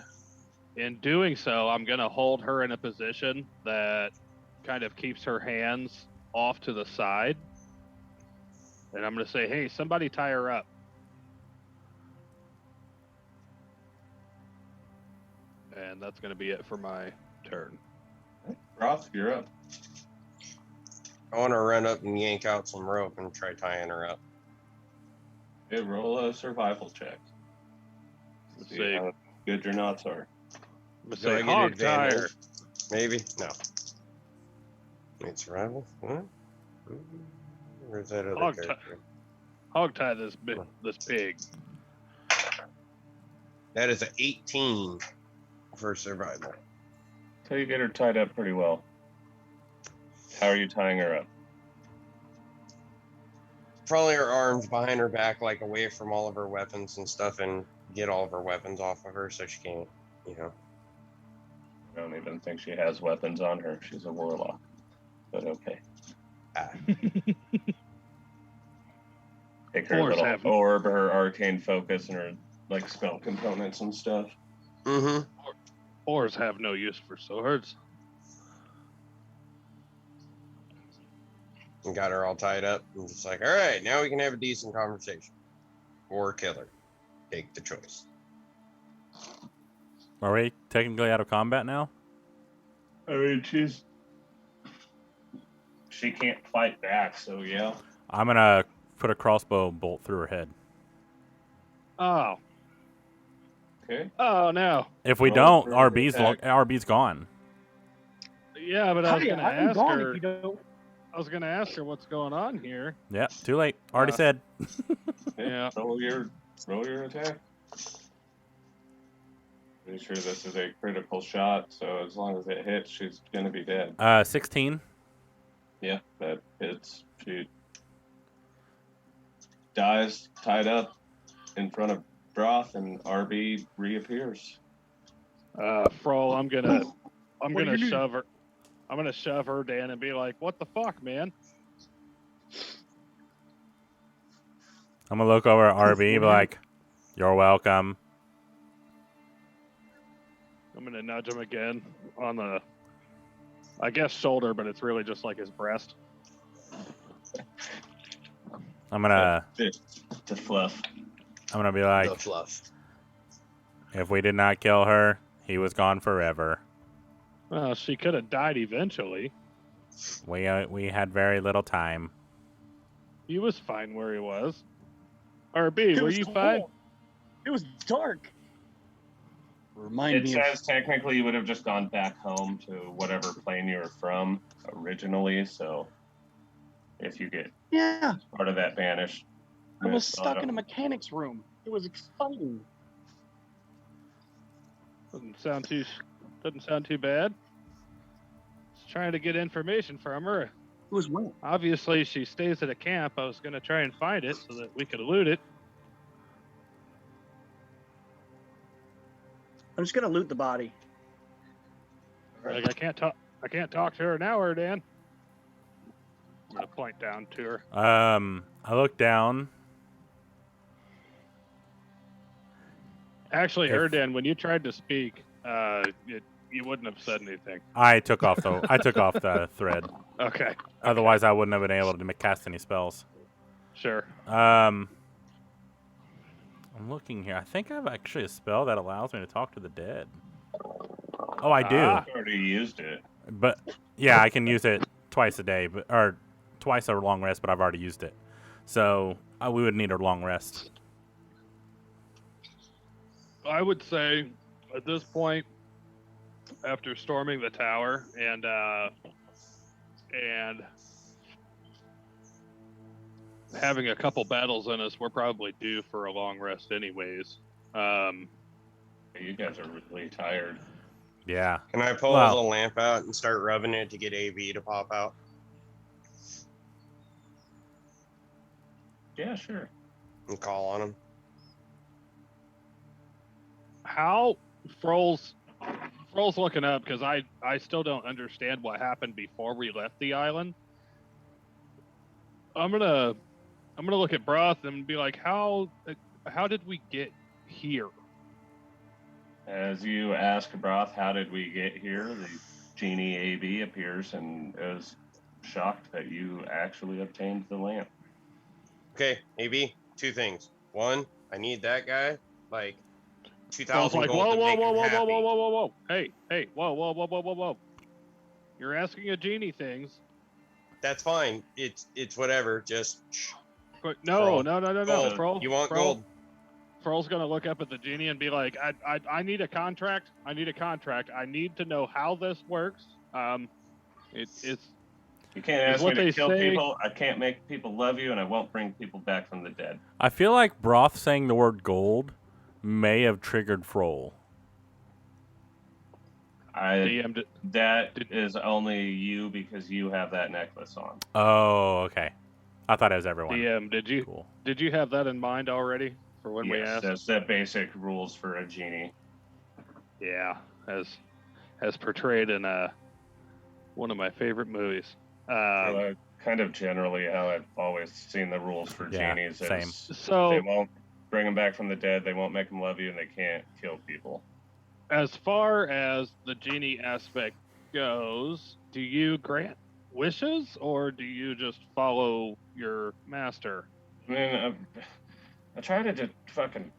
in doing so, I'm going to hold her in a position that kind of keeps her hands off to the side. And I'm going to say, hey, somebody tie her up. And that's going to be it for my turn. Roth, you're up. I want to run up and yank out some rope and try tying her up. Okay, roll a survival check. Let's See see. how good your knots are. I'm going to Do I say, get hog tie her. advantage? Maybe? No. Need survival? Huh? Where's that other Hog tie. character? Hog tie this pig. That is an 18 for survival. So you get her tied up pretty well. How are you tying her up? Probably her arms behind her back, like away from all of her weapons and stuff, and get all of her weapons off of her so she can't, you know. I don't even think she has weapons on her. She's a warlock. But okay. Take her Force little have- orb, her arcane focus, and her like spell components and stuff. Mm-hmm. Oars have no use for swords. And got her all tied up. And just like, all right, now we can have a decent conversation. Or kill her. Take the choice. Are we technically out of combat now? I mean, she can't fight back, so yeah. I'm gonna put a crossbow bolt through her head. Oh. Okay. Oh, no. If we Roll don't, for RB's gone. Yeah, but I was Hey, going to I'm ask gone her. if you don't. I was going to ask her what's going on here. Yeah, too late. Already said. Yeah. Roll your attack. Pretty sure this is a critical shot, so as long as it hits, she's gonna be dead. 16. Yeah, that hits. She dies tied up in front of Broth, and RB reappears. Froll, I'm What gonna do you shove her. I'm gonna shove her down and be like, "What the fuck, man?" I'm gonna look over at RB, be like, "You're welcome." I'm gonna nudge him again on the I guess shoulder, but it's really just like his breast. I'm gonna To fluff. be The like, fluff. if we did not kill her, he was gone forever. Well, she could have died eventually. We had very little time. He was fine where he was. RB, It were was you cold. fine? It was dark. Remind It me says technically you would have just gone back home to whatever plane you were from originally. So if you get Yeah, part of that banished, I was still stuck have- in a mechanic's room. It was exciting. Doesn't sound too bad. Just trying to get information from her. It was wet. Obviously, she stays at a camp. I was gonna try and find it so that we could loot it. I'm just gonna loot the body. Like I can't talk to her now, Erdan. I'm gonna point down to her. I look down. Actually, If- Erdan, when you tried to speak, you wouldn't have said anything. I took off the thread. Okay. Otherwise, I wouldn't have been able to cast any spells. Sure. I'm looking here. I think I have actually a spell that allows me to talk to the dead. Oh, I do. Ah. I already used it. But yeah, I can use it twice a day, or twice a long rest. But I've already used it, so we would need a long rest. I would say at this point, after storming the tower and having a couple battles in us, we're probably due for a long rest anyways. You guys are really tired. Yeah. Can I pull Well- the lamp out and start rubbing it to get AV to pop out? Yeah, sure. And call on him. How Froll's looking up because I still don't understand what happened before we left the island. I'm gonna look at Broth and be like, how did we get here? As you ask Broth, how did we get here? The genie AB appears and is shocked that you actually obtained the lamp. Okay, AB, two things. One, I need that guy, like I was 2,000 like, gold whoa, to whoa, make whoa, him whoa, happy. whoa, whoa, whoa, whoa, hey, whoa, whoa, whoa, whoa, whoa, whoa. You're asking a genie things. That's fine. It's whatever. Just But no. gold. Froll, You want Froll- gold? Froll's gonna look up at the genie and be like, I need a contract. I need to know how this works. It's You can't ask me what to they kill say- people. I can't make people love you, and I won't bring people back from the dead. I feel like Broth saying the word gold may have triggered Froll. DM'd. That is only you because you have that necklace on. Oh, okay. I thought it was everyone. DM, Cool. did you have that in mind already for when we Yes, asked? that's the basic rules for a genie. Yeah, as portrayed in one of my favorite movies. Kind of generally how I've always seen the rules for Yeah, genies. same. Is So they won't bring them back from the dead. They won't make them love you, and they can't kill people. as far as the genie aspect goes, do you grant wishes or do you just follow your master? I mean, I try to just fucking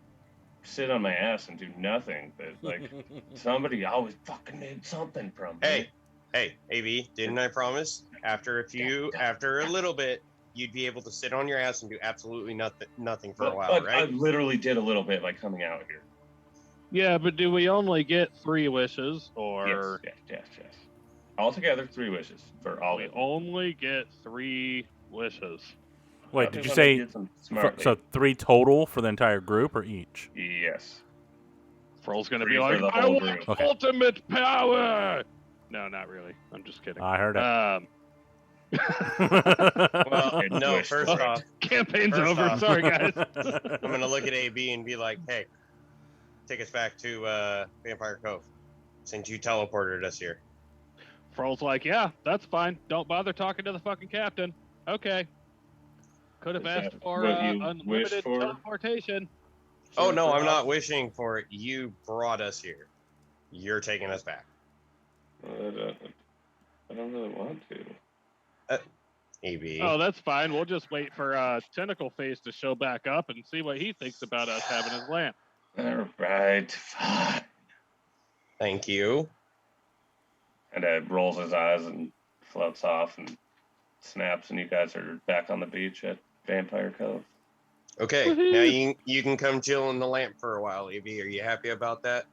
sit on my ass and do nothing, but like somebody always fucking needs something from me. Hey, AB, didn't I promise after a little bit, you'd be able to sit on your ass and do absolutely nothing for a while, But I right? literally did a little bit, like coming out here. Yeah, but do we only get 3 wishes or Yes. Altogether, 3 wishes for all we of them. only get 3 wishes? Wait, I did think you I'm say gonna do some smartly. so 3 total for the entire group or each? Yes. Froll's gonna 3 be for like, the I whole want group. Okay. ultimate power! No, not really. I'm just kidding. I heard it. Well, It no, wished first for it. off, Campaign's First over. off- Sorry, guys. I'm going to look at AB and be like, hey, take us back to Vampire Cove since you teleported us here. Froll's like, yeah, that's fine. Don't bother talking to the fucking captain. Okay. Could have Is asked that for what you wish unlimited for? teleportation. Oh, Sure, no, I'm for not us. wishing for it. You brought us here. You're taking us back. I don't really want to. AB. Oh, that's fine. We'll just wait for Tentacle Face to show back up and see what he thinks about us having his lamp. All right, fine. Thank you. And rolls his eyes and floats off and snaps, and you guys are back on the beach at Vampire Cove. Okay, Woohoo. now you can come chill in the lamp for a while, AB. Are you happy about that?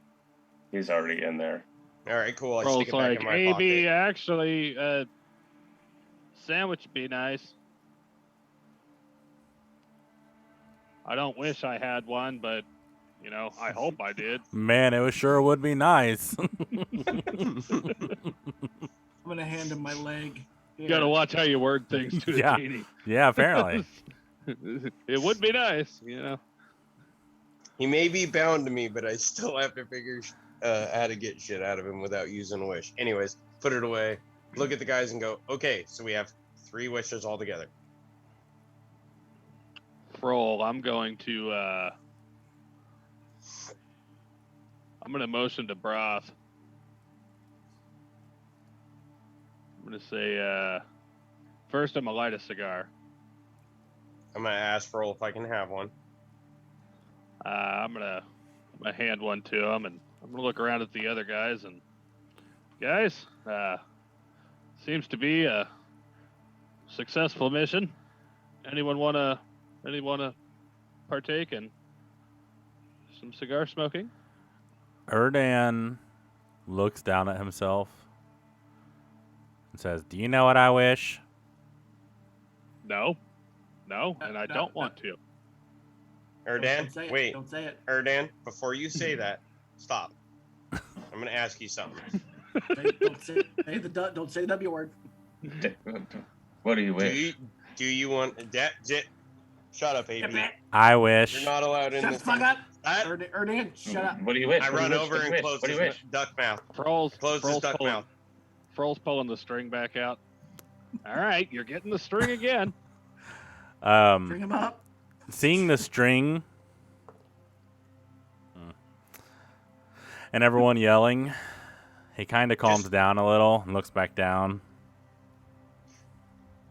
He's already in there. All right, cool. I Roll's stick it back like, in my AB, pocket. actually, sandwich would be nice. I don't wish I had one, but, you know, I hope I did. Man, it sure would be nice. I'm gonna hand him my leg. You gotta watch how you word things to Yeah. a genie. Yeah, apparently. It would be nice, you know. He may be bound to me, but I still have to figure how to get shit out of him without using a wish. Anyways, put it away. Look at the guys and go, okay, so we have 3 wishes altogether. Roll, I'm going to motion to Broth. I'm gonna say first I'm gonna light a cigar. I'm going to ask Roll if I can have one. I'm gonna hand one to him, and I'm gonna look around at the other guys. And guys, seems to be a successful mission. Anyone wanna partake in some cigar smoking? Erdan looks down at himself and says, "Do you know what I wish?" No, and I No, don't no. want to. Erdan, Don't say it. wait. Don't say it. Erdan, before you say that, stop. I'm going to ask you something. Don't say the W word. What do you Do wish? you want that? Shut up, AB. I You're wish. not allowed in Shut the this. fuck up. That- Erdan, shut up. What do you wish? I What do you run wish? over What do you and wish? close What do his you wish? duck mouth. Froll's Close his duck pulling, mouth. Froll's pulling the string back out. All right, you're getting the string again. Bring him up. Seeing the string and everyone yelling, he kind of calms down a little and looks back down.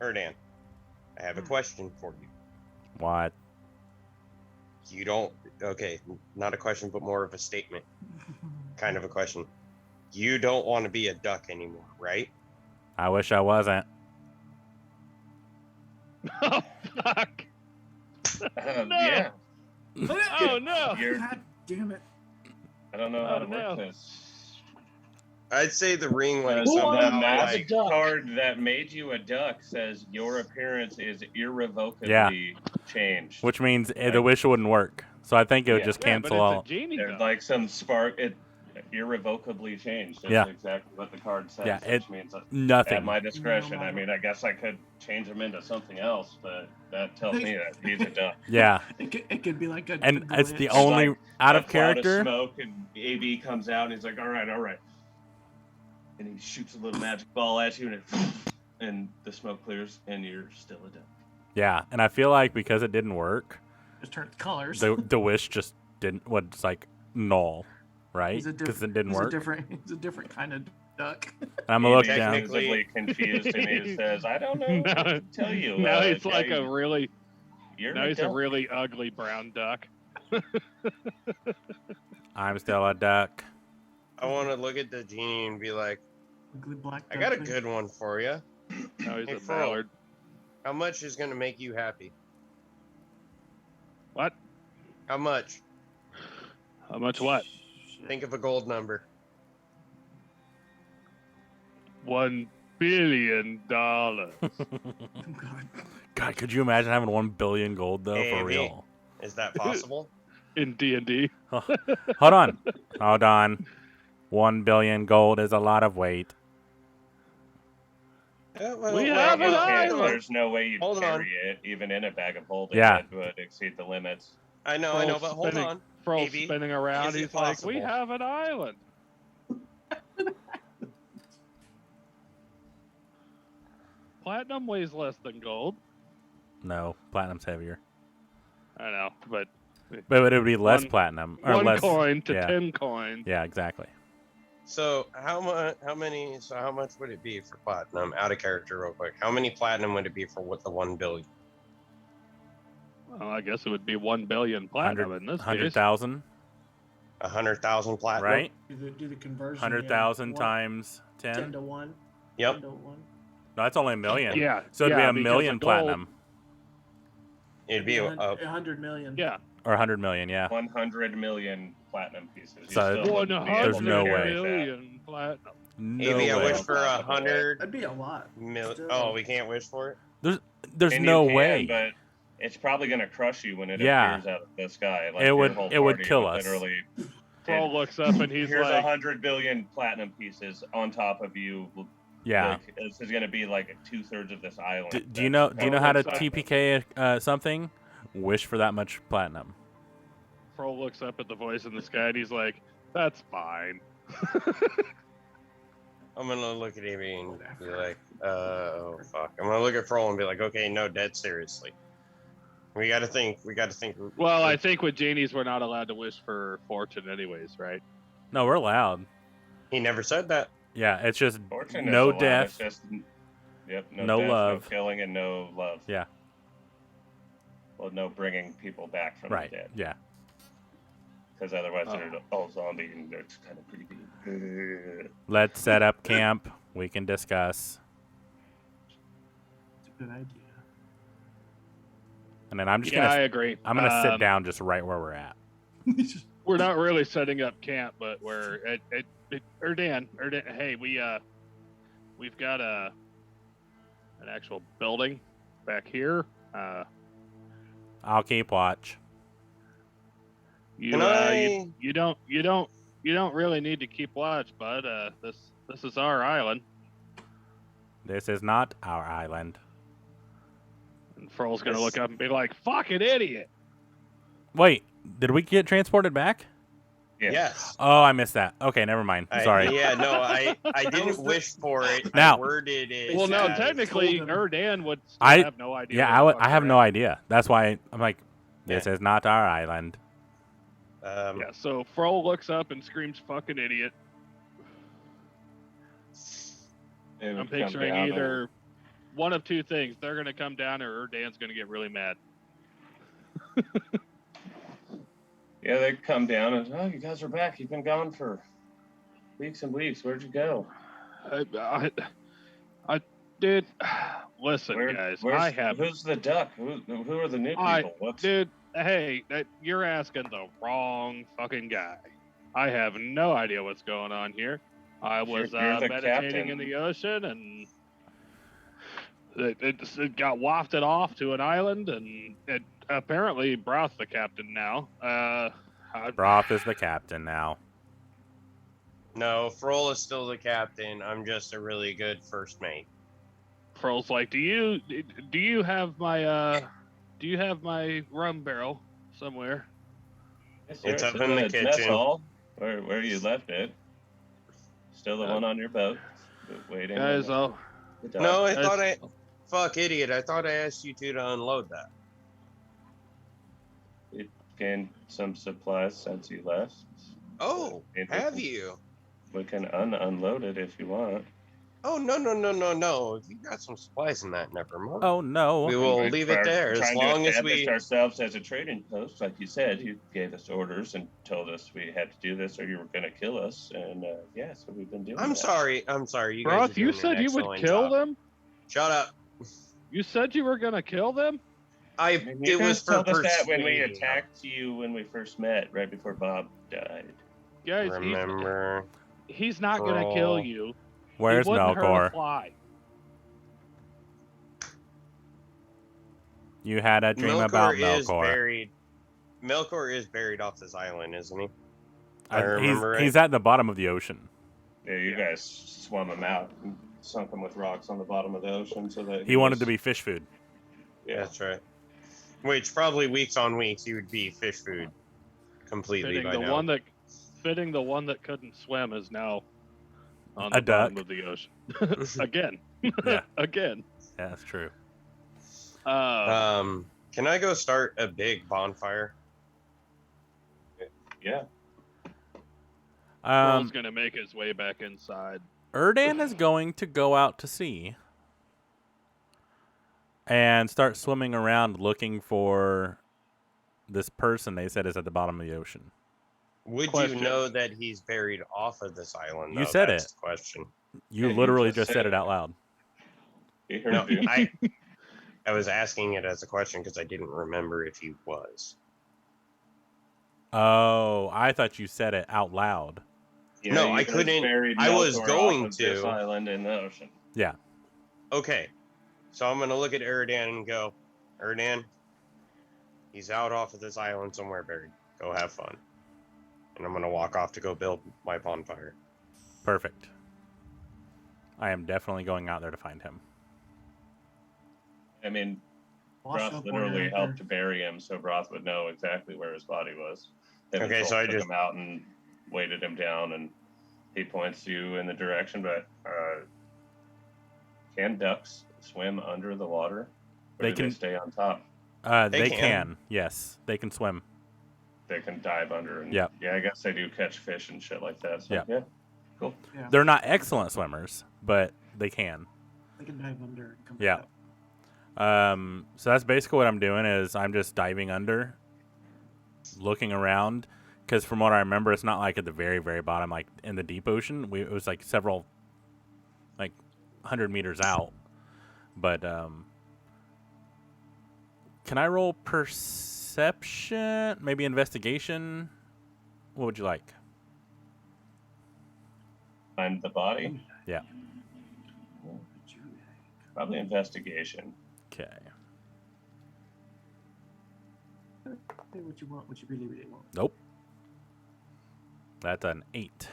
Erdan, I have a question for you. What? You don't. Okay, not a question, but more of a statement. Kind of a question. You don't want to be a duck anymore, right? I wish I wasn't. Oh fuck! Yeah. Oh no! You're, God damn it. I don't know how to Oh, no. work this. I'd say the ring like So Who the somehow magic like, duck? card that made you a duck says your appearance is irrevocably changed. Which means the wish wouldn't work. So I think it would Yeah. just Yeah, but cancel it's out. a genie There's duck. like some spark. It irrevocably changed. That's Yeah. exactly what the card says. Yeah, Which means Nothing. at my discretion. No I mean, I guess I could change him into something else, but that tells me that he's a duck. Yeah. It could be like a. And a it's the glitch. only like out A of cloud of character. smoke, and AB comes out, and he's like, "All right," and he shoots a little magic ball at you, and the smoke clears, and you're still a duck. Yeah, and I feel like because it didn't work, Just turn colors. the wish just didn't. Was like null, right? He's a Because it didn't he's work. He's a different kind of duck. And I'm gonna He look is down. visibly confused, and he says, "I don't know what to tell you." Now it's yeah, like a really, You're now a he's a duck. really ugly brown duck. I'm still a duck. I want to look at the genie and be like, Ugly black I got a duck. good one for you. Now he's Hey, a Fro. mallard. How much is going to make you happy? What? How much? How much what? Shit. Think of a gold number. $1 billion. Oh, God. God, could you imagine having 1 billion gold though? Hey, For V. real. Is that possible? In D&D. Hold on. Hold on. 1 billion gold is a lot of weight. Yeah, well, We well, have an well, island. hold on. There's no way you'd Hold on. carry it, even in a bag of holding. Yeah. It would exceed the limits. I know, but hold spinning- on. Froll's Maybe. spinning around. Is it He's like, we possible? have an island. Platinum weighs less than gold. No, platinum's heavier. I know, but But it would be less One- platinum or one less coin to yeah. 10 coins. Yeah, exactly. So how much would it be for platinum? Out of character, real quick. How many platinum would it be for what the 1 billion? Well, I guess it would be 1 billion platinum in this case. 100,000, 100,000 platinum. right? Do the conversion. 100,000 yeah. times 10. 10 to 1. Yep. 10 to 1. No, that's only a million. Yeah. So it'd be a because million the gold- platinum It'd be 100 million. Yeah. or 100 million. Yeah. 100 million platinum pieces. You So still wouldn't be able There's to no carry way. that. million platinum. No maybe I way. wish for 100 That'd be a lot. million. Oh, we can't wish for it. There's And no you can, way. but it's probably going to crush you when it Yeah. appears out of the sky. Like It your would- whole it would party kill us. Literally, Fro looks up and he's here's like, 100 billion platinum pieces on top of you. Yeah. Like, this is going to be like 2/3 of this island. Do you know how to looks up- TPK something? Wish for that much platinum. Fro looks up at the voice in the sky and he's like, that's fine. I'm gonna look at Amy and be like, oh fuck. I'm gonna look at Froll and be like, okay, no, dead seriously. We gotta think. Well, I think with genies we're not allowed to wish for fortune anyways, right? No, we're allowed. He never said that. Yeah, it's just Fortune no is allowed, death. it's just, yep, No no death, love. no killing, and no love. Yeah. Well, no bringing people back from Right. the dead. Yeah. Because otherwise Oh. they're all zombie and it's kind of creepy. Let's set up camp. We can discuss. It's a good idea. And then I'm just Yeah, I gonna agree. sit down just right where we're at. We're not really setting up camp, but we're at Erdan. Hey, we've got an actual building back here. I'll keep watch. You Can I- you don't really need to keep watch, bud. This is our island. This is not our island. And Froll's gonna look up and be like, "Fucking idiot!" Wait, did we get transported back? Yeah. Yes. Oh, I missed that. Okay, never mind. Sorry. Yeah, no, I didn't wish for it. Now- I worded it. Well, no, as- technically, told him- Erdan would still I- have no idea. Yeah, where the I fuck have we're no at. idea. That's why I'm like, this is not our island. Yeah, so Froll looks up and screams, "Fucking idiot!" It would I'm come picturing down either one of two things. They're going to come down or Dan's going to get really mad. Yeah, they come down and, oh, you guys are back. You've been gone for weeks and weeks. Where'd you go? I did. Listen, guys, I have. Who's the duck? Who are the new people? Dude, hey, you're asking the wrong fucking guy. I have no idea what's going on here. I was You're the meditating captain. in the ocean and it got wafted off to an island and it apparently Broth's the captain now. Broth is the captain now. No, Froll is still the captain. I'm just a really good first mate. Froll's like, do you have my rum barrel somewhere? It's up in the mess kitchen. hall, where you left it. Still the one on your boat, waiting. Guys, on the dock. No, I That's- thought fuck, idiot. I thought I asked you two to unload that. We gained some supplies since you left. Oh, And we have can- you? We can unload it if you want. Oh, no. If you got some supplies in that, never mind. Oh no. We will We're leave it there as trying long to as establish we. ourselves as a trading post, like you said. You gave us orders and told us we had to do this, or you were going to kill us. And yeah, so we've been doing. I'm that. sorry. You guys are Broth, you doing an said you would excellent kill job. them? Shut up. You said you were gonna kill them? And It you was guys for told us that when we persuading. attacked you when we first met, right before Bob died. Guys, Remember. he's not gonna kill Bro. you. Where's He wouldn't hurt a Melkor? fly. You had a dream about is Melkor. buried. Melkor is buried off this island, isn't he? I He's, remember right. he's at the bottom of the ocean. Yeah, you guys swum him out and sunk him with rocks on the bottom of the ocean so that He wanted was- to be fish food. Yeah, That's right. Which probably weeks on weeks he would be fish food completely Fitting by the now. one that couldn't swim is now on A the bottom duck. of the ocean. Again. Yeah. Again. Yeah, that's true. Can I go start a big bonfire? yeah. Earl's gonna make his way back inside. Erdan is going to go out to sea and start swimming around looking for this person they said is at the bottom of the ocean. Would Question. you know that he's buried off of this island? You though? said That's it. the question. You Yeah, you literally just just said said it it. out loud. He heard No, you. I was asking it as a question because I didn't remember if he was. Oh, I thought you said it out loud. Yeah, No, you I guys couldn't- buried I was Melkor going off of this to. island in the ocean. Yeah. Okay, so I'm gonna look at Erdan and go, Erdan, he's out off of this island somewhere buried. Go have fun. And I'm gonna walk off to go build my bonfire. Perfect. I am definitely going out there to find him. I mean, Wash Broth up literally warrior helped anchor. to bury him, so Broth would know exactly where his body was. Him and Okay, so Troll I took just- him out and weighted him down, and he points you in the direction. But can ducks swim under the water, or They do can- they stay on top? They can. can. Yes, they can swim. They can dive under, and Yep. yeah, I guess they do catch fish and shit like that. So Yep. yeah, cool. Yeah, They're not excellent swimmers, but they can. they can dive under and come Yeah. back up. So that's basically what I'm doing is I'm just diving under, looking around, because from what I remember, it's not like at the very, very bottom, like in the deep ocean. It was like several, like 100 meters out. But can I roll perception? Maybe investigation? What would you like? Find the body. Yeah. Probably investigation. Okay. Say what you want, what you really, really want. Nope. That's an 8.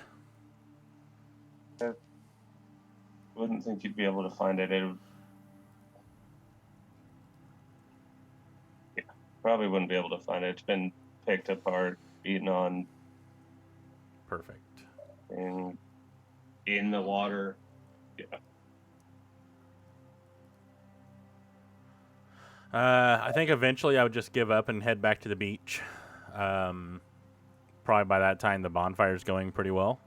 Wouldn't think you'd be able to find it. Yeah, probably wouldn't be able to find it. It's been picked apart, eaten on, Perfect. in the water. Yeah. I think eventually I would just give up and head back to the beach. Probably by that time the bonfire's going pretty well.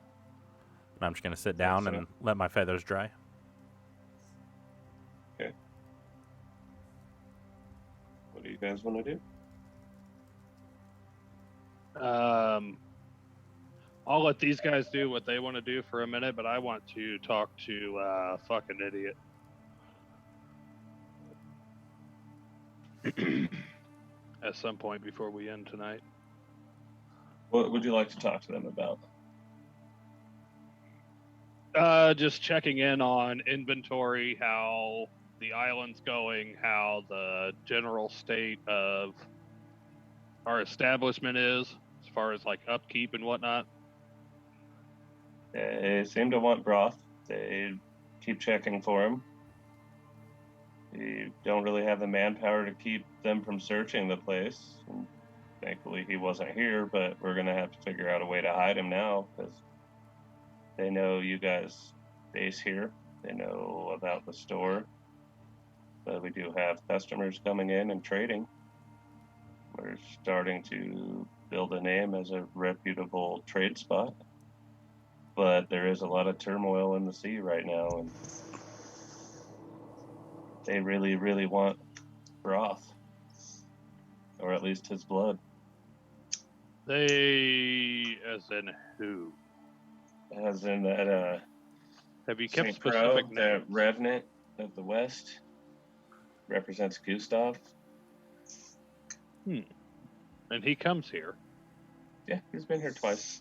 And I'm just going to sit down and let my feathers dry. What do you guys want to do? I'll let these guys do what they want to do for a minute, but I want to talk to fucking idiot. At some point before we end tonight. What would you like to talk to them about? Just checking in on inventory, how the island's going, how the general state of our establishment is, as far as like upkeep and whatnot. They seem to want Broth. They keep checking for him. We don't really have the manpower to keep them from searching the place. And thankfully, he wasn't here, but we're going to have to figure out a way to hide him now because they know you guys base here. They know about the store. But we do have customers coming in and trading. We're starting to build a name as a reputable trade spot. But there is a lot of turmoil in the sea right now, and they really, really want Broth, or at least his blood. They, as in who? As in that Have you kept St. Crow, specific the names? Revenant of the West, represents Gustav. And he comes here. Yeah, he's been here twice.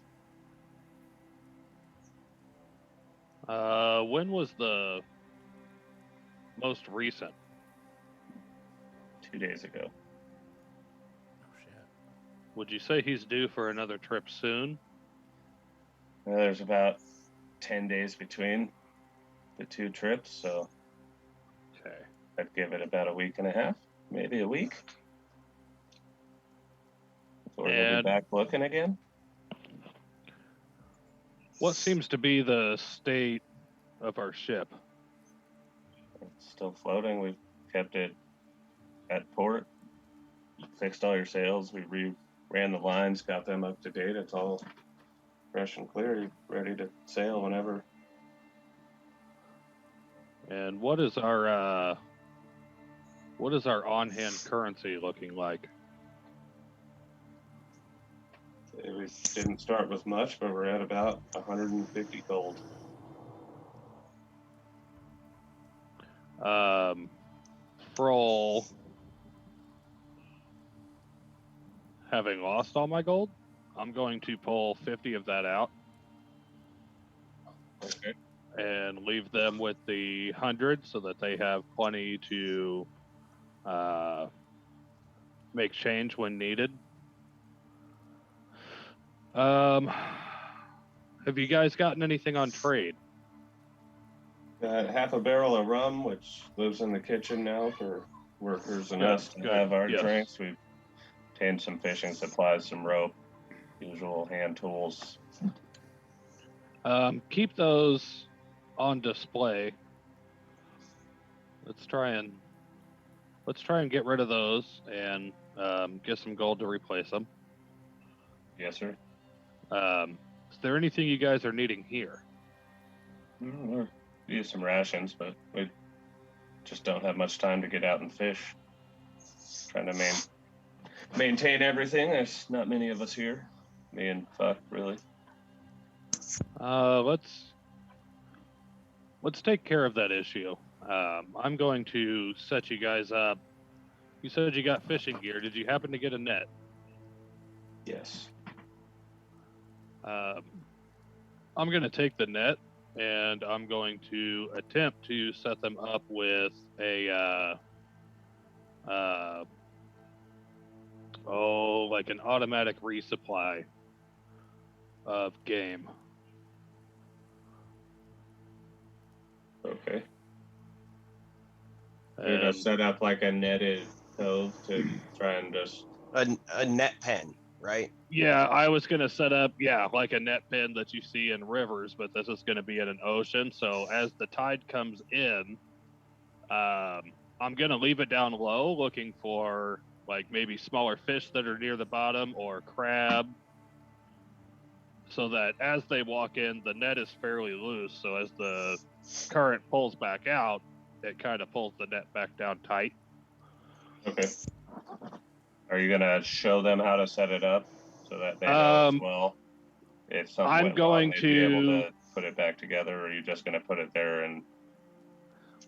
When was the most recent? 2 days ago. Oh, shit. Would you say he's due for another trip soon? There's about 10 days between the two trips, so Okay. I'd give it about a week and a half, maybe a week. Before we'll be And- back looking again. What seems to be the state of our ship? It's still floating. We've kept it at port, fixed all your sails. We ran the lines, got them up to date. It's all fresh and clear, ready to sail whenever. And what is our on-hand currency looking like? We didn't start with much, but we're at about 150 gold. Froll, having lost all my gold, I'm going to pull 50 of that out Okay. and leave them with the 100 so that they have plenty to make change when needed. Have you guys gotten anything on trade? Got half a barrel of rum, which lives in the kitchen now for workers and Good, us to good, have our yes. drinks. We've obtained some fishing supplies, some rope, usual hand tools. Keep those on display. Let's try and get rid of those and get some gold to replace them. Yes, sir. Is there anything you guys are needing here? We use some rations, but we just don't have much time to get out and fish. Trying to maintain everything. There's not many of us here. Me and Fuck, really. Let's take care of that issue. I'm going to set you guys up. You said you got fishing gear. Did you happen to get a net? Yes. I'm going to take the net and I'm going to attempt to set them up with a like an automatic resupply of game. Okay. You're gonna set up like a netted cove to try and just A net pen, right? Yeah, I was gonna set up like a net pen that you see in rivers, but this is gonna be in an ocean. So as the tide comes in, I'm gonna leave it down low, looking for like maybe smaller fish that are near the bottom or crab, so that as they walk in, the net is fairly loose. So as the current pulls back out, it kind of pulls the net back down tight. okay. Are you gonna show them how to set it up so that they know as well? If something I'm went going wrong, they'd be able to to put it back together, or are you just gonna put it there and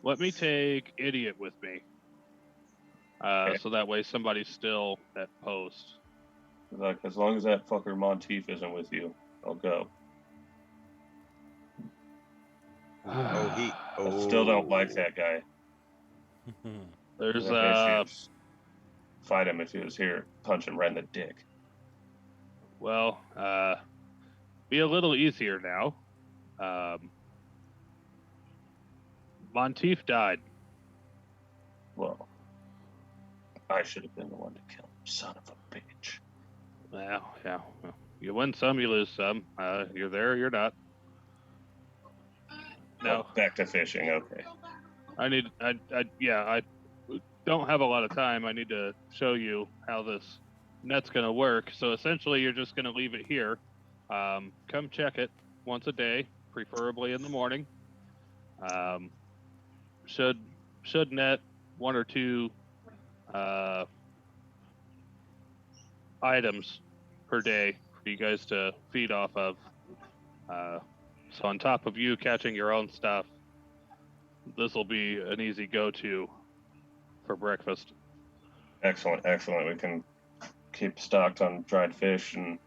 let me take Idiot with me. Okay. So that way somebody's still at post. like as long as that fucker Monteith isn't with you, I'll go. I still don't like that guy. There's I have issues. Fight him if he was here. Punch him right in the dick. well, be a little easier now. Monteith died. Well, I should have been the one to kill him, son of a bitch. Well, yeah. Well, you win some, you lose some. You're there, you're not. No. Back to fishing. Okay. I don't have a lot of time. I need to show you how this net's going to work. So essentially, you're just going to leave it here. Come check it once a day, preferably in the morning. Should net one or two items per day for you guys to feed off of. So on top of you catching your own stuff, this will be an easy go-to for breakfast. Excellent. We can keep stocked on dried fish and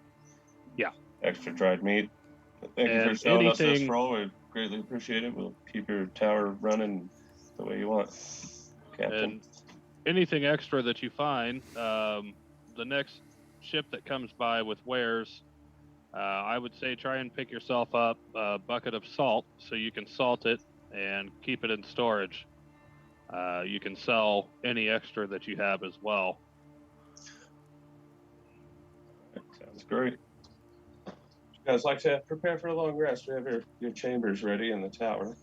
extra dried meat. Thank you for showing us this, Froll. We greatly appreciate it. We'll keep your tower running the way you want, Captain. And anything extra that you find, the next ship that comes by with wares, I would say try and pick yourself up a bucket of salt so you can salt it and keep it in storage. You can sell any extra that you have as well. Sounds great. You guys like to prepare for a long rest? We have your chambers ready in the tower.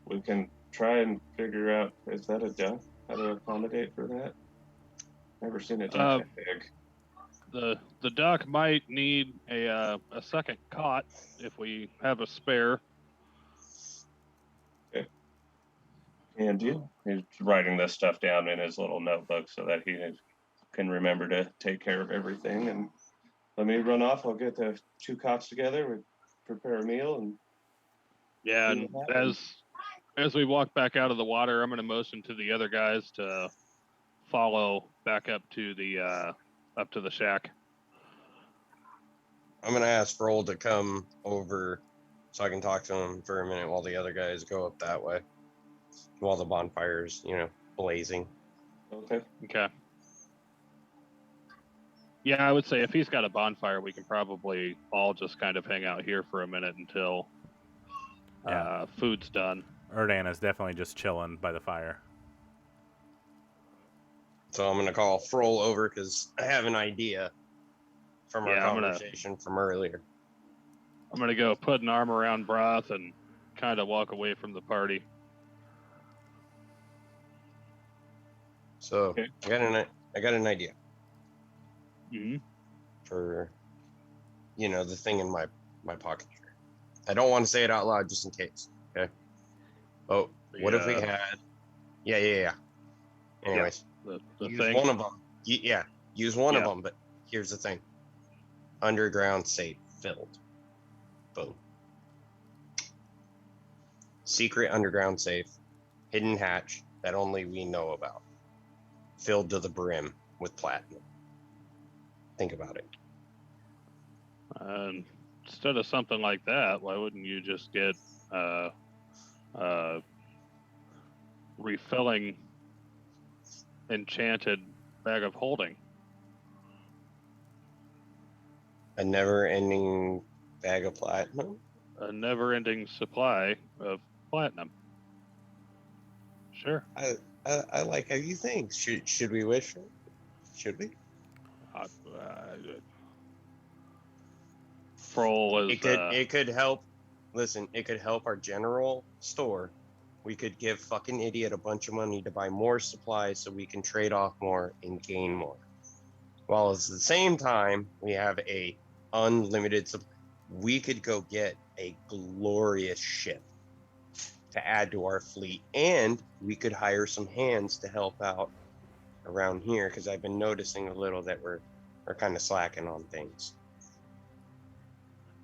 We can try and figure out, is that a duck? How to accommodate for that? Never seen a duck that big. The duck might need a second cot if we have a spare. And you, he's writing this stuff down in his little notebook so that he can remember to take care of everything. And let me run off. I'll get the 2 cots together. We prepare a meal and Yeah, see and what happens. as we walk back out of the water, I'm going to motion to the other guys to follow back up to the shack. I'm gonna ask Roll to come over so I can talk to him for a minute while the other guys go up that way, while the bonfire's blazing. Okay. Okay. Yeah, I would say if he's got a bonfire, we can probably all just kind of hang out here for a minute until food's done. Erdan is definitely just chilling by the fire. So I'm gonna call Froll over because I have an idea from our Yeah, conversation from earlier. I'm gonna go put an arm around Broth and kind of walk away from the party. So Okay. I got an idea Mm-hmm. for the thing in my pocket here. I don't want to say it out loud just in case. Okay. Oh, what if we had? Yeah. Anyways, The use thing. one of them. Use one of Yeah. them. But here's the thing: underground safe filled. Boom. Secret underground safe, hidden hatch that only we know about, filled to the brim with platinum. Think about it. Instead of something like that, why wouldn't you just get refilling enchanted bag of holding? A never-ending bag of platinum. A never-ending supply of platinum. Sure. I like how you think. Should we wish for it? Should we? Froll is. It could help. Listen, it could help our general store. We could give fucking idiot a bunch of money to buy more supplies so we can trade off more and gain more. While at the same time, we have a unlimited supply. We could go get a glorious ship to add to our fleet, and we could hire some hands to help out around here because I've been noticing a little that we're kind of slacking on things.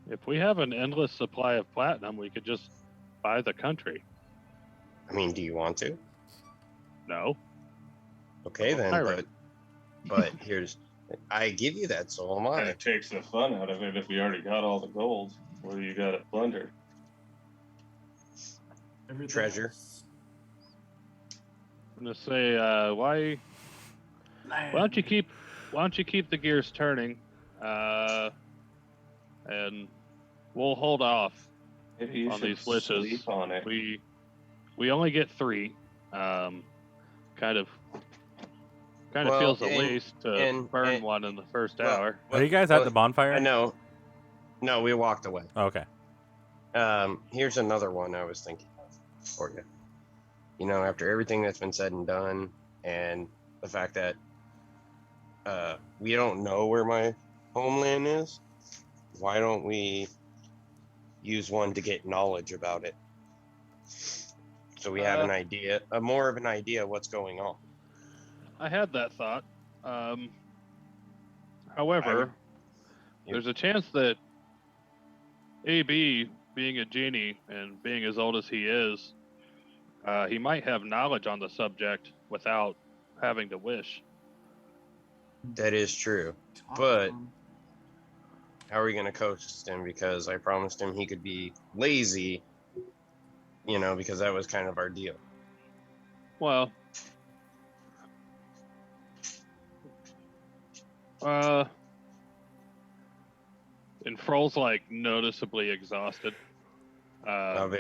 If we have an endless supply of platinum, we could just buy the country. I mean, do you want to? No. Okay, I'm a then, pirate. but I give you that, so am I. It takes the fun out of it if we already got all the gold. What do you got to plunder? Everything Treasure. else. I'm gonna say, why don't you keep the gears turning, and we'll hold off Maybe you on should these wishes. sleep on it. We only get 3. Kind of Well, feels a waste to burn and- one in the first well, hour. Are you guys at the bonfire? I know. No, we walked away. Oh, okay. Here's another one I was thinking of for you. After everything that's been said and done, and the fact that we don't know where my homeland is, why don't we use one to get knowledge about it? So we have an idea, more of an idea of what's going on. I had that thought. However, there's a chance that AB, being a genie and being as old as he is, he might have knowledge on the subject without having to wish. That is true. Talk to But him. how are we going to coach him? Because I promised him he could be lazy, because that was kind of our deal. Well, and Froll's like noticeably exhausted. I'll be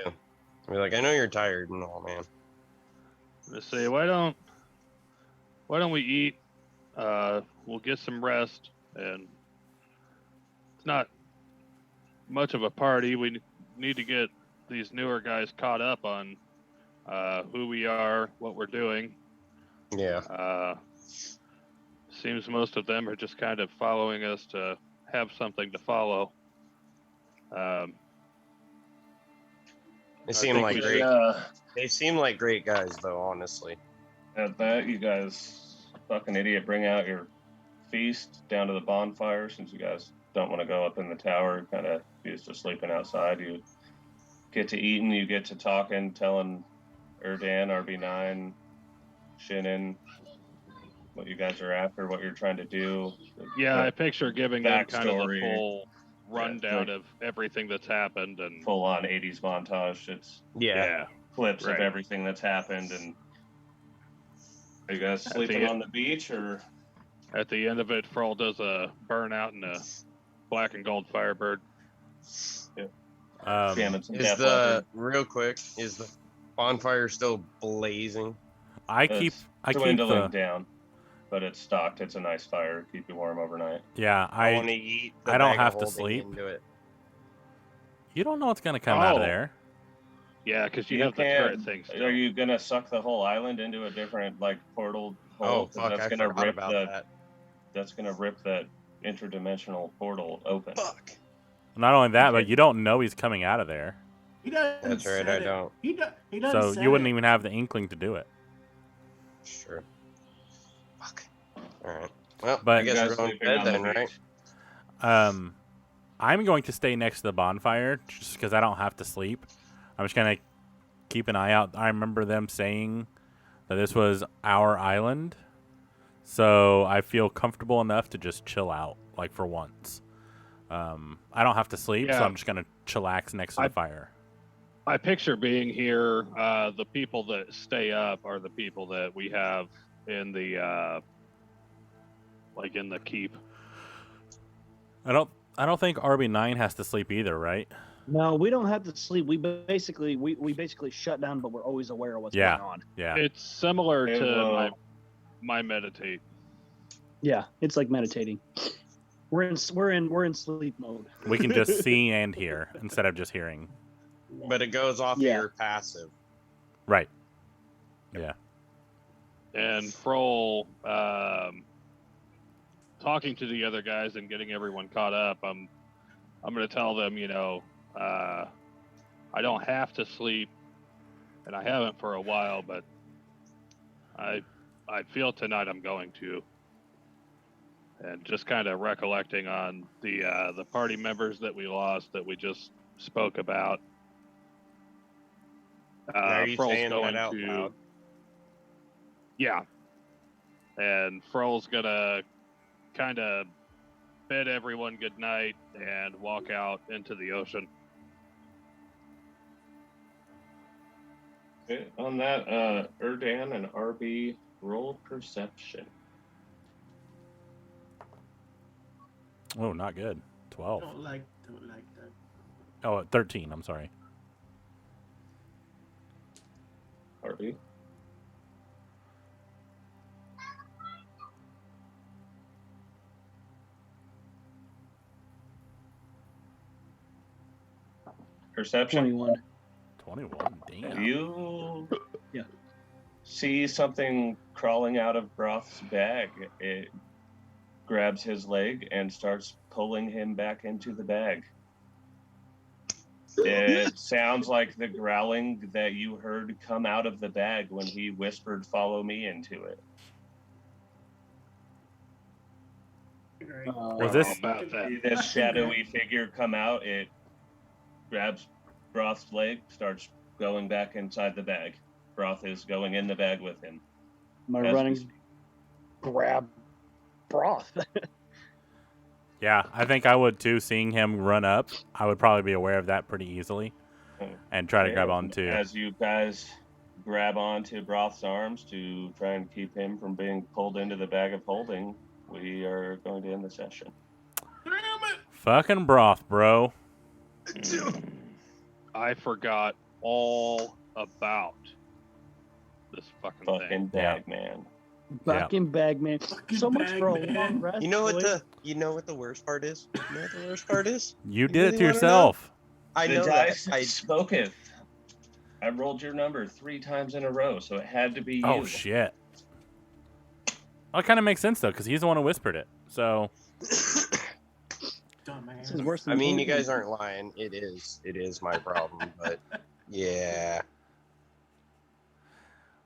like, I know you're tired and all, man. Let's say, why don't we eat? We'll get some rest, and it's not much of a party. We need to get these newer guys caught up on who we are, what we're doing. Yeah. seems most of them are just kind of following us to have something to follow. They I seem think like we great. Yeah. They seem like great guys, though. Honestly. At that, you guys, fucking idiot, bring out your feast down to the bonfire since you guys don't want to go up in the tower, kind of used to sleeping outside. You get to eating, you get to talking, telling Erdan, RB9, Shinnin what you guys are after, what you're trying to do. Yeah, the I picture giving them kind of the backstory, full rundown like of everything that's happened and full on 80s montage. It's Yeah. clips of Right. everything that's happened. And are you guys At sleeping the- on the beach or? At the end of it, Froll does a burnout in a black and gold Firebird. Jamming some Is Def the Leppard? real quick? Is the bonfire still blazing? I keep It's dwindling down, but it's stocked. It's a nice fire. Keep you warm overnight. yeah, I want I to eat. The I don't bag of have to holding sleep. Into it. You don't know what's gonna come out of Oh. there. Yeah, because you You have the can't- turret thing still. Are you gonna suck the whole island into a different like portal hole? Oh 'Cause fuck! that's I gonna forgot rip about the that. that's gonna rip that interdimensional portal open. Fuck. Not only that, but Okay. you don't know he's coming out of there, He doesn't. That's right, set I it. don't. He doesn't. so you wouldn't set it. even have the inkling to do it. Sure. Fuck. All right. Well, But- I You guess guys we're going to sleeping bed on the then, right? beach. I'm going to stay next to the bonfire just because I don't have to sleep. I'm just gonna keep an eye out. I remember them saying that this was our island, so I feel comfortable enough to just chill out, like for once. I don't have to sleep, so Yeah. I'm just gonna chillax next to the fire. I picture being here. The people that stay up are the people that we have in the like in the keep. I don't think RB9 has to sleep either, right? No, we don't have to sleep. We basically shut down, but we're always aware of what's Yeah. going on. Yeah. It's similar It to will- my meditate. Yeah, it's like meditating. We're in sleep mode. We can just see and hear instead of just hearing. But it goes off Yeah. of your passive. Right. Yeah. And Froll, talking to the other guys and getting everyone caught up. I'm going to tell them, I don't have to sleep, and I haven't for a while, but I feel tonight I'm going to. And just kind of recollecting on the party members that we lost that we just spoke about. Are you Froll's saying going that out to, loud? yeah. And Froll's gonna kind of bid everyone good night and walk out into the ocean. Okay, on that, Erdan and RB roll perception. Oh, not good. 12. Don't like that. Oh, 13. I'm sorry. RB. Perception. 21. 21. Damn. You Yeah. see something crawling out of Broth's bag. It grabs his leg and starts pulling him back into the bag. It sounds like the growling that you heard come out of the bag when he whispered, "Follow me," into it. Was this- About that? See this shadowy figure come out. It grabs Broth's leg, starts going back inside the bag. Broth is going in the bag with him. Am I As we running? speak. Grab broth. Yeah, I think I would too. Seeing him run up, I would probably be aware of that pretty easily and try to grab on too. As you guys grab onto Broth's arms to try and keep him from being pulled into the bag of holding, we are going to end the session. Fucking broth, bro. I forgot all about this fucking thing. Fucking bag man. Fucking bag man. Fucking So much bag for a man. long rest. You know what boys. the worst part is? You know what the worst part is? You did really it to wanna yourself. I The know that. dice spoketh. I rolled your number 3 times in a row, so it had to be you. Oh shit. Well, it kind of makes sense though, because he's the one who whispered it. So Dumbass. This is worse than I mean, you poison. guys aren't lying. It is my problem, but yeah.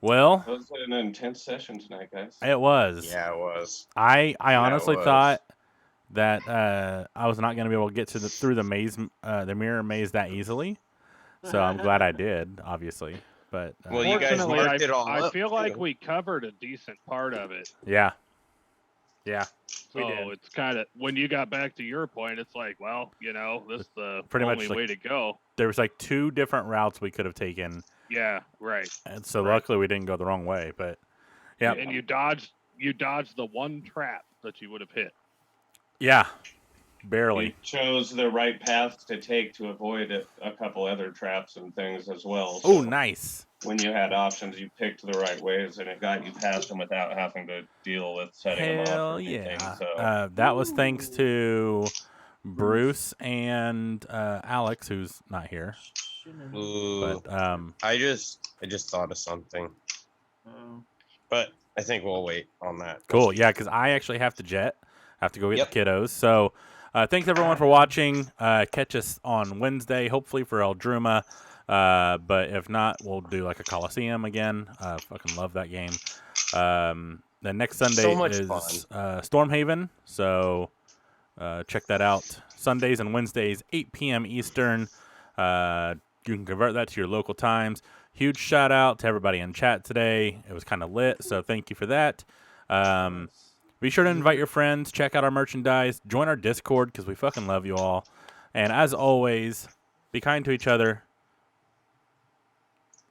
well, It was an intense session tonight, guys. it was. Yeah, it was. I honestly was. thought that I was not going to be able to get to through the maze, the mirror maze that easily. So I'm glad I did, obviously. But Well, you guys Fortunately, marked it all I up, feel like too. we covered a decent part of it. yeah, we So did. it's kind of when you got back to your point, it's like, well, this is the Pretty much only like- way to go. There was like 2 different routes we could have taken, Yeah, right. and so Right. luckily we didn't go the wrong way. But yeah, And you dodged the one trap that you would have hit. yeah, You barely. chose the right path to take to avoid a couple other traps and things as well. Oh, So nice. when you had options, you picked the right ways, and it got you past them without having to deal with setting them up Hell or anything. yeah. So That was thanks to Bruce and Alex, who's not here. Ooh. But I just thought of something, Oh. but I think we'll wait on that. cool. Yeah, because I actually have to jet. I have to go get Yep. the kiddos. So thanks everyone for watching. Catch us on Wednesday, hopefully for Eldruma. But if not, we'll do like a Coliseum again. Fucking love that game. The next Sunday So much is fun. Stormhaven. So check that out. Sundays and Wednesdays, 8 p.m. Eastern. You can convert that to your local times. Huge shout out to everybody in chat today. It was kind of lit, so thank you for that. Be sure to invite your friends. Check out our merchandise. Join our Discord because we fucking love you all. And as always, be kind to each other.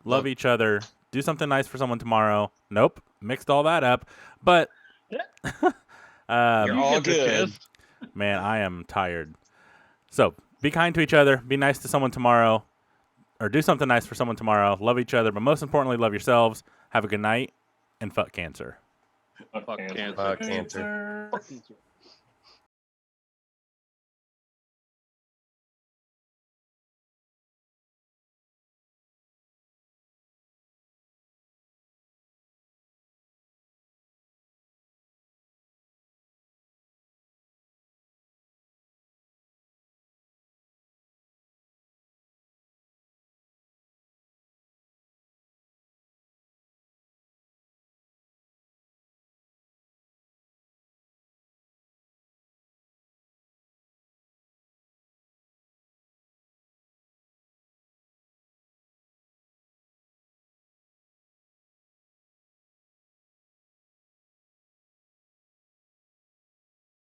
Love each other. Do something nice for someone tomorrow. Nope, mixed all that up. But You're You all get the good. gist. man, I am tired. So be kind to each other. Be nice to someone tomorrow. Or do something nice for someone tomorrow. Love each other. But most importantly, love yourselves. Have a good night. And fuck cancer. fuck Fuck cancer. cancer. Cancer. Cancer. Fuck cancer.